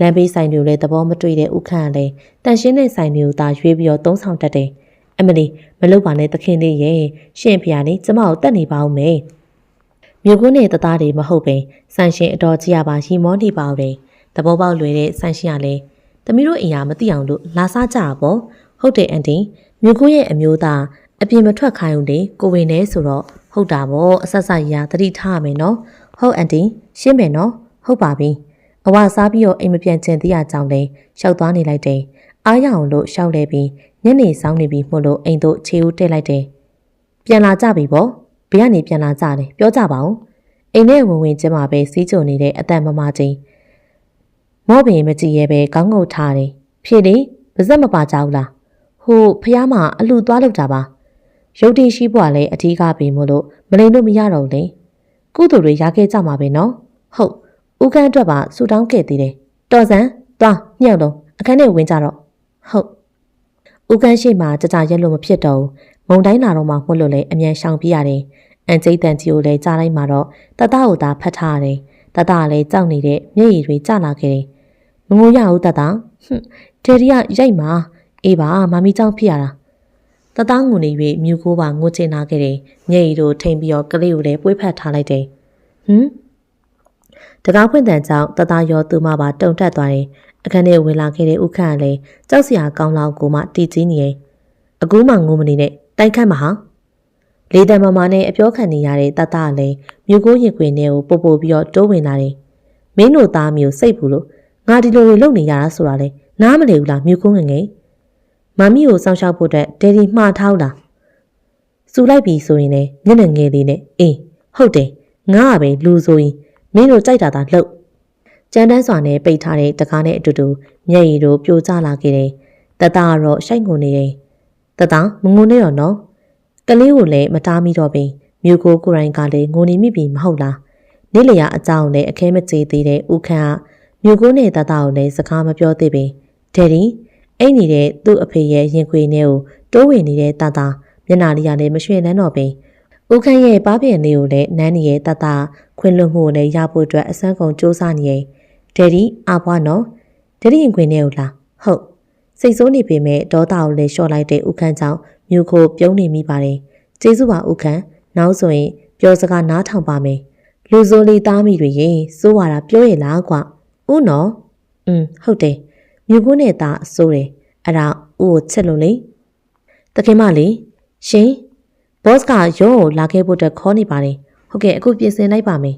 လမ်းဘေးဆိုင်တွေကိုလည်းသဘောမတွေ့တဲ့ဥခန့်ကလည်းတန်ရှင်းတဲ့ဆိုင်တွေကိုသာရွေးပြီးတော့သုံးဆောင်တတ်တယ်အမလီမလုပ်ပါနဲ့သခင်လေးရဲ့ရှင်ဖျားလေးကျမကိုတတ်နေပါဦးမယ်မြို့ကုန်းနဲ့တသားတွေမဟုတ်ပဲဆိုင်ရှင်အတော်ကြီးရပါရီမောနေပါဦးတယ်သဘောပေါက်လွယ်တဲ့ဆိုင်ရှင်ကလည်းသမီးတို့အရာမသိအောင်လို့လာစားကြတာပေါ့ဟုတ်တယ်အန်တီမြို့ကုန်းရဲ့အမျိုးသားအပြင်မထွက်ခိုင်းဦးလေကိုဝင်နေဆိုတော့ဟုတ်တာပေါ့အဆက်ဆက်ရာတတိထားရမယ်နော်ဟုတ်အန်တီရှင်းမယ်နော်ဟုတ်ပါပြီအဝစားပြီးတော့အိမ်မပြန်ချင်သေးရကြောင်းလဲရှောက်သွားနေလိုက်တယ်အားရအောင်လို့ရှောက်လဲပြီးညနေဆောင်နေပြီမို့လို့အိမ်တို့ခြေဦးတက်လိုက်တယ်ပြန်လာကြပြီပေါ့ဘယ်ကနေပြန်လာကြလဲပြောကြပါဦးအိမ်နဲ့ဝင်ချင်းမှာပဲစီးကြုံနေတဲ့အတန်မမချင်းမော့ပင်မကြည့်ရဲပဲခေါင်းငုတ်ထားတယ်ဖြေလေပါဇက်မပါကြဘူးလားဟိုဖះမအလှသွားလောက်တာပါရုပ်တည်ရှိဖို့ကလည်းအထီးကပင်မို့လို့မလိမ်လို့မရတော့လေကုသိုလ်တွေရခဲ့ကြမှာပဲနော်ဟုတ်ဦးကန်းအတွက်ပါဆူတောင်းခဲ့သေးတယ်တော်စံသွားညှောက်လုံးအခန်းထဲဝင်ကြတော့ဟုတ်ဦးကန်းရှိမှကြကြရက်လို့မဖြစ်တော့ဘူးမုံတိုင်းလာတော့မှမှုလို့လေအမြန်ရှောင်ပြရတယ်အန်ကျိတ်တန်ကြီးကိုလည်းကြားလိုက်မှတော့တတကိုသာဖတ်ထားရတယ်တတကလည်းကြောက်နေတဲ့မျက်ရည်တွေကျလာခဲ့တယ်မငိုရဘူးတတဒေရီကရိုက်မှာအေးပါမမီကြောင့်ဖြစ်ရတာတတငုံနေ၍မြူကိုပါငိုချင်လာခဲ့တယ်မျက်ရည်တို့ထိန်ပြီးတော့ကလေးကိုလည်းပွေးဖက်ထားလိုက်တယ်တကားဖွင့်တန်ကြောင့်တတရောသူမပါတုံတက်သွားတယ်အခန်းထဲဝင်လာခဲ့တဲ့ဥခန့်ကလည်းကြောက်စရာကောင်းလောက်ကိုမှတီးကြီးနေတယ်အခုမှငိုမနေနဲ့တိုက်ခတ်မဟာလေတံမမနဲ့အပြောခံနေရတဲ့တတကလည်းမြူကိုရင်ခွင်ထဲကိုပို့ပြီးတော့တိုးဝင်လာတယ်မင်းတို့သားမျိုးစိတ်ဘူးလို့ငါဒီလိုတွေလုပ်နေရတာဆိုတာလေနားမလည်ဘူးလားမြူကိုငငယ်မမီကိုစောင့်ရှောက်ဖို့အတွက်ဒယ်ဒီမှားထားလားစူလိုက်ပြီဆိုရင်လည်းညနေငယ်လေးနဲ့အေးဟုတ်တယ်ငါကပဲလူဆိုရင်မင်းတို့ကြိုက်တာသာလှုပ်ကြမ်းတမ်းစွာနဲ့ပိတ်ထားတဲ့တကားနဲ့အတူတူမျက်ရည်တို့ပြိုကျလာခဲ့တယ်တတကတော့ရှိုက်ငုံနေတယ်တတမငုံနေတော့နော်ကလေးကိုလည်းမတားမိတော့ပင်မြူကိုကိုရိုင်းကလည်းငိုနေမိပြီမဟုတ်လားနေ့လျာအကြောင်းနဲ့အခဲမကြေသေးတဲ့ဦးခန့်ကမြူကိုနဲ့တတကိုလည်းစကားမပြောသေးပင်ဒယ်ဒီအိတ်နေတဲ့သူ့အဖေရဲ့ရင်ခွေထဲကိုတိုးဝင်နေတဲ့တတမျက်နှာလေးကလည်းမရွှင်လန်းတော့ပင်ဦးခန့်ရဲ့ပါးပြန်လေးကိုလည်းနန်းနေတဲ့တတခွင်လွတ်မှုကိုလည်းရဖို့အတွက်အစမ်းကုန်စူးစမ်းနေရင်ဒယ်ဒီအဘွားနော်ဒယ်ဒီရင်ခွင်ထဲကိုလားဟုတ်စိတ်ဆိုးနေပေမဲ့ဒေါသကိုလည်းလျှော့လိုက်တဲ့ဦးခန့်ကြောင့်မြူကိုပြုံးနေမိပါတယ်ကျေးဇူးပါဦးခန့်နောက်ဆိုရင်ပြောစကားနားထောင်ပါမယ်လူစိုးလေးသားမိတွေရေစိုးရတာပြောရလားကွဦးနော် ဟုတ်တယ်မြို့ကိုနဲ့သားအစိုးတယ်အဲ့ဒါဦးကိုချစ်လို့လေတခင်မလေးရှင်ဘော့စ်ကရောကိုလာခဲ့ဖို့အတွက်ခေါ်နေပါတယ်ဟုတ်ကဲ့အခုပြင်ဆင်လိုက်ပါမယ်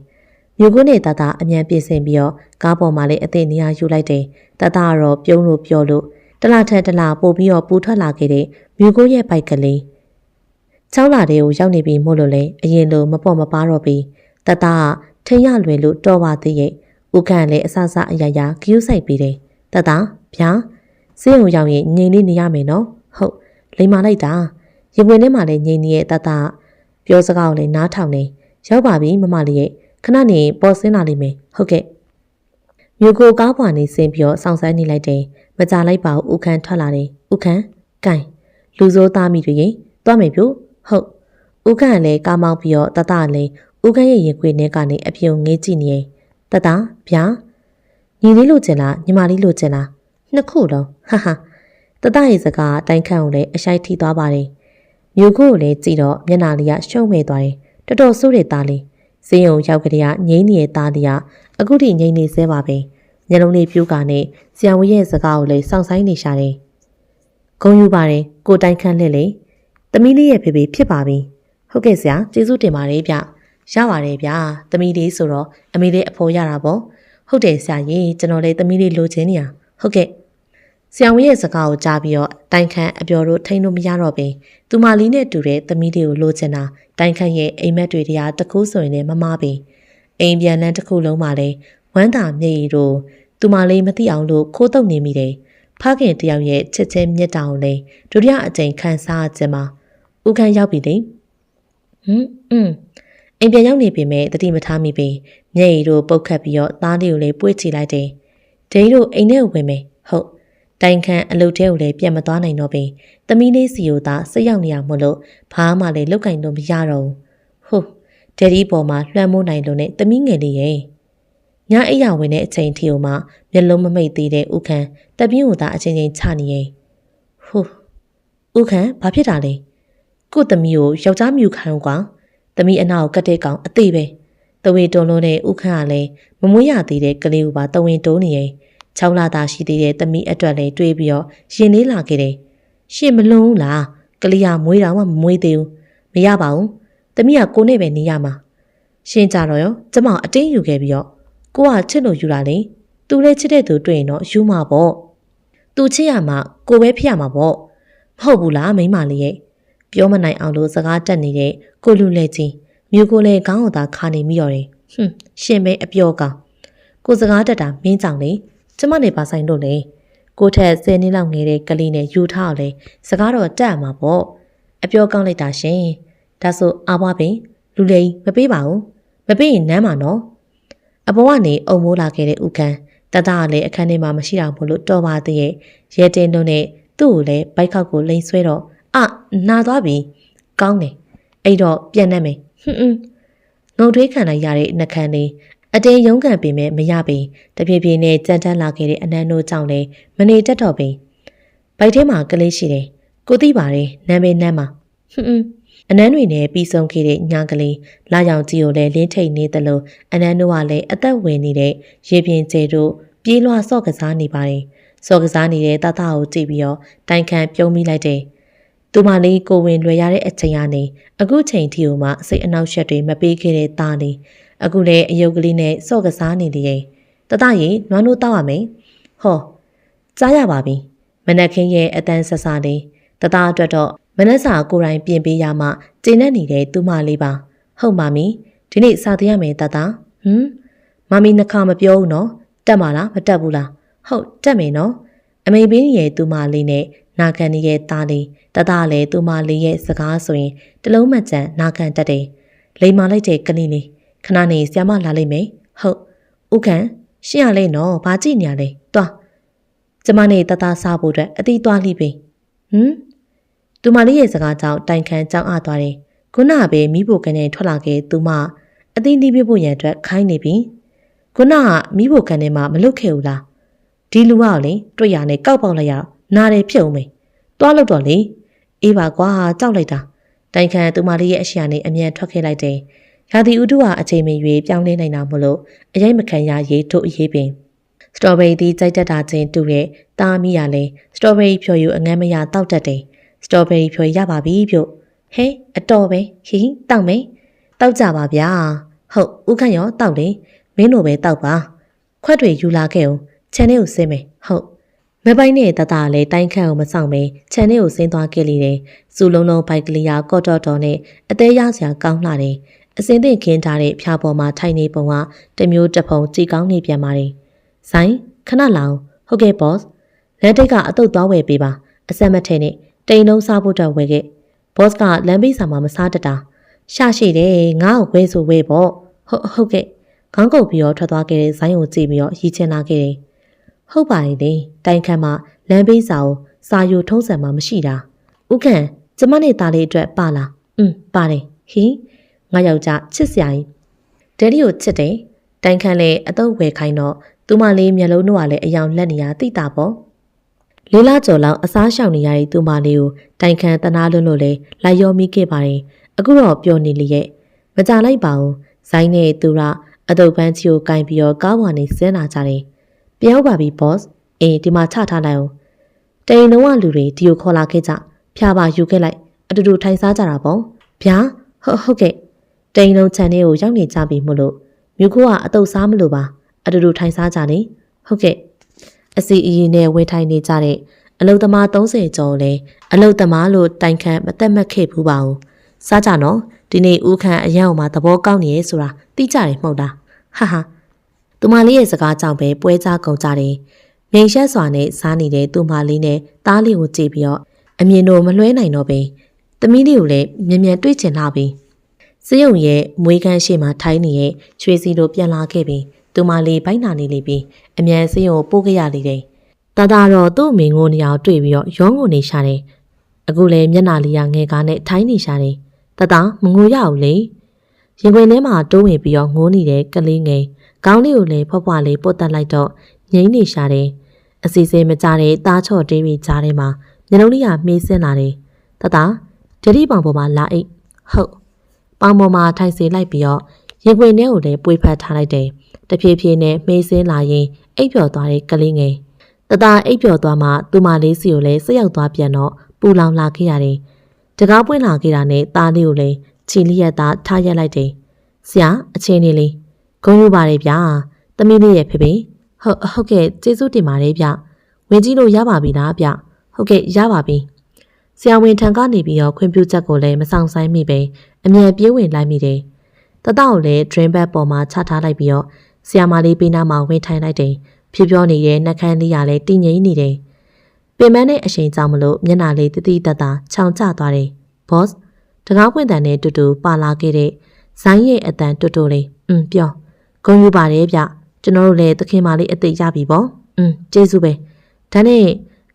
မြို့ကိုနဲ့သားအမြန်ပြင်ဆင်ပြီးတော့ကားပေါ်မှာလည်းအသိနေရာယူလိုက်တယ်သားကတော့ပြုံးလို့ပြောလို့တလားထက်တလားပို့ပြီးတော့ပူထွက်လာခဲ့တဲ့မြို့ကိုရဲ့ဘိုက်ကလေးချောင်းလာတဲ့ကိုရောက်နေပြီမို့လို့လေအရင်လိုမပေါ့မပါတော့ပြီတသားကထင်ရလွယ်လို့တော်ပါသေးရဲ့ဦးခန့်လည်းအဆအရာဂယူးဆိုင်ပြီးတယ်တသားဗျာစေးုံရောက်ရင်ငြိမ်လေးနေရမယ်နော်ဟုတ်လိမ္မာလိုက်တာရေပွင့်ထဲမှာလည်းငြိမ်နေတဲ့တသားပြောစကားကိုလည်းနားထောင်နေရောက်ပါပြီမမလေးရဲ့ခဏနေပေါ်ဆင်းလာလိမ့်မယ်ဟုတ်ကဲ့မြို့ကိုကားပွားနေဆင်းပြီးတော့စောင့်ဆိုင်းနေလိုက်တယ်မကြလိုက်ပါဘူးဦးခန့်ထွက်လာတယ်ဦးခန့်ကိုင်လူစိုးသားမိတွေရင်သွားမယ်ပြို့ဟုတ်ဦးခန့်လည်းကားမောင်းပြီးတော့တသားလည်းဦးခန့်ရဲ့ရင်ခွေထဲကနေအပြုံငေးကြည့်နေတသားဗျာညီလေးလိုချင်လားညီမလေးလိုချင်လားနှစ်ခုလုံးဟာတသားရဲ့စကားတိုင်ခန့်ကိုလည်းအရှိုက်ထိသွားပါတယ်မြို့ကိုလည်းကြည့်တော့မျက်နှာလေးကရှုံးမဲ့သွားတယ်တော်ဆိုးတဲ့သားလေးစင်းုံရောက်ကြတဲ့ငိမ့်နေတဲ့သားလေးကအခုထိငိမ့်နေသေးပါပဲမျက်လုံးလေးပြူးကနေဆရာဝန်ရဲ့စကားကိုလည်းစောင့်ဆိုင်နေရှာတယ်ဂုံယူပါတယ်ကိုတိုင်ခန့်လှစ်လေသမီးလေးရဲ့ဖေဖေဖြစ်ပါပြီဟုတ်ကဲ့ဆရာကျေးဇူးတင်ပါတယ်ဗျရပါတယ်ဗျသမီးလေးဆိုတော့အမေလေးအဖော်ရတာပေါ့ဟုတ်တယ်ဆရာကြီးကျွန်တော်လည်းသမီးလေးလိုချင်နေတာဟုတ်ကဲ့ဆရာဝန်ရဲ့စကားကိုကြားပြီးတော့တိုင်ခန့်အပျော်တို့ထိန်းလို့မရတော့ပင်သူမလေးနဲ့တူတဲ့သမီးလေးကိုလိုချင်တာတိုင်ခန့်ရဲ့အိမ်မက်တွေတရားတကူးဆိုရင်လည်းမမပင်အိမ်ပြန်လန်းတစ်ခုလုံးမှာလည်းဝမ်းသာမျက်ရည်တို့သူမလေးမသိအောင်လို့ခိုးတုပ်နေမိတယ်ဖခင်တယောက်ရဲ့ချစ်ချင်းမြတ်တာကိုလည်းဒုတိယအကြိမ်ခံစားခြင်းမှာဦးခန့်ရောက်ပြီလေအိမ်ပြန်ရောက်နေပြီမဲ့တတိမထားမိပြီမျက်ရည်တို့ပုတ်ခတ်ပြီးတော့သားလေးကိုလည်းပွေ့ချလိုက်တယ်ဒိတို့အိမ်ထဲကိုဝင်မယ်ဟုတ်တိုင်ခန့်အလုပ်ထဲကိုလည်းပြန်မသွားနိုင်တော့ပြီသမီးလေးစီကိုသာစိတ်ရောက်နေရမို့လို့ဘာမှလည်းလုတ်ကင်လို့မရတော့ဘူးဟုတ်ဒယ်ဒီပေါ်မှာလွှမ်းမိုးနိုင်လို့နဲ့သမီးငယ်လေးရဲ့ညအိပ်ရဝင်တဲ့အချိန်ထီကိုမှမျက်လုံးမမိတ်သေးတဲ့ဦးခန့်တပြင်းကိုသာအချိန်ချင်းချနေရဲ့ဦးခန့်ဘာဖြစ်တာလဲကို့သမီးကိုယောက်ျားမြူခိုင်းကွာသမီးအနာကိုကတ်တဲ့ကောင်အသေးပဲတဝေတွန်းလုံးတဲ့ဦးခန့်ကလည်းမမွေးရသေးတဲ့ကလေးကိုပါတဝင်းတိုးနေရဲ့6လသားရှိသေးတဲ့သမီးအတွက်လည်းတွေးပြီးတော့ရင်လေးလာခဲ့တယ်ရှင်မလုံးဘူးလားကလေးကမွေးတော့မှမမွေးသေးဘူးမရပါဘူးသမီးကကိုနဲ့ပဲနေရမှာရှင်ကြတော့ရောကျမအတင်းယူခဲ့ပြီးတော့ကိုကချစ်လို့ယူတာလေသူလည်းချစ်တဲ့သူတွေ့ရင်တော့ယူမှာပေါ့သူချစ်ရမှာကိုပဲဖြစ်ရမှာပေါ့မဟုတ်ဘူးလားမိန်းမလေးရဲ့ပြောမနိုင်အောင်လို့စကားတက်နေတဲ့ကိုလူလဲကြီးမြို့ကိုလည်းခေါင်းကိုသာခါနေမိတော့တယ်ရှင်ပဲအပြောကောင်ကိုစကားတက်တာမင်းကြောင့်လေကျမနဲ့ပါဆိုင်လို့လေကိုထက်10နှစ်လောက်ငယ်တဲ့ကလေးနဲ့ယူထားအောင်လေစကားတော့တက်မှာပေါ့အပြောကောင်းလိုက်တာရှင်ဒါဆိုအာဘွားပင်လူလေးမပေးပါဘူးမပေးရင်နမ်းမှာနော်အပေါ်ကနေအုံမိုးလာခဲ့တဲ့ဦးခန့်တသားကလည်းအခန်းထဲမှာမရှိတော့ဘူးလို့တော်ပါသေးရဲ့ရဲတင်းလုံးနဲ့သူ့ကိုလည်းဘိုက်ခောက်ကိုလိန်ဆွဲတော့နာသွားပြီကောင်းတယ်အဲ့တော့ပြန်နေမယ်ငုံတွေးခံလိုက်ရတဲ့နှက်ခမ်းလေးအတင်းရုံးကန်ပေမဲ့မရပင်တဖြည်းဖြည်းနဲ့ကြမ်းတမ်းလာခဲ့တဲ့အနန်းတို့ကြောင့်လည်းမနေတတ်တော့ပင်ဘိုက်ထဲမှာကလေးရှိတယ်ကိုသိပါတယ်နာမည်နန်းမှာအနန်းတွေနဲ့ပြီးဆုံးခဲ့တဲ့ညာကလေးလာရောင်ကြီးကိုလည်းလင်းထိတ်နေသလိုအနန်းတို့ကလည်းအသက်ဝင်နေတဲ့ရေပြင်ကျဲတို့ပြေးလွှာဆော့ကစားနေပါတယ်ဆော့ကစားနေတဲ့တသားကိုကြည့်ပြီးတော့တိုင်ခန့်ပြုံးမိလိုက်တယ်သူမလေးကိုဝင်လွယ်ရတဲ့အချိန်ကနေအခုချိန်ထိကိုမှစိတ်အနောက်ရှက်တွေမပေးခဲ့တဲ့သားလေးအခုလည်းအယုတ်ကလေးနဲ့ဆော့ကစားနေတယ်တသားရင်နွားတို့တောက်ရမယ်ဟောကြားရပါပြီမနက်ခင်းရဲ့အတန်းဆဆလေးတသားအတွက်တော့မနက်စာကိုယ်တိုင်ပြင်ပေးရမှကျင်းနေတဲ့သူမလေးပါဟုတ်ပါမီဒီနေ့စာသင်ရမယ်တသားမမီနှခါမပြောဘူးနော်တက်မှာလားမတက်ဘူးလားဟုတ်တက်မယ်နော်အမေပေးရဲ့သူမလေးနဲ့နာခံရဲ့သားလေးတသားလည်းသူမလေးရဲ့စကားဆိုရင်တလုံးမှကြံနာခံတတ်တယ်လိမ္မာလိုက်တဲ့ကလေးလေးခဏနေဆရာမလာလိမ့်မယ်ဟုတ်ဥခန့်ရှင်းရလဲနော်ဘာကြည့်နေရလဲတွားကျမနဲ့တသားစားဖို့အတွက်အတီးသွားလိပြီသူမလေးရဲ့စကားကြောင့်တိုင်ခန့်ကြောင်းအသွားတယ်ခုနကပဲမိဖို့ကနေထွက်လာခဲ့သူမအတီးနှီးပြဖို့ရန်အတွက်ခိုင်းနေပြီခုနကမိဖို့ကနေမှမလွတ်ခဲ့ဘူးလားဒီလူကလေတွေ့ရနဲ့ကောက်ပေါက်လိုက်ရတော့နားတယ်ဖြစ်အောင်မယ်တွားလို့တော့လေအေးပါကွာကြောက်လိုက်တာတိုင်ခန့်သူမလေးရဲ့အရှိန်နဲ့အမြန်ထွက်ခဲ့လိုက်တယ်ရာသီဥတုကအချိန်မရွေးပြောင်းလဲနိုင်တာမို့လို့အရေးမခံရရေးတို့အရေးပင် စတော်ဘယ်ရီသည်ကြိုက်တတ်တာချင်းတူရဲ့တားမိရလဲစတော်ဘယ်ရီဖြော်ယူအငမ်းမရတောက်တတ်တယ်စတော်ဘယ်ရီဖြော်ရပါပြီပြုတ်ဟဲအတော်ပဲဟီတောက်မယ်တောက်ကြပါဗျာဟုတ်ဦးခန့်ရောတောက်လေမင်းတို့ပဲတောက်ပါခွက်တွေယူလာခဲ့အောင်ခြံထဲကိုဆင်းမယ်ဟုတ်မပိုင်းနဲ့တတလည်းတိုင်းခန့်အောင်မဆောင်ပဲခြံထဲကိုဆင်းသွားခဲ့လေတယ်စူလုံးလုံးဘိုက်ကလေးရာကော့တော်တော်နဲ့အသေးရစရာကောင်းလာတယ်အစင်းသိခင်းထားတဲ့ဖြာပေါ်မှာထိုင်နေပုံကတမျိုးတဖုံကြည်ကောင်းနေပြန်ပါတယ်ဆိုင်ခဏလောင်ဟုတ်ကဲ့ဘော့စ်လမ်းတိတ်ကအတုတ်သွားဝယ်ပေးပါအဆက်မထဲနဲ့တိန်လုံးစားဖို့တော့ဝယ်ခဲ့ဘော့စ်ကလမ်းဘေးဆောင်မှာမစားတတ်တာရှာရှိတယ်ငါ့ကိုဝယ်ဆိုဝယ်ပေါ့ဟုတ်ကဲ့ခေါင်းကုပ်ပြီးတော့ထွက်သွားခဲ့တဲ့ဇိုင်းကိုကြည့်ပြီးတော့ရီချင်လာခဲ့တယ်ဟုတ်ပါရဲ့လေတိုင်ခန့်မှာလမ်းဘေးဆောင်စာယူထုံးစံမှာမရှိတာဥခန့်ကျမနဲ့သားလေးအတွက်ပါလားပါတယ်ဟီငါယောက်ျားချစ်စရာကြီးဒယ်ဒီကိုချစ်တယ်တိုင်ခန့်လည်းအတော့ဝယ်ခိုင်းတော့သူမလေးမျက်လုံးတို့ကလည်းအယောင်လက်နေရသိတာပေါ့လေးလားကျော်လောက်အစားရှောင်နေရတဲ့သူမလေးကိုတိုင်ခန့်တနာလွန်းလို့လေလိုက်ရောမိခဲ့ပါတယ်အခုတော့ပျော်နေလေရဲ့မကြလိုက်ပါဘူးဇိုင်းနဲ့သူရအတုပ်ပန်းချီကိုကင်ပြီးတော့ကားပေါ်နေဆင်းလာကြတယ်ပြောပါပြီဘော့စ်အေးဒီမှာချထားလိုက်အောင်တိန်လုံးကလူတွေဒီကိုခေါ်လာခဲ့ကြဖျားပါယူခဲ့လိုက်အတူတူထိုင်စားကြတာပေါ့ဗျာဟုတ်ကဲ့တိန်လုံးခြံထဲကိုရောက်နေကြပြီမို့လို့မြူခိုးကအတုပ်စားမလို့ပါအတူတူထိုင်စားကြနေဟုတ်ကဲ့အစီအီနဲ့ဝေထိုင်နေကြတဲ့အလုသမား30ကျော်လဲအလုသမားလို့တိုင်ခန့်မသက်မှတ်ခဲ့ဘူးပါဘူးစားကြနော်ဒီနေ့ဦးခန့်အရန်အောင်မှာသဘောကောင်းနေရဲ့ဆိုတာသိကြတယ်မဟုတ်လားဟာသူမလေးရဲ့စကားကြောင့်ပဲပွဲကြကုန်ကြတယ်မြိန်ရှက်စွာနဲ့စားနေတဲ့သူမလေးနဲ့သားလေးကိုကြည့်ပြီးတော့အမြင်တို့မလွှဲနိုင်တော့ပဲသမီးလေးကိုလည်းမြန်မြန်တွေ့ချင်လာပြီစရုံရဲ့မွေးကန်းရှိမှထိုင်းနေရဲ့ရွှေစီတို့ပြန်လာခဲ့ပြီးသူမလေးဘိုက်နာနေလေပြီးအမြန်စရုံကိုပို့ခဲ့ရလေတယ်တသားတော့သူ့အမေငိုနေအောင်တွေ့ပြီးတော့ရောငိုနေရှာတယ်အခုလည်းမျက်နာလေးရငယ်ကားနဲ့ထိုင်းနေရှာတယ်တသားမငိုရဘူးလေရင်ခွင်ထဲမှာတိုးဝင်ပြီးတော့ငိုနေတဲ့ကလေးငယ်ခေါင်းလေးကိုလည်းဖွားဖွားလေးပုတ်တက်လိုက်တော့ငိမ့်နေရှာတယ်အစီအစဉ်မကြတဲ့သားချော့တေးပြီးကြားထဲမှာမျက်လုံးလေးကမှေးစင်းလာတယ်တသားဒတိပေါင်ပေါ်မှာလာအိတ်ဟုတ်ပေါင်ပေါ်မှာထိုင်စေလိုက်ပြီးတော့ရင်ခွင်ထဲကိုလည်းပွေဖက်ထားလိုက်တယ်တဖြည်းဖြည်းနဲ့မှေးစင်းလာရင်အိပ်ပျော်သွားတဲ့ကလေးငယ်တသားအိပ်ပျော်သွားမှသူမလေးစီကိုလည်းဆက်ရောက်သွားပြန်တော့ပူလောင်လာခဲ့ရတယ်တကားပွင့်လာခဲ့တာနဲ့သားလေးကိုလည်းချီလျက်သားထားရက်လိုက်တယ်ဆရာအချင်းနေလေးဂုဏ်ယူပါတယ်ဗျာသမီးလေးရဲ့ဖေဖေဟုတ်ကဲ့ကျေးဇူးတင်ပါတယ်ဗျဝင်ကြည့်လို့ရပါပြီလားဗျဟုတ်ကဲ့ရပါပြီဆရာဝန်ထံကနေပြီးတော့ခွင့်ပြုချက်ကိုလည်းမဆောင်ဆိုင်မိပဲအမြန်ပြေးဝင်လိုက်မိတယ်တတကိုလည်း drain bag ပေါ်မှာချထားလိုက်ပြီးတော့ဆရာမလေးပေးနာမှာဝင်ထိုင်လိုက်တယ်ဖြပြောနေတဲ့နှက်ခမ်းလေးကလည်းတည်ငြိမ်နေတယ်ပင်မနဲ့အရှိန်ကြောင့်မလို့မျက်နှာလေးတတိတတချောင်ကျသွားတယ်ဘော့စ်တကားပွင့်တန်နဲ့တူတူပါလာခဲ့တဲ့ဇိုင်းရဲ့အတန်တူတူလေးပြောဂုဏ်ယူပါတယ်ဗျကျွန်တော်တို့လည်းသခင်မလေးအသိရပြီပေါ့ကျေးဇူးပဲဒါနဲ့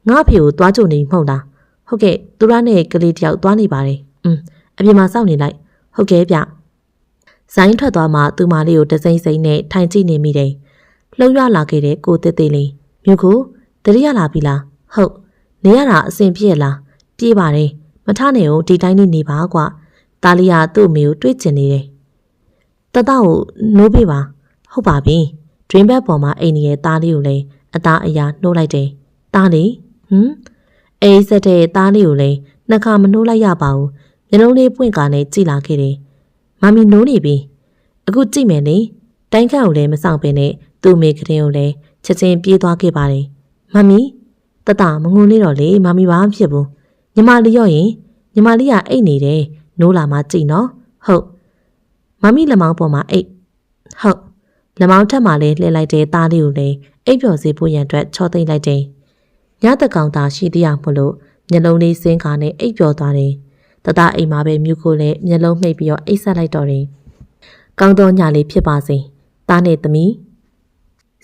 ငါ့ဖေကိုသွားကြုံနေမဟုတ်လားဟုတ်ကဲ့သူရနဲ့ကလေးတယောက်သွားနေပါတယ်အပြင်မှာစောင့်နေလိုက်ဟုတ်ကဲ့ဗျဇိုင်းထွက်သွားမှသူမလေးကိုတစိမ့်စိမ့်နဲ့ထိုင်ကြည့်နေမိတယ်လှုပ်ရလာခဲ့တဲ့ကိုတစ်သေးလေးမြို့ကိုတတိယလာပြီလားဟုတ်နေရတာအဆင်ပြေလားပြေးပါတယ်မထနဲ့ဦးဒီတိုင်းနေပါကွာတာလီယာသူ့အမေကိုတွေ့ကျင်နေတယ်တတကိုနိုးပေးပါဟုတ်ပါပြီ dream bag ပေါ်မှာအိမ်ရဲ့သားလေးကိုလည်းအသားအရာနှိုးလိုက်တယ်သားလေးအေးစက်တဲ့သားလေးကိုလည်းနှစ်ခါမနှိုးလိုက်ရပါဘူးမျက်လုံးလေးပွင့်ကာနဲ့ကြည့်လာခဲ့တယ်မမီနိုးနေပြီအခုကြည့်မယ်လေတိုင်းခန့်ကိုလည်းမဆောင်ပင်နဲ့သူ့မိကလေးကိုလည်းချက်ချင်းပြေးသွားခဲ့ပါတယ်မမီတတမငုံနေတော့လေမမီဘာမှဖြစ်ဘူးညီမလေးရောရင်ညီမလေးကအိတ်နေတယ်နိုးလာမှကြည့်နော်ဟုတ်မမီလက်မောင်းပေါ်မှာအိတ်ဟုတ်လက်မောင်းထက်မှလည်းလှည့်လိုက်တဲ့သားလေးကိုလည်းအိပ်ပျော်စေဖို့ရန်အတွက်ချောသိမ့်လိုက်တယ်ညတကောင်သာရှိသေးရမို့လို့မျက်လုံးလေးစင်းကာနဲ့အိပ်ပျော်သွားတယ်တတအိမ်မှာပဲမြူကိုလည်းမျက်လုံးမှိတ်ပြီးတော့အိပ်ဆက်လိုက်တော့တယ်ကောင်းသောညလေးဖြစ်ပါစေသားနဲ့သမီး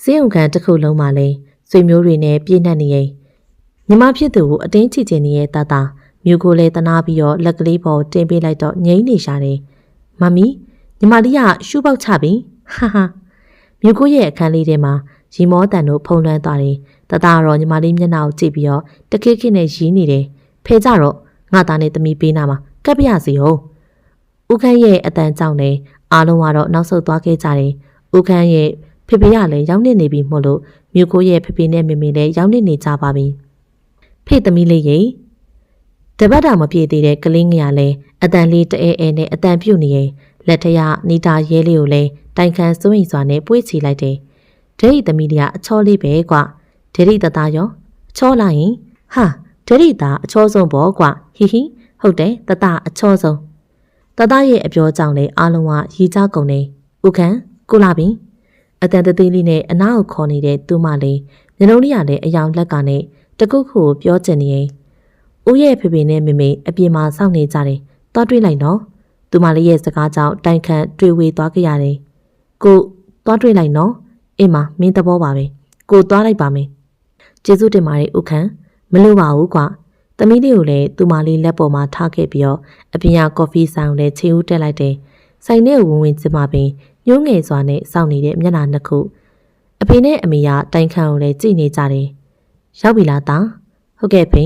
စေုံခံတစ်ခုလုံးမှာလည်းဆွေမျိုးတွေနဲ့ပြည့်နှက်နေရင်ညီမဖြစ်သူကိုအတင်းချစ်ချင်နေတဲ့တတမြူကိုလည်းတနာပြီးတော့လက်ကလေးပေါ်တင်ပေးလိုက်တော့ငိမ့်နေရှာတယ်မမီညီမလေးကရှူးပေါက်ချပြီဟာမြူကိုရဲ့အခန်းလေးထဲမှာရီမောတန်တို့ဖုံးလွှမ်းသွားတယ်တတတော့ညီမလေးမျက်နှာကိုကြည့်ပြီးတော့တခိခိနဲ့ရီးနေတယ်ဖဲကြတော့ငါသားနဲ့သမီးပေးနာမှာကပ်ပြရစီဟုတ်ဦးခန့်ရဲ့အတန်ကြောင့်လည်းအားလုံးကတော့နောက်ဆုတ်သွားခဲ့ကြတယ်ဦးခန့်ရဲ့ ဖေဖေကလည်းရောက်နေပြီမို့လို့မြို့ကိုရဲ့ဖေဖေနဲ့မေမေလည်းရောက်နေကြပါပြီဖေသမီးလေးရေတပတ်တာမပြည့်သေးတဲ့ကလေးငယ်ကလည်းအတန်လေးတဲအဲနဲ့အတန်ပြုတ်နေရင်လက်ထရနီတာရဲလေးကိုလည်းတိုင်ခံစိုးရိမ်စွာနဲ့ပွေ့ချီလိုက်တယ်ဒိတ်သမီးလေးကအချောလေးပဲကွဒိတ်တသားရောအချောလိုက်ရင်ဟာဒိတ်သားအချောဆုံးပေါ့ကွဟီဟီဟုတ်တယ်တသားအချောဆုံးတသားရဲ့အပြောကြောင့်လည်းအားလုံးကရီချကုန်နေဥခန့်ကိုလာပြီအတန်တသေးလေးနဲ့အနာကိုခေါ်နေတဲ့သူမလေးမျက်လုံးလေးကလည်းအယောင်လက်ကနဲ့တကုတ်ခုကိုပြောချင်နေရင်ဦးရဲ့ဖေဖေနဲ့မေမေအပြင်မှာစောင့်နေကြတယ်တွားတွေးလိုက်နော်သူမလေးရဲ့စကားကြောင့်တိုင်ခန့်တွေ့ဝေသွားကြရတယ်ကိုတွားတွေးလိုက်နော်အေးမမင်းသဘောပါပဲကိုတွားလိုက်ပါမယ်ကျေးဇူးတင်ပါတယ်ဥခန့်မလို့ပါဘူးကွာသမီးလေးကိုလည်းသူမလေးလက်ပေါ်မှာထားခဲ့ပြီးတော့အပြင်ကကော်ဖီဆိုင်ကိုလည်းခြေဦးတက်လိုက်တယ်ဆိုင်ထဲကိုဝင်ကျမပင်ညှိုးငယ်စွာနဲ့စောင့်နေတဲ့မျက်နှာနှစ်ခုအဖေနဲ့အမေကတိုင်ခန့်ကိုလည်းကြည့်နေကြတယ်ရောက်ပြီလားတာဟုတ်ကဲ့ဖေ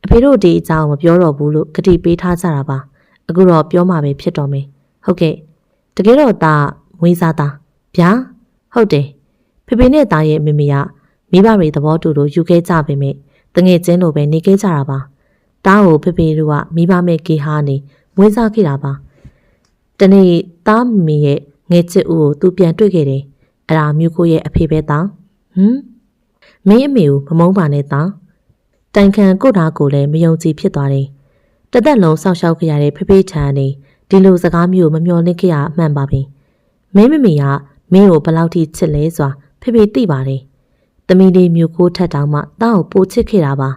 အဖေတို့ဒီအကြောင်းမပြောတော့ဘူးလို့ဂတိပေးထားကြတာပါအခုတော့ပြောမှပဲဖြစ်တော်မယ်ဟုတ်ကဲ့တကယ်တော့တာမွေးစားတာဗျာဟုတ်တယ်ဖေဖေနဲ့တာရဲ့မေမေကမိဘတွေသဘောတူလို့ယူခဲ့ကြပေမဲ့တငယ်ချင်းလိုပဲနေခဲ့ကြတာပါတားကိုဖေဖေတို့ကမိဘမဲ့ကေဟာနေမွေးစားခဲ့တာပါတနေ့တားမေရဲ့ငယ်ချစ်ဦးကိုသူပြန်တွေ့ခဲ့တယ်အဲ့ဒါမြို့ကိုရဲ့အဖေပဲတာမင်းအမေကိုမမုန်းပါနဲ့တာတိုင်ခံကိုတာကိုလည်းမယုံကြည်ဖြစ်သွားတယ်တသက်လုံးစောင့်ရှောက်ခဲ့ရတဲ့ဖေဖေထန်နေဒီလိုစကားမျိုးမမျှော်လင့်ခဲ့ရအမှန်ပါပဲမင်းမမေကမင်းကိုဘယ်လောက်ထိချစ်လဲစွာဖေဖေသိပါတယ်သမီးလေးမြို့ကိုထက်တောင်မှတားကိုပိုချစ်ခဲ့တာပါ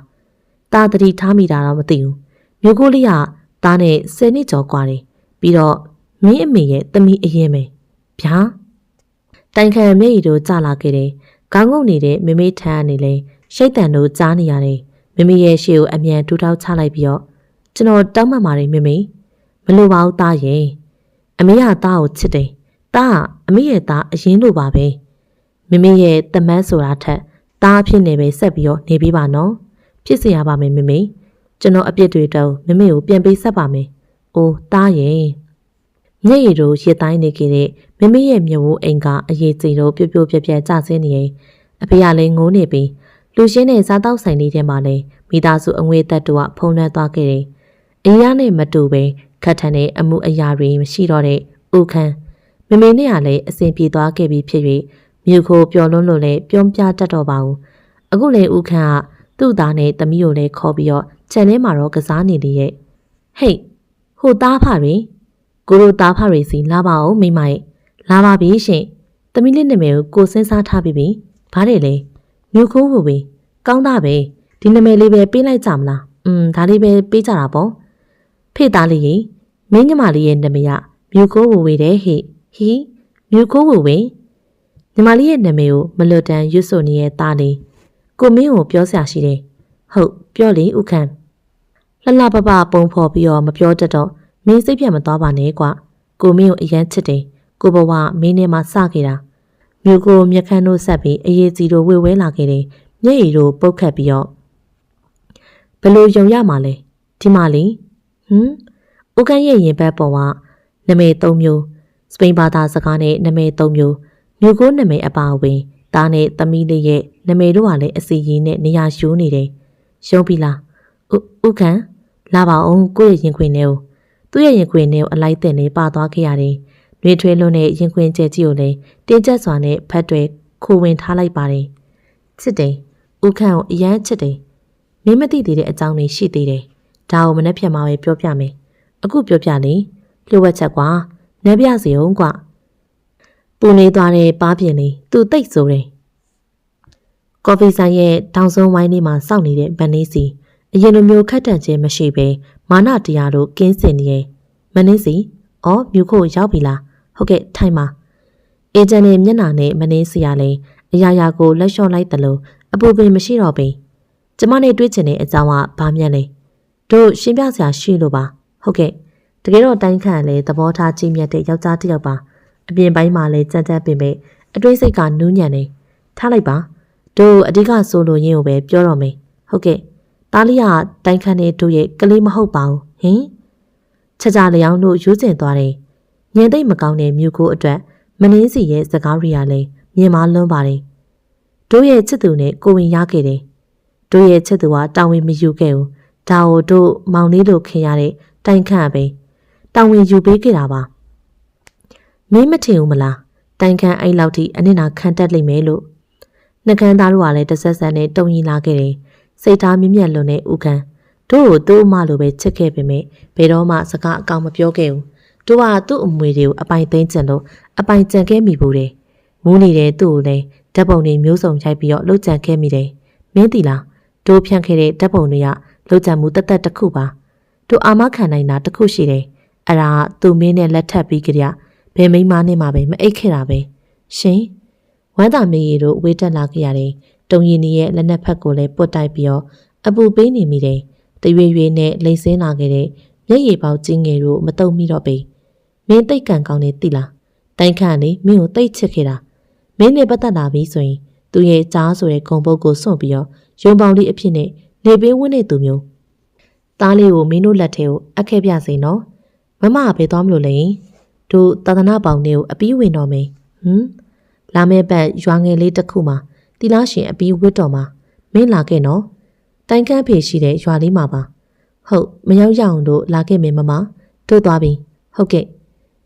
တားတတိထားမိတာတော့မသိဘူးမြို့ကိုလေးကတားနဲ့10နှစ်ကျော်กว่าတယ်ပြီးတော့မင်းအမေရဲ့သမီးအရင်ပဲဗျာတိုင်ခံမျက်ရည်တို့ကျလာခဲ့တယ်ခေါင်းငုံနေတဲ့မမေထန်ကနေလဲရှိတ်တန်တို့ကြားနေရတယ်မမေရဲ့ရှေ့ကိုအမြန်တူထောက်ချလိုက်ပြီးတော့ကျွန်တော်တောင်းပန်ပါတယ်မမေမလိုပါဘူးတားရဲ့အမေကတားကိုချစ်တယ်တားကအမေရဲ့သားအရင်လိုပါပဲမမေရဲ့တမန်းဆိုတာထက်တားအဖြစ်နေပဲဆက်ပြီးတော့နေပေးပါနော်ဖြစ်စေရပါမယ်မမေကျွန်တော်အပြစ်တွေတော့မမေကိုပြန်ပေးဆက်ပါမယ်အိုးတားရဲ့မျက်ရည်တို့ရစ်တိုင်းနေခဲ့တဲ့မမေရဲ့မျက်ဝန်းအိမ်ကအရေးကြီးတို့ပြပြပြပြကျဆင်းနေရင်အဖေကလည်းငိုးနေပြီးလူရှင်းတဲ့စားတောက်ဆိုင်လေးထဲမှာလည်းမိသားစုအငွေသက်တို့ကဖုံးလွှမ်းသွားခဲ့တယ်အိမ်ရနဲ့မတူပဲခက်ထန်တဲ့အမှုအရာတွေမရှိတော့တဲ့ဥခန်းမမေနဲ့ကလည်းအစဉ်ပြေသွားခဲ့ပြီးဖြစ်၍မြို့ကိုပျော်လွန်းလို့လည်းပြုံးပြတတ်တော့ပါဘူးအခုလည်းဥခန်းကသူ့သားနဲ့သမီးကိုလည်းခေါ်ပြီးတော့ခြံထဲမှာတော့ကစားနေလေရဲ့ဟေ့ဟိုသားဖတွေကိုတို့သားဖတွေစီလာပါအောင်မိမရဲ့လာပါပြီရှင်သမီးလေးနာမည်ကိုစဉ်းစားထားပြီးပြီဘာတယ်လဲမြို့ခိုးဖို့ပဲကောင်းတာပဲဒီနာမည်လေးပဲပေးလိုက်ကြမလားဒါလေးပဲပေးကြတာပေါ့ဖေ့သားလေးရေမင်းညီမလေးရဲ့နာမည်ကမြို့ခိုးဖို့ဝေတယ်ဟိဟီမြို့ခိုးဖို့ဝေညီမလေးရဲ့နာမည်ကိုမလွတ်တမ်းရွတ်ဆိုနေတဲ့သားလေးကိုမင်းကိုပြောစရာရှိတယ်ဟုတ်ပြောလေဥခန့်လှလှပပပုံဖော်ပြီးတော့မပြောတတ်တော့မင်းစိတ်ပြတ်မသွားပါနဲ့ကွာကိုမင်းကိုအရန်ချစ်တယ်ကိုဘဝမင်းနဲ့မှစခဲ့တာမြို့ကိုမျက်ခမ်းတို့ဆက်ပြီးအရေးကြီးတို့ဝေဝဲလာခဲ့တယ်မျက်ရည်တို့ပုတ်ခတ်ပြီးတော့ဘလို့ယုံရမှာလဲဒီမှာလေဥခန့်ရဲ့ရင်ဘတ်ပေါ်ကနာမည်၃မျိုးစပိန်ဘာသာစကားနဲ့နာမည်၃မျိုးမြို့ကိုနာမည်အပါအဝင်ဒါနဲ့သမီးလေးရဲ့နာမည်တို့ကလည်းအစီရင်နဲ့နေရာယူနေတယ်ရှုံးပြီလားဥခန့်လာပါအောင်ကိုယ့်ရဲ့ရင်ခွင်ထဲကိုသူ့ရဲ့ရင်ခွင်ထဲကိုအလိုက်တင်နေပါသွားခဲ့ရတယ်နှွေထွေးလွန်းတဲ့ရင်ခွင်ကျဲကြီးကိုလည်းတင်းကျပ်စွာနဲ့ဖတ်တွေခိုးဝင်ထားလိုက်ပါတယ်ချစ်တယ်ဥခန့်ကိုအရန်ချစ်တယ်မင်းမသိသေးတဲ့အကြောင်းတွေရှိသေးတယ်ဒါကိုမနှက်ဖြတ်မှာပဲပြောပြမယ်အခုပြောပြလေလျှို့ဝှက်ချက်ကွာနှက်ပြစီအောင်ကွာပူနေသွားတဲ့ပါးပြင်လေးသူ့တိတ်ဆိုတယ်ကော်ဖီဆိုင်ရဲ့တောင်စုံဝိုင်းလေးမှာစောင့်နေတဲ့ဗန်နေစီအရင်လိုမျိုးခက်တန့်ခြင်းမရှိပဲမာနတရားတို့ကင်းစင်နေရဲ့မနေစီအော်မြို့ခိုရောက်ပြီလားဟုတ်ကဲ့ထိုင်ပါအေဂျင့်ရဲ့မျက်နှာနဲ့မနေစီရလဲအရာရာကိုလက်လျှော့လိုက်တယ်လို့အပူပင်မရှိတော့ပေကျမနဲ့တွေ့ချင်တဲ့အကြောင်းကဘာမှန်းလဲတို့ရှင်းပြစရာရှိလို့ပါဟုတ်ကဲ့တကယ်တော့တိုင်းခန့်လည်းသဘောထားကြီးမြတ်တဲ့ယောက်ျားတစ်ယောက်ပါအပြင်ပိုင်းမှာလည်းကြမ်းကြမ်းပင်ပဲအတွေးစိတ်ကနူးညံ့နေထားလိုက်ပါတို့အဓိကဆိုလိုရင်းကိုပဲပြောတော့မယ်ဟုတ်ကဲ့တားလီကတိုင်းခန့်တဲ့တို့ရဲ့ကလေးမဟုတ်ပါဘူးဟင်ချက်ကြလျောင်းတို့ယူးကျင်သွားတယ်ညင်သိမ့်မကောင်းတဲ့မြို့ကိုအတွက်မနှင်းစီရဲ့စကားရီကလည်း မြင်မလွန်းပါတယ်တို့ရဲ့ချစ်သူနဲ့ကိုဝင်ရခဲ့တယ်တို့ရဲ့ချစ်သူကတောင်းဝင်မယူခဲ့ဘူးဒါကိုတို့မောင်လေးတို့ခင်ရတဲ့တိုင်ခန့်ပဲတောင်းဝင်ယူပေးခဲ့တာပါမင်းမထင်ဘူးမလားတိုင်ခန့်အဲ့လောက်ထိအနစ်နာခံတတ်လိမ့်မယ်လို့နှကန်းသားတို့ကလည်းတဆက်ဆက်နဲ့တုံရင်လာခဲ့တယ်စိတ်ထားမြင့်မြတ်လွန်တဲ့ဦးခန်းတို့ကိုသူ့အမလိုပဲချစ်ခဲ့ပေမဲ့ဘယ်တော့မှစကားအကောင်မပြောခဲ့ဘူးတို့ကသူ့အမွေတွေကိုအပိုင်သိမ်းကျင်လို့အပိုင်ကြံခဲ့မိဘူးတယ်မူးနေတဲ့သူ့ကိုလည်းဓာတ်ပုံတွေမျိုးစုံရိုက်ပြီးတော့လှုပ်ကြံခဲ့မိတယ်မင်းတီလားတို့ဖြန့်ခဲ့တဲ့ဓာတ်ပုံတွေကလှုပ်ကြံမှုတက်တက်တစ်ခုပါတို့အာမခံနိုင်တာတစ်ခုရှိတယ်အဲ့ဒါသူ့မင်းနဲ့လက်ထပ်ပြီးကြရဘယ်မိန်းမနဲ့မှပဲမအိတ်ခဲ့တာပဲရှင်ဝမ်းသာမေးရီတို့ဝေးတက်လာခဲ့ရတယ်တုံရင်ရဲ့လက်နက်ဖက်ကိုလည်းပုတ်တိုက်ပြီးတော့အပူပေးနေမိတယ်တရွေရွေနဲ့လိမ့်စင်းလာခဲ့တဲ့မျက်ရည်ပေါက်ကြီးငယ်တို့မတုံမိတော့ပေမင်းတိတ်ကန်ကောင်းနေသိလားတိုင်ခန့်နေမင်းကိုတိတ်ချစ်ခဲ့တာမင်းနဲ့ပတ်သက်လာပြီဆိုရင်သူရဲ့ကြားဆိုတဲ့ဂုံပုတ်ကိုစွန့်ပြီးတော့ရုံပေါင်လေးအဖြစ်နဲ့နေပေးဝင်းနေသူမျိုးသားလေးကိုမင်းတို့လက်ထဲကိုအပ်ခဲ့ပြစေနော်မမကပဲသွားမလို့လေတို့သာသနာပေါင်းတွေကိုအပီးဝင်တော့မယ်လာမယ့်ပတ်ရွာငယ်လေးတစ်ခုမှာတီလားရှင်အပီးဝစ်တော်မှာမင်းလာခဲ့နော်တိုင်ခန့်ဖေရှိတဲ့ရွာလေးမှာပါဟုတ်မရောက်ရအောင်တို့လာခဲ့မယ်မမတို့သွားပြီဟုတ်ကဲ့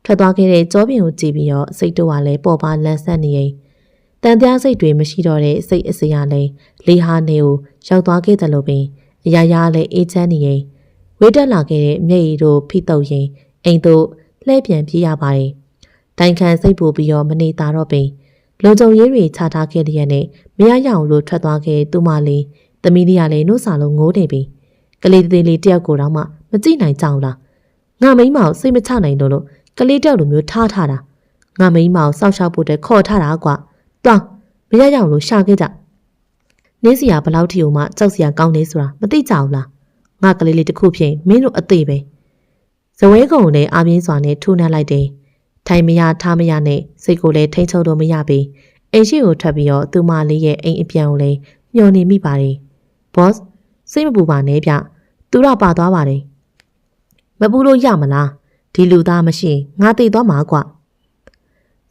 ထွက်သွားခဲ့တဲ့ကြောပြင်ကိုကြည့်ပြီးတော့စိတ်တို့ကလည်းပေါ်ပါလန့်ဆန့်နေရင်တန်တရားစိတ်တွေမရှိတော့တဲ့စိတ်အစရာလည်းလေဟာနေကိုရောက်သွားခဲ့တယ်လို့ပင်အရာရာလည်းအေးချမ်းနေရင်ဝေးတက်လာခဲ့တဲ့မျက်ရည်တို့ဖိတုပ်ရင်အိမ်တို့လှည့်ပြန်ပြေးရပါတယ်တိုင်ခန့်စိတ်ပူပြီးတော့မနေတာတော့ပင်လုံခြုံရေးတွေချထားခဲ့တဲ့ရက်နဲ့မရရအောင်လို့ထွက်သွားခဲ့သူမလေးသမီးလေးကလည်းနှုတ်စာလုံးငိုးနေပြီကလေးသေးလေးတယောက်ကိုတော့မှမကြည့်နိုင်ကြဘူးလားငါမိန်းမကိုစိတ်မချနိုင်လို့ကလေးတယောက်လိုမျိုးထားတာငါမိန်းမကိုစောက်ရှောက်ဖို့တည်းခေါ်ထားတာကွာတွားမရရအောင်လို့ရှာခဲ့ကြနင်းစရာဘလောက်ထီကိုမှကြောက်စရာကောင်းနေဆိုတာမသိကြဘူးလားငါကလေးလေးတစ်ခုဖြင့်မင်းတို့အသေးပဲဇဝဲကုံနဲ့အာပြင်းစွာနဲ့ထိုးနှက်လိုက်တယ်ထိုင်မရထားမရနဲ့စိတ်ကိုလည်းထိန်ချုပ်တော့မရပြီအိမ်ရှိကိုထွက်ပြီးတော့သူမလေးရဲ့အိမ်အပြန်ကိုလည်းညှော်နေမိပါတယ်ဘော့စ်စိတ်မပူပါနဲ့ဗျသူတော့ပါသွားပါတယ်မပူလို့ရမလားဒီလူသားမရှိငါသိသွားမှာကွ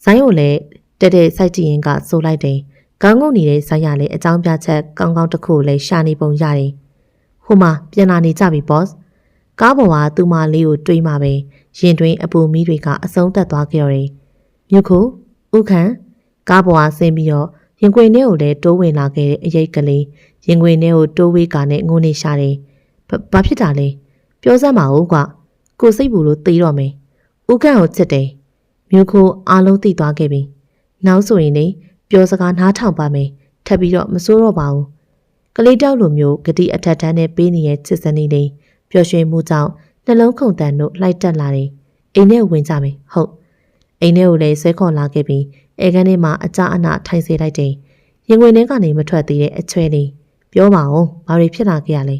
ဇိုင်းကိုလည်းတဲ့စိုက်ကြည့်ရင်ကဆိုလိုက်တယ်ခေါင်းငုံနေတဲ့ဇိုင်းရလည်းအကြောင်းပြချက်ကောင်းကောင်းတစ်ခုလည်းရှာနေပုံရတယ်ဟိုမှာပြန်လာနေကြပြီဘော့စ်ကားပေါ်ကသူမလေးကိုတွေးမှပဲရင်တွင်အပူမီးတွေကအဆုံးသက်သွားကြတယ်မြုပ်ခုဥခန့်ကားပေါ်ကဆင်းပြီးတော့ရင်ခွင်ထဲကိုလည်းတိုးဝင်လာခဲ့တဲ့အရိတ်ကလေးရင်ခွင်ထဲကိုတိုးဝေးကနဲ့ငိုနေရှာတယ်ဘာဖြစ်တာလဲပြောစမ်းပါဦးကွာကိုစိတ်ပူလို့သေတော့မယ်ဥခန့်ကိုချစ်တယ်မြုပ်ခုအားလုံးသိသွားခဲ့ပြီနောက်ဆိုရင်လေပြောစကားနားထောင်ပါမယ်ထပ်ပြီးတော့မစိုးတော့ပါဘူးကလေးတောက်လိုမျိုးဂတိအထက်တန်းနဲ့ပေးနေတဲ့ချစ်စနီလေးပျော်ရွှင်မှုကြောင့်နှလုံးခုန်တန်တို့လိုက်တက်လာတယ်အိမ်ထဲဝင်ကြမယ်ဟုတ်အိမ်ထဲကိုလည်းဆွဲခေါ်လာခဲ့ပြီးအဲခန်းထဲမှာအကြအနာထိုင်စေလိုက်တယ်ရင်ဝင်ထဲကနေမထွက်သေးတဲ့အချွဲလေးပြောပါဦးဘာတွေဖြစ်လာခဲ့ရလဲ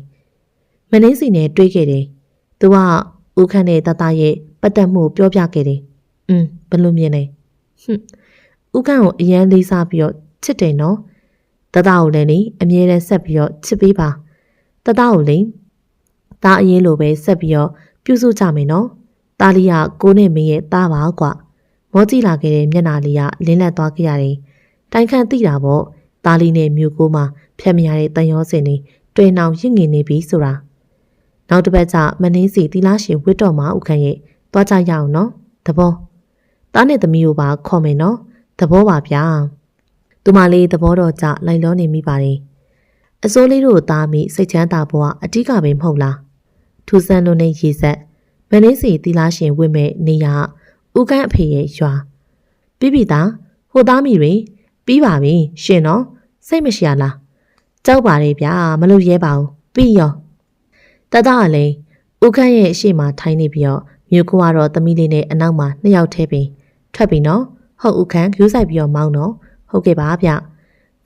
မနှင်းစီနဲ့တွေးခဲ့တယ်သူကဦးခန့်နဲ့တတရဲ့ပတ်သက်မှုပြောပြခဲ့တယ်ဘယ်လိုမြင်လဲဦးခန့်ကိုအရန်လေးစားပြီးတော့ချစ်တယ်နော်တတကိုလည်းနေအမြဲတမ်းဆက်ပြီးတော့ချစ်ပေးပါတတကိုလည်းဒါအရင်လိုပဲဆက်ပြီးတော့ပြုစုကြမယ်နော်တာလီကကိုနဲ့မင်းရဲ့သားပါကွမောကြည့်လာခဲ့တဲ့မျက်နှာလေးကလင်းလက်သွားခဲ့ရတယ်တိုင်ခန့်သိတာပေါ့တာလီနဲ့မြို့ကိုမှဖြတ်မရတဲ့တန်ရောစင်တွေတွင်နှောင်ရင့်ငင်နေပြီဆိုတာနောက်တစ်ပတ်ကျမနှင်းစီတီလာရှင်ဝစ်တော်မှာဥခန့်ရဲ့သွားကြရအောင်နော်သဘောသားနဲ့သမီးကိုပါခေါ်မယ်နော်သဘောပါဗျာသူမလေးသဘောတော်ကြလိုက်လောနေမိပါတယ်အစိုးလေးတို့သားမိစိတ်ချမ်းသာဖို့ကအဓိကပဲမဟုတ်လားထူဆန်းလွန်တဲ့ရေဆက်မနှင်းစီတီလာရှင်ဝစ်မဲ့နေရဥခန့်အဖေရဲ့ရွာပြီးပြီသားဟိုသားမိတွေပြီးပါပြီရှင်နော်စိတ်မရှိရလားကြောက်ပါလေဗျာမလို့ရဲပါဘူးပြီးရောတတကလည်းဥခန့်ရဲ့အရှိမထိုင်းနေပြီးတော့မြို့ကိုကတော့သမီးလေးနဲ့အနောက်မှာနှစ်ယောက်ထဲပြီးထွက်ပြီနော်ဟုတ်ဥခန့်ကျူးဆိုင်ပြီးတော့မောင်းတော့ဟုတ်ကဲ့ပါဗျ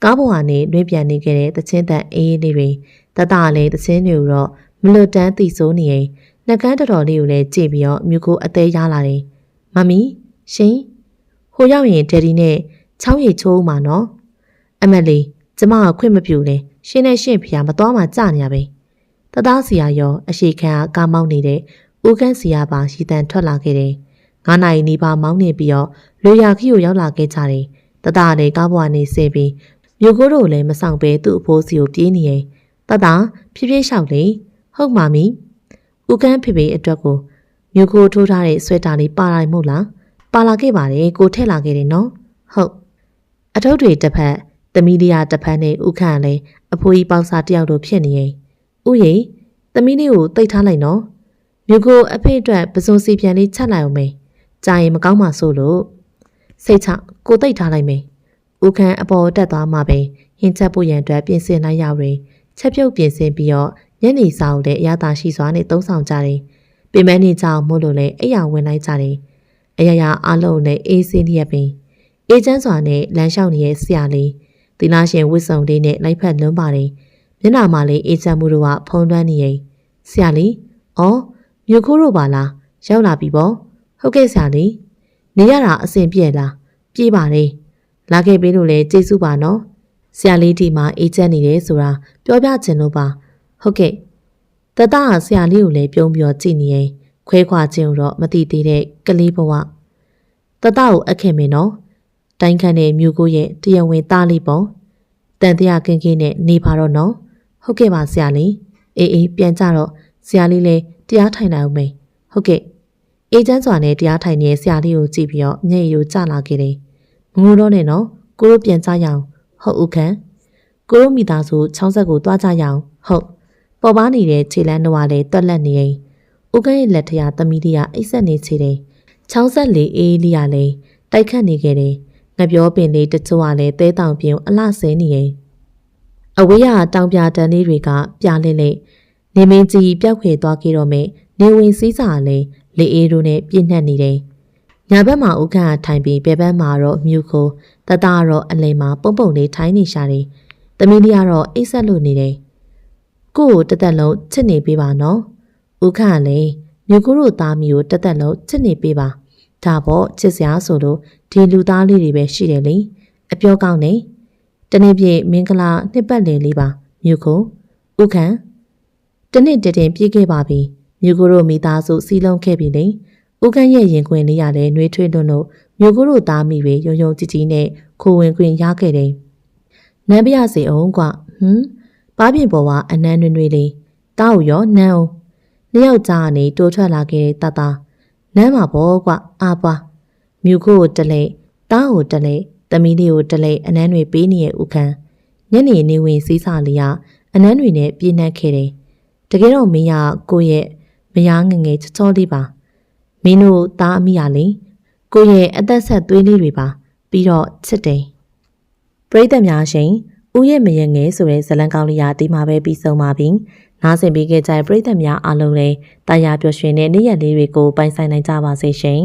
ကားပေါ်ကနေတွင်းပြန်နေခဲ့တဲ့တချင်းတန်အေးလေးတွေတတကလည်းတချင်းတွေကိုတော့မလွတ်တမ်းသိစိုးနေရင်နှကန်းတော်တော်လေးကိုလည်းကြည့်ပြီးတော့မြို့ကိုအသေးရလာတယ်မမီရှင်ဟိုရောက်ရင်ဒယ်ဒီနဲ့ချောင်းရီချိုးမှာနော်အမက်လေးကျမကခွင့်မပြုနဲ့ရှင်နဲ့ရှင်ဖေမသွားမှကြာနေရပဲတသားစီယာရောအရှိခံကကားမောင်းနေတဲ့ဦးခန့်စီယာပါရီတန်ထွက်လာခဲ့တယ်9 နာရီနီးပါးမောင်းနေပြီးတော့လွေရာခီကိုရောက်လာခဲ့ကြတယ် တတလည်းကားပေါ်ကနေဆင်းပြီးမြို့ကိုတို့လည်းမဆောင်ပဲသူ့အဖိုးစီကိုပြေးနေရင်တတဖြည်းဖြည်းလျှောက်လေဟုတ်ပါမီဦးကန်းဖေဖေအတွက်ကိုမြို့ကိုထိုးထားတဲ့ဆွဲတာလေးပါလိုက်မို့လားပါလာခဲ့ပါတယ်ကိုထည့်လာခဲ့တယ်နော်ဟုတ်အထုပ်တွေတစ်ဖက်သမီးလေးကတစ်ဖက်နဲ့ဦးခန့်လည်းအဖိုးကြီးပေါက်စားတယောက်တို့ဖြစ်နေရင်ဥယေသမီးလေးကိုတိတ်ထားလိုက်နော်မြို့ကိုအဖေအတွက်ပစုံစီပြန်လေးချက်လိုက်အောင်မေကြာရင်မကောင်းမှဆိုလို့စိတ်ချကိုတိတ်ထားလိုက်မေဦးခန့်အပေါ်တက်သွားမှပဲဟင်းချက်ဖို့ရန်အတွက်ပြင်ဆင်လိုက်ရောက်ရင်ချက်ပြုတ်ပြင်ဆင်ပြီးတော့ညနေစာအုပ်တဲ့အရာသာရှိစွာနဲ့သုံးဆောင်ကြတယ်ပင်မနေကြအောင်မို့လို့လည်းအိယာဝင်လိုက်ကြတယ်အရာရာအလုံးနဲ့အေးစင်းလျက်ပင်အေးချမ်းစွာနဲ့လမ်းလျှောက်နေတဲ့ဆရာလေးသီလရှင်ဝစ်စုံလေးနဲ့လိုက်ဖက်လွန်းပါတယ်မျက်နှာမှာလည်းအေးချမ်းမှုတို့ကဖုံးလွှမ်းနေရင်ဆရာလေးအော်မြို့ခိုးတို့ပါလားရောက်လာပြီပေါ့ဟုတ်ကဲ့ဆရာလေးနေရတာအဆင်ပြေလားပြေးပါလေလာခဲ့ပေးလို့လည်းကျေးဇူးပါနော်ဆရာလေးဒီမှာအေးချမ်းနေတယ်ဆိုတာပြောပြချင်လို့ပါဟုတ်ကဲ့တတကဆရာလေးကိုလည်းပြုံးပြီးကြည့်နေရင်ခွဲခွာခြင်းတော့မသိသေးတဲ့ကလေးဘဝတတကိုအခင်မင်းနော်တိုင်းခန့်တဲ့မြို့ကိုရဲ့တရားဝင်သားလေးပေါ့တန်တရားကင်းကင်းနဲ့နေပါတော့နော်ဟုတ်ကဲ့ပါဆရာလေးအေးပြန်ကြတော့ဆရာလေးလည်းတရားထိုင်နိုင်အောင်မေဟုတ်ကဲ့အေးချမ်းစွာနဲ့တရားထိုင်နေတဲ့ဆရာလေးကိုကြည့်ပြီးတော့မျက်ရည်ကိုကျလာခဲ့တယ်ငိုတော့နဲ့နော်ကိုတို့ပြန်ကြရအောင်ဟုတ်ဦးခန့်ကိုတို့မိသားစုချောင်းဆက်ကိုတွားကြရအောင်ဟုတ်ပေါ်ပါနေတဲ့ခြေလမ်းတော့လည်းတွက်လက်နေရင်ဦးခန့်ရဲ့လက်ထရာသမီးလေးကအိတ်ဆက်နေချေတယ်ချောင်းဆက်လေးအေးလေးကလည်းတိုက်ခတ်နေခဲ့တယ်ငပြောပင်လေးတချို့ကလည်းသဲတောင်ပြင်းအလှဆင်းနေရင်အဝေးရတောင်ပြတန်းလေးတွေကပြလင်းလေနေမင်းကြီးပျောက်ခွေသွားခဲ့တော့မယ်နေဝင်စည်းစာလည်းလေအေးတို့နဲ့ပြည့်နှက်နေတယ်ညာဘက်မှာဦးခန့်ထိုင်ပြီးဘယ်ဘက်မှာတော့မြူခိုတတတော့အလိမ်မှာပုံပုံလေးထိုင်းနေရှာတယ်သမီးလေးကတော့အိတ်ဆက်လို့နေတယ်ကို့ကိုတသက်လုံးချစ်နေပေးပါနော်ဦးခန့်လည်းမြူခိုတို့သားမီကိုတသက်လုံးချစ်နေပေးပါဒါပေါ့ချစ်စရာဆိုလို့ဒီလူသားလေးတွေပဲရှိတယ်လေအပြောကောင်းနေတနေ့ပြည့်မင်္ဂလာနှစ်ပတ်လည်လေးပါမြူခိုဦးခန့်တနေ့တည်းပြည့်ခဲ့ပါပြီမြူခိုတို့မိသားစုစီးလုံးခဲ့ပြီလေဦးခန့်ရဲ့ရင်ခွင်လေးရလည်းနှွေးထွေးလွန်းလို့မြူခိုတို့သားမိတွေယုံယုံကြည်ကြည်နဲ့ခိုဝင်ခွင်ရခဲ့တယ်နမ်းပြရစီအောင်ကွပါးပြင်ပေါ်ကအနမ်းနွေနွေလေးတောက်ရောနန်းအောင်နှစ်ယောက်ကြားကနေတိုးထွက်လာခဲ့တဲ့တနမ်းမှာပေါ့ကွအာပွားမြူခိုကိုတလဲတားကိုတလဲသမီးလေးကိုတလဲအနမ်းတွေပေးနေရဲ့ဦးခန့်ညနေနေဝင်စည်းစာလေးကအနမ်းတွေနဲ့ပြည့်နှက်ခဲ့တယ်တကယ်တော့မင်းကကိုရဲ့မယားငငယ်ချောချောလေးပါမင်းတို့သားအမိရလေကိုရဲ့အသက်ဆက်သွေးလေးတွေပါပြီးတော့ချစ်တယ်ပရိသတ်များရှင်ဦးရဲ့မယငယ်ဆိုတဲ့ဇလံကောင်းလေးဒီမှာပဲပြီးဆုံးပါပြီနားဆင်ပေးခဲ့ကြတဲ့ပရိသတ်များအားလုံးလည်းတာယာပျော်ရွှင်တဲ့နေ့ရက်လေးတွေကိုပိုင်ဆိုင်နိုင်ကြပါစေရှင်